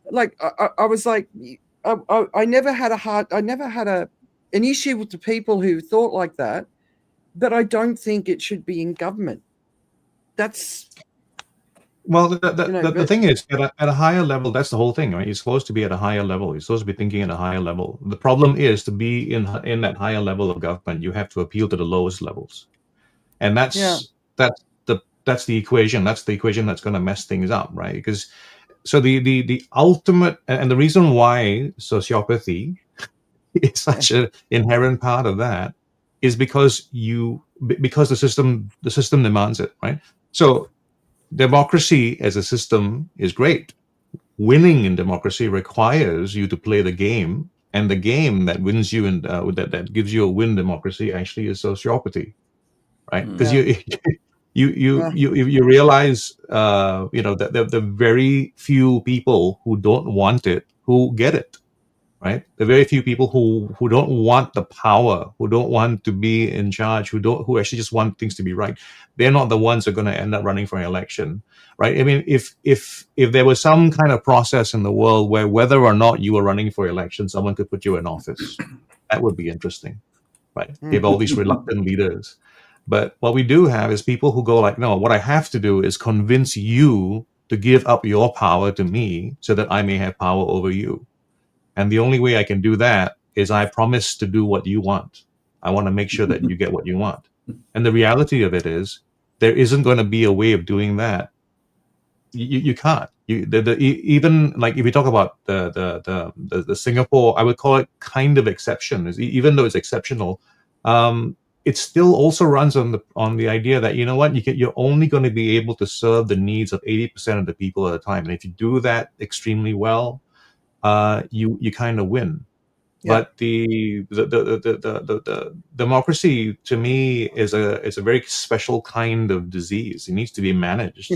like I was like I never had an issue with the people who thought like that, but I don't think it should be in government. Well, the thing is, at a higher level, that's the whole thing, right? You're supposed to be at a higher level. You're supposed to be thinking at a higher level. The problem is, to be in that higher level of government, you have to appeal to the lowest levels, and that's the equation. That's the equation that's going to mess things up, right? Because so the ultimate, and the reason why sociopathy is such an inherent part of that is because the system demands it, right? So democracy as a system is great. Winning in democracy requires you to play the game, and the game that wins you and that gives you a win democracy actually is sociopathy, right? Because you realize that the very few people who don't want it who get it, right? The very few people who don't want the power, who don't want to be in charge, who actually just want things to be right, they're not the ones who are going to end up running for an election, right? I mean, if there was some kind of process in the world where whether or not you were running for election, someone could put you in office, that would be interesting, right? You have all these reluctant leaders. But what we do have is people who go like, no, what I have to do is convince you to give up your power to me so that I may have power over you. And the only way I can do that is I promise to do what you want. I want to make sure that you get what you want. And the reality of it is, there isn't going to be a way of doing that. You can't. Even like if you talk about the Singapore, I would call it kind of exception. Even though it's exceptional, it still also runs on the idea that, you know what, you're only going to be able to serve the needs of 80% of the people at a time. And if you do that extremely well, you kind of win. But the democracy to me is a very special kind of disease. It needs to be managed.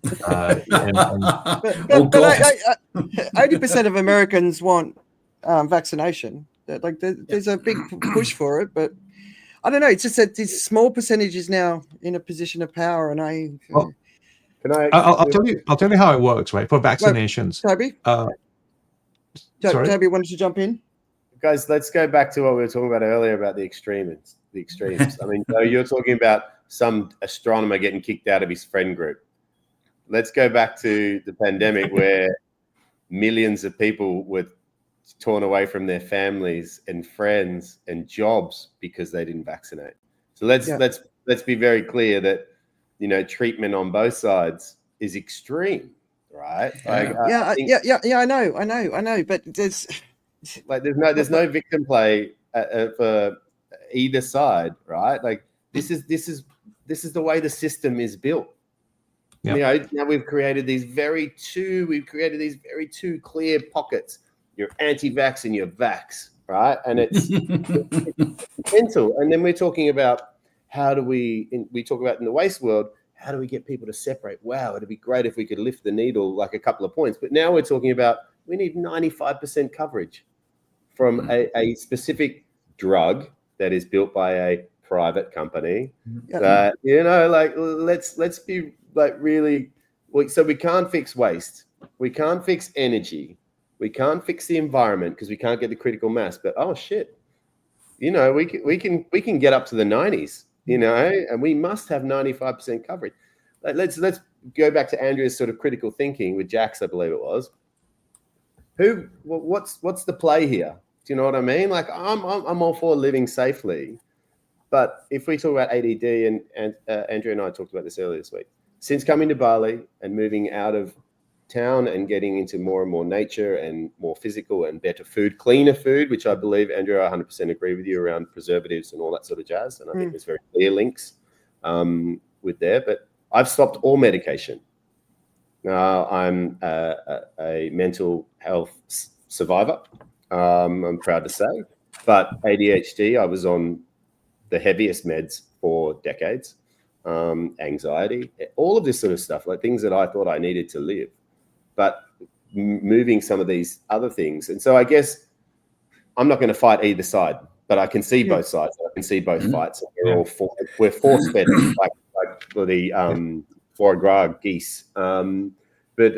But 80% of Americans want vaccination. Like there's a big push for it, but I don't know. It's just that this small percentage is now in a position of power, and I'll tell you how it works, right? For vaccinations, Toby. Sorry? Toby wanted to jump in. Guys, let's go back to what we were talking about earlier about the extremes. I mean, so you're talking about some astronomer getting kicked out of his friend group. Let's go back to the pandemic where millions of people were torn away from their families and friends and jobs because they didn't vaccinate. So let's be very clear that, treatment on both sides is extreme, right? Like, I know. But there's no victim play for either side, right? Like this is the way the system is built. Yep. Now we've created these very two clear pockets. You're anti-vax and you're vax, right? And it's mental. And then we're talking about we talk about in the waste world, how do we get people to separate? Wow, it'd be great if we could lift the needle like a couple of points. But now we're talking about we need 95% coverage from a specific drug that is built by a private company. Let's be like really. So we can't fix waste. We can't fix energy. We can't fix the environment because we can't get the critical mass. But oh shit, we can get up to the 90s. And we must have 95% coverage. Let's go back to Andrea's sort of critical thinking with Jax, I believe it was. What's the play here? Do you know what I mean? Like I'm all for living safely, but if we talk about ADD, and Andrea and I talked about this earlier this week, since coming to Bali and moving out of town and getting into more and more nature and more physical and better food, cleaner food, which I believe, Andrea, I 100% agree with you around preservatives and all that sort of jazz. And I think there's very clear links with there. But I've stopped all medication. I'm a mental health survivor, I'm proud to say. But ADHD, I was on the heaviest meds for decades. Anxiety, all of this sort of stuff, like things that I thought I needed to live. But moving some of these other things. And so I guess I'm not going to fight either side, but I can see both sides. I can see both fights. We're force-fed like for the foie gras geese, but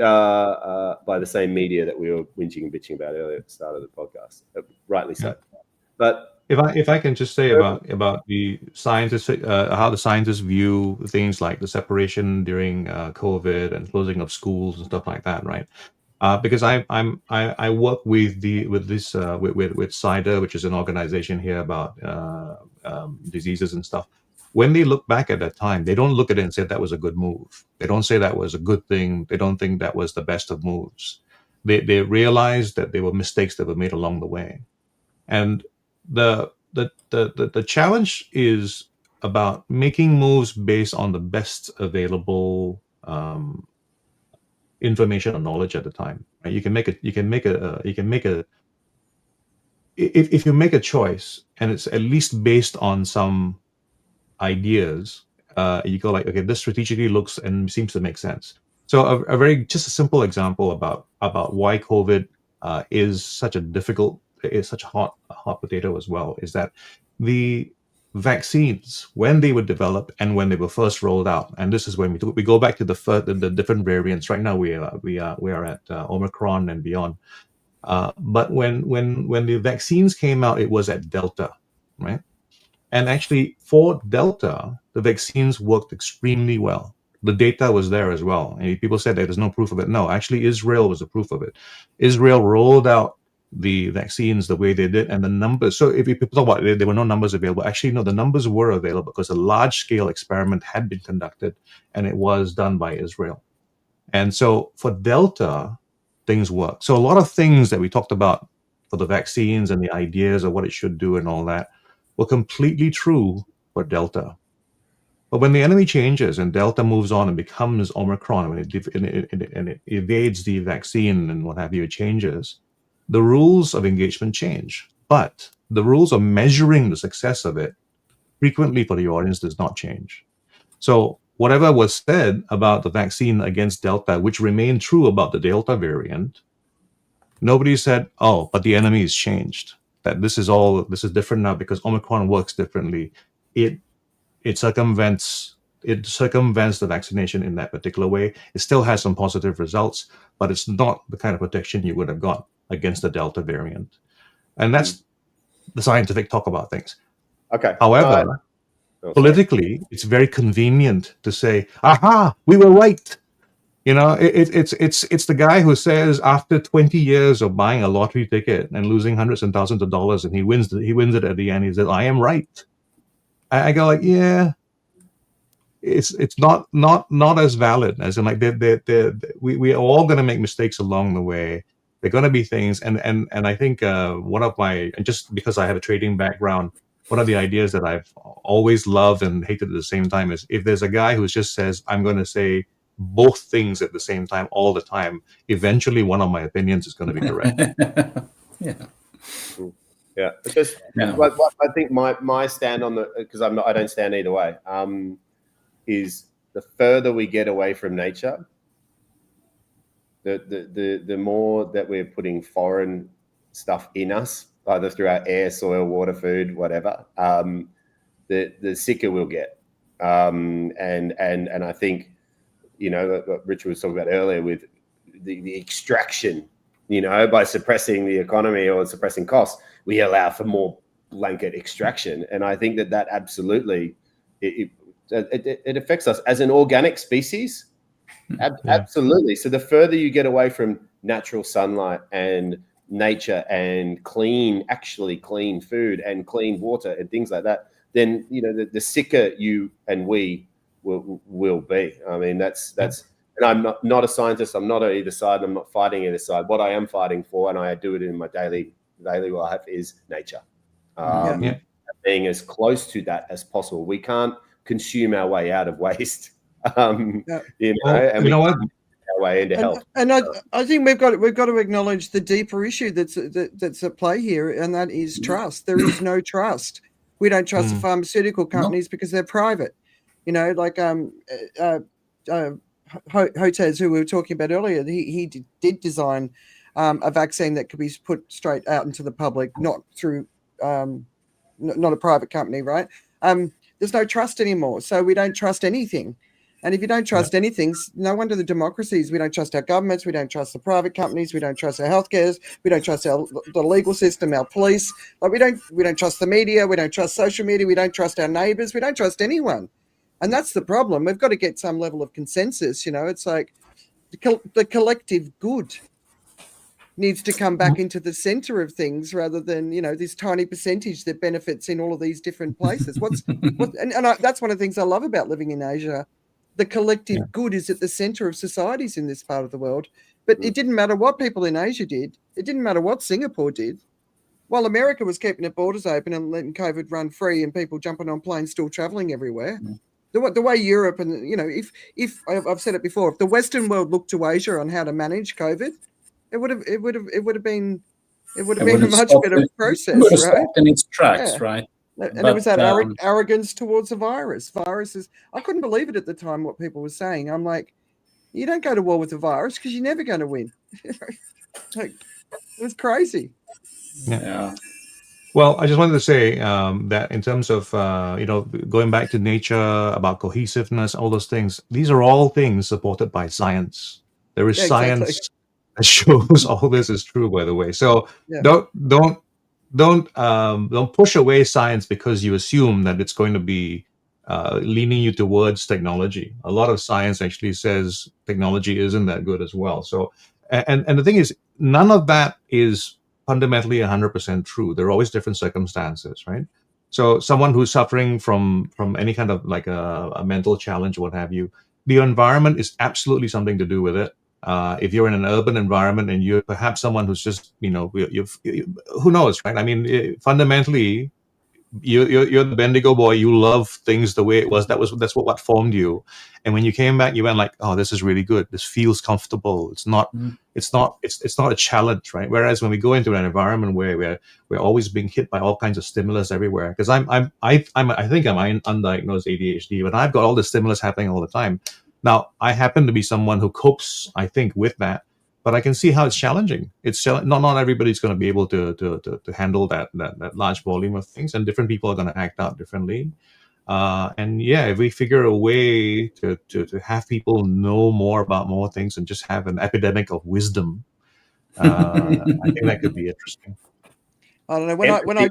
by the same media that we were whinging and bitching about earlier at the start of the podcast. Rightly so. But if I can just say about the scientists, how the scientists view things like the separation during COVID and closing of schools and stuff like that, right? Because I work with CIDR, which is an organization here about diseases and stuff. When they look back at that time, they don't look at it and say that was a good move. They don't say that was a good thing. They don't think that was the best of moves. They realize that there were mistakes that were made along the way. And the challenge is about making moves based on the best available information or knowledge at the time. Right? If you make a choice and it's at least based on some ideas, you go like, okay, this strategically looks and seems to make sense. So just a simple example about why COVID is such a hot potato as well, is that the vaccines, when they were developed and when they were first rolled out, and this is when we go back to the different variants. Right now we are at Omicron and beyond. But when the vaccines came out, it was at Delta, right? And actually, for Delta, the vaccines worked extremely well. The data was there as well. And people said that there's no proof of it. No, actually, Israel was the proof of it. Israel rolled out the vaccines the way they did, and the numbers. So if people talk about it, there were no numbers available. Actually, no, the numbers were available because a large-scale experiment had been conducted, and it was done by Israel. And so for Delta, things work. So a lot of things that we talked about for the vaccines and the ideas of what it should do and all that were completely true for Delta. But when the enemy changes and Delta moves on and becomes Omicron, when it evades the vaccine and what have you, it changes, the rules of engagement change. But the rules of measuring the success of it frequently for the audience does not change. So whatever was said about the vaccine against Delta, which remained true about the Delta variant, nobody said, oh, but the enemy has changed. That this is different now because Omicron works differently. It circumvents the vaccination in that particular way. It still has some positive results, but it's not the kind of protection you would have got against the Delta variant. And that's the scientific talk about things. Okay. However, politically, it's very convenient to say, aha, we were right. You know, it's the guy who says after 20 years of buying a lottery ticket and losing hundreds and thousands of dollars, and he wins it at the end. He says, "I am right." I go like, yeah, it's not as valid as in like we are all going to make mistakes along the way. There are going to be things, and I think one of my, just because I have a trading background, one of the ideas that I've always loved and hated at the same time is if there's a guy who just says, I'm going to say both things at the same time all the time, eventually one of my opinions is going to be correct. Yeah, because what I think my stand on because I don't stand either way, is the further we get away from nature, the more that we're putting foreign stuff in us, either through our air, soil, water, food, whatever, the sicker we'll get. And I think, you know, what Richard was talking about earlier with the extraction, you know, by suppressing the economy or suppressing costs, we allow for more blanket extraction. And I think that absolutely, it affects us as an organic species. Absolutely. So the further you get away from natural sunlight and nature and actually clean food and clean water and things like that, then, you know, the sicker you and we will be. I mean, that's and I'm not a scientist. I'm not on either side. I'm not fighting either side. What I am fighting for, and I do it in my daily life, is nature. Being as close to that as possible. We can't consume our way out of waste. You know what? Our way into health. And I think we've got to acknowledge the deeper issue that's at play here, and that is trust. There is no trust. We don't trust the pharmaceutical companies because they're private. You know, like Hotez, who we were talking about earlier, he did design a vaccine that could be put straight out into the public, not through not a private company, right? There's no trust anymore, so we don't trust anything. And if you don't trust anything, no wonder the democracies, we don't trust our governments, we don't trust the private companies, we don't trust our healthcare, we don't trust the legal system, our police. Like we don't trust the media, we don't trust social media, we don't trust our neighbours, we don't trust anyone. And that's the problem. We've got to get some level of consensus. It's like the collective good needs to come back into the center of things rather than, this tiny percentage that benefits in all of these different places. That's one of the things I love about living in Asia. The collective good is at the center of societies in this part of the world. But it didn't matter what people in Asia did. It didn't matter what Singapore did. While America was keeping their borders open and letting COVID run free and people jumping on planes still traveling everywhere. The way Europe and, if I've said it before, if the Western world looked to Asia on how to manage COVID, it would have been a much better process, right? In its tracks, right? And it was that arrogance towards the virus. Viruses, I couldn't believe it at the time what people were saying. I'm like, you don't go to war with the virus because you're never going to win. Like, it was crazy. Yeah. Well, I just wanted to say that in terms of, going back to nature, about cohesiveness, all those things, these are all things supported by science. There is science that shows all this is true, by the way. So don't push away science because you assume that it's going to be leaning you towards technology. A lot of science actually says technology isn't that good as well. So, and the thing is, none of that is fundamentally 100% true. There are always different circumstances, right? So someone who's suffering from any kind of like a mental challenge, what have you, the environment is absolutely something to do with it. If you're in an urban environment and you're perhaps someone who's just, who knows, right? I mean, fundamentally, you're the Bendigo boy. You love things the way it was. That's what formed you. And when you came back, you went like, oh, this is really good. This feels comfortable. It's not a challenge, right? Whereas when we go into an environment where we're always being hit by all kinds of stimulus everywhere, because I think I'm undiagnosed ADHD, but I've got all the stimulus happening all the time. Now, I happen to be someone who copes, I think, with that, but I can see how it's challenging. Not everybody's going to be able to handle that large volume of things, and different people are going to act out differently. If we figure a way to have people know more about more things and just have an epidemic of wisdom, I think that could be interesting. I don't know. When I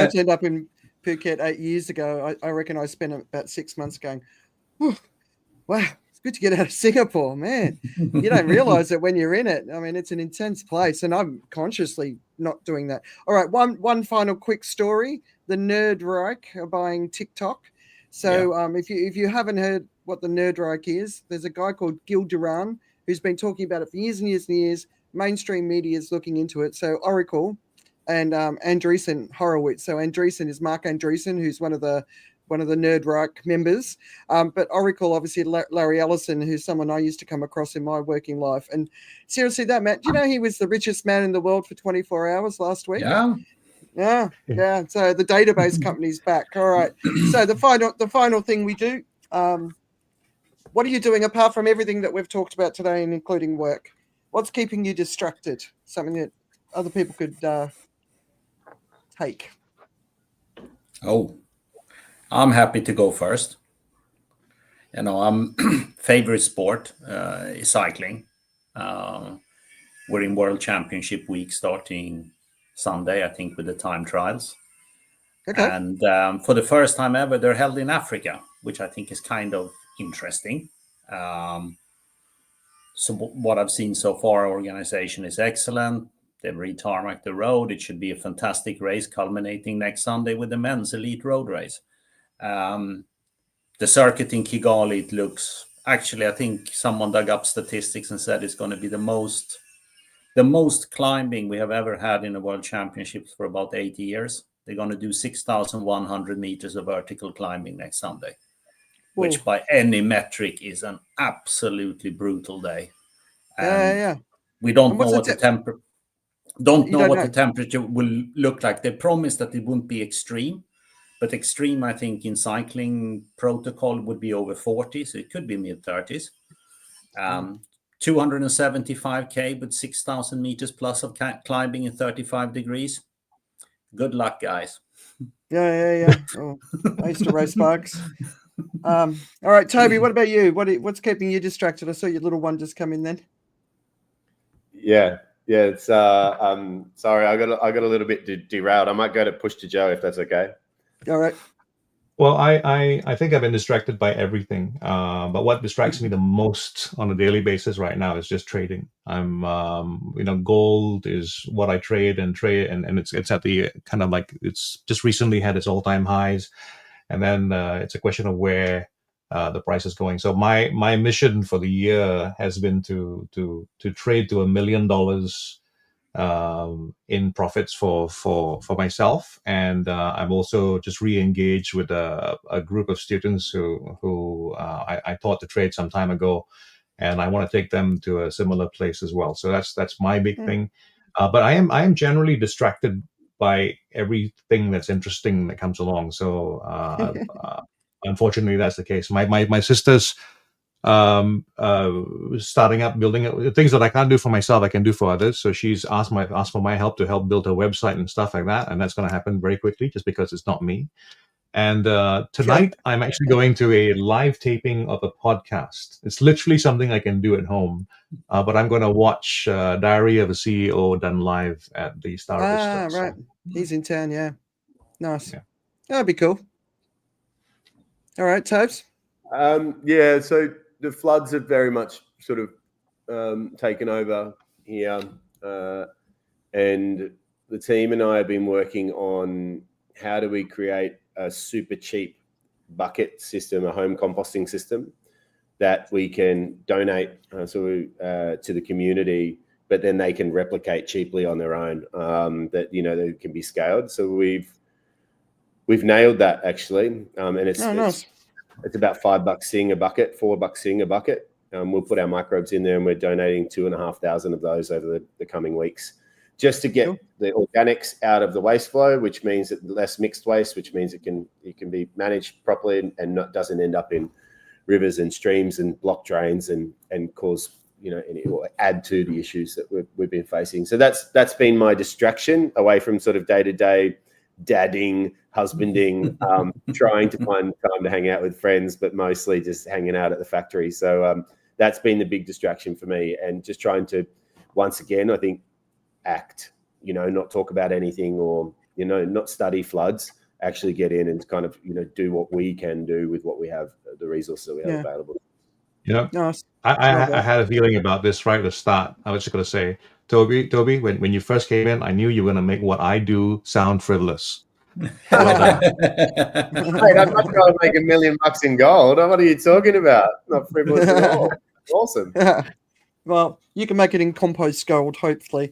turned up in Phuket 8 years ago, I reckon I spent about 6 months going, wow, it's good to get out of Singapore, man. You don't realize it when you're in it. I mean, it's an intense place, and I'm consciously not doing that. All right, one final quick story. The Nerd Reich are buying TikTok. So if you haven't heard what the Nerd Reich is, there's a guy called Gil Duran who's been talking about it for years and years and years. Mainstream media is looking into it. So Oracle and Andreessen Horowitz. So Andreessen is Mark Andreessen, who's one of the Nerd Reich members. But Oracle, obviously, Larry Ellison, who's someone I used to come across in my working life. And seriously, that man, do you know he was the richest man in the world for 24 hours last week? Yeah. Yeah. So the database company's back. All right. So the final thing we do, what are you doing apart from everything that we've talked about today, and including work? What's keeping you distracted? Something that other people could take. Oh, I'm happy to go first. I'm favorite sport is cycling. We're in World Championship week starting Sunday, I think, with the time trials. Okay. And for the first time ever, they're held in Africa, which I think is kind of interesting. So what I've seen so far, our organization is excellent. They've re-tarmacked the road. It should be a fantastic race culminating next Sunday with the men's elite road race. The circuit in Kigali, it looks, actually, I think someone dug up statistics and said it's going to be the most climbing we have ever had in the World Championships for about 80 years. They're going to do 6,100 meters of vertical climbing next Sunday, which by any metric is an absolutely brutal day. And we don't know what the temperature will look like. They promised that it wouldn't be extreme, but extreme, I think, in cycling protocol would be over 40, so it could be mid-30s. 275K with 6,000 meters plus of climbing in 35 degrees. Good luck, guys. Yeah. Oh, I used to race bikes. All right, Toby, what about you? What's keeping you distracted? I saw your little one just come in then. Yeah. It's sorry, I got a little bit derailed. I might go to push to Joe if that's okay. All right. Well, I think I've been distracted by everything. But what distracts me the most on a daily basis right now is just trading. I'm, gold is what I trade, and it's at the kind of like, it's just recently had its all-time highs, and then it's a question of where the price is going. So my mission for the year has been to trade to $1 million in profits for myself, and I'm also just re-engaged with a group of students who I taught to trade some time ago, and I want to take them to a similar place as well. So that's my big thing. But I am generally distracted by everything that's interesting that comes along. So unfortunately, that's the case. My sister's starting up, building it, things that I can't do for myself, I can do for others. So she's asked for my help to help build her website and stuff like that, and that's going to happen very quickly, just because it's not me. And tonight, I'm actually going to a live taping of a podcast. It's literally something I can do at home, but I'm going to watch Diary of a CEO done live at the Star Vista. Right. He's in town, yeah. Nice. Yeah. That'd be cool. All right, Tobes. Yeah, so the floods have very much sort of taken over here, and the team and I have been working on how do we create a super cheap bucket system, a home composting system that we can donate to the community, but then they can replicate cheaply on their own, that they can be scaled. So we've nailed that actually, and nice. It's about $5 Sing a bucket, $4 Sing a bucket. We'll put our microbes in there, and we're donating 2,500 of those over the coming weeks, just to get the organics out of the waste flow, which means that less mixed waste, which means it can be managed properly and doesn't end up in rivers and streams and block drains and cause or add to the issues that we've been facing. So that's been my distraction away from sort of day-to-day dadding, husbanding, trying to find time to hang out with friends, but mostly just hanging out at the factory. So that's been the big distraction for me, and just trying to, once again, I think, act, not talk about anything, or, not study floods, actually get in and kind of, do what we can do with what we have, the resources that we have available. Nice. I had a feeling about this right at the start. I was just going to say, Toby, when you first came in, I knew you were going to make what I do sound frivolous. Well done. Hey, I'm not trying to make $1 million in gold. What are you talking about? Not frivolous at all. Awesome. Well, you can make it in compost gold, hopefully.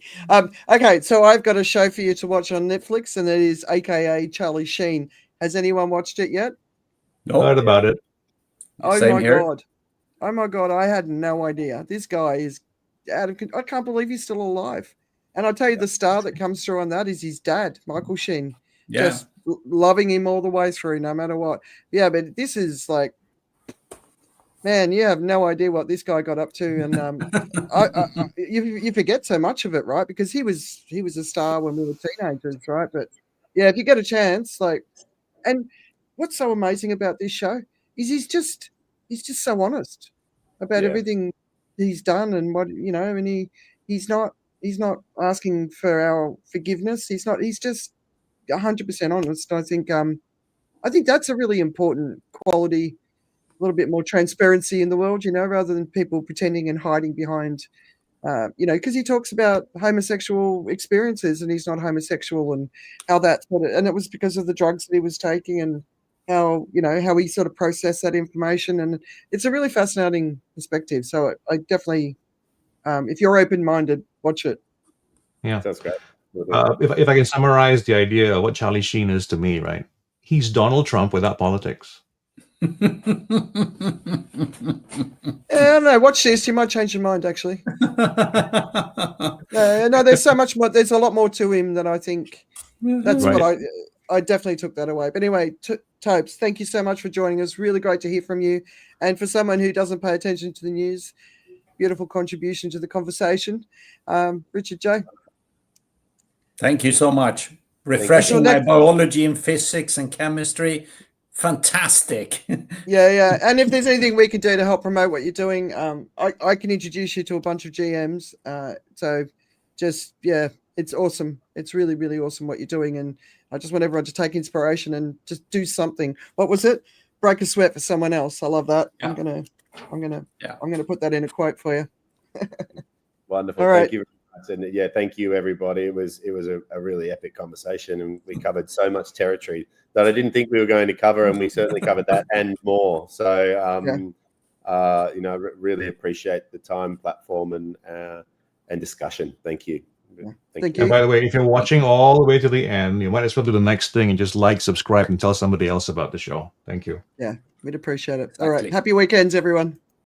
Okay, so I've got a show for you to watch on Netflix, and it is AKA Charlie Sheen. Has anyone watched it yet? No. Heard about it. Oh Same my here. God. Oh my God, I had no idea. This guy is out of control. I can't believe he's still alive. And I'll tell you, the star that comes through on that is his dad, Michael Sheen. Yeah. Just loving him all the way through, no matter what. Yeah, but this is like, man, you have no idea what this guy got up to. And you forget so much of it, right? Because he was a star when we were teenagers, right? But yeah, if you get a chance, and what's so amazing about this show is he's just so honest about everything he's done, and what, and he's not asking for our forgiveness. He's just 100% honest. I think that's a really important quality. A little bit more transparency in the world, rather than people pretending and hiding behind, because he talks about homosexual experiences, and he's not homosexual, and how that and it was because of the drugs that he was taking, and how he sort of processed that information. And it's a really fascinating perspective. So I definitely, if you're open-minded, watch it. Yeah. That's great. If I can summarize the idea of what Charlie Sheen is to me, right? He's Donald Trump without politics. No, watch this. You might change your mind, actually. No, there's so much more. There's a lot more to him than I think. That's Right. what I definitely took that away. But anyway, Tobes, thank you so much for joining us. Really great to hear from you. And for someone who doesn't pay attention to the news, beautiful contribution to the conversation. Richard J. Thank you so much. Refreshing my biology and physics and chemistry. Fantastic. Yeah. And if there's anything we can do to help promote what you're doing, I can introduce you to a bunch of GMs. So just, yeah, it's awesome. It's really, really awesome what you're doing. And I just want everyone to take inspiration and just do something. What was it? Break a sweat for someone else. I love that. Yeah. I'm gonna put that in a quote for you. Wonderful. All right. Thank you very much. And yeah, thank you everybody. It was a really epic conversation, and we covered so much territory that I didn't think we were going to cover, and we certainly covered that and more. So really appreciate the time, platform, and discussion. Thank you. Yeah. Thank you. And by the way, if you're watching all the way to the end, you might as well do the next thing and just like, subscribe, and tell somebody else about the show. Thank you. Yeah, we'd appreciate it. Exactly. All right. Happy weekends, everyone.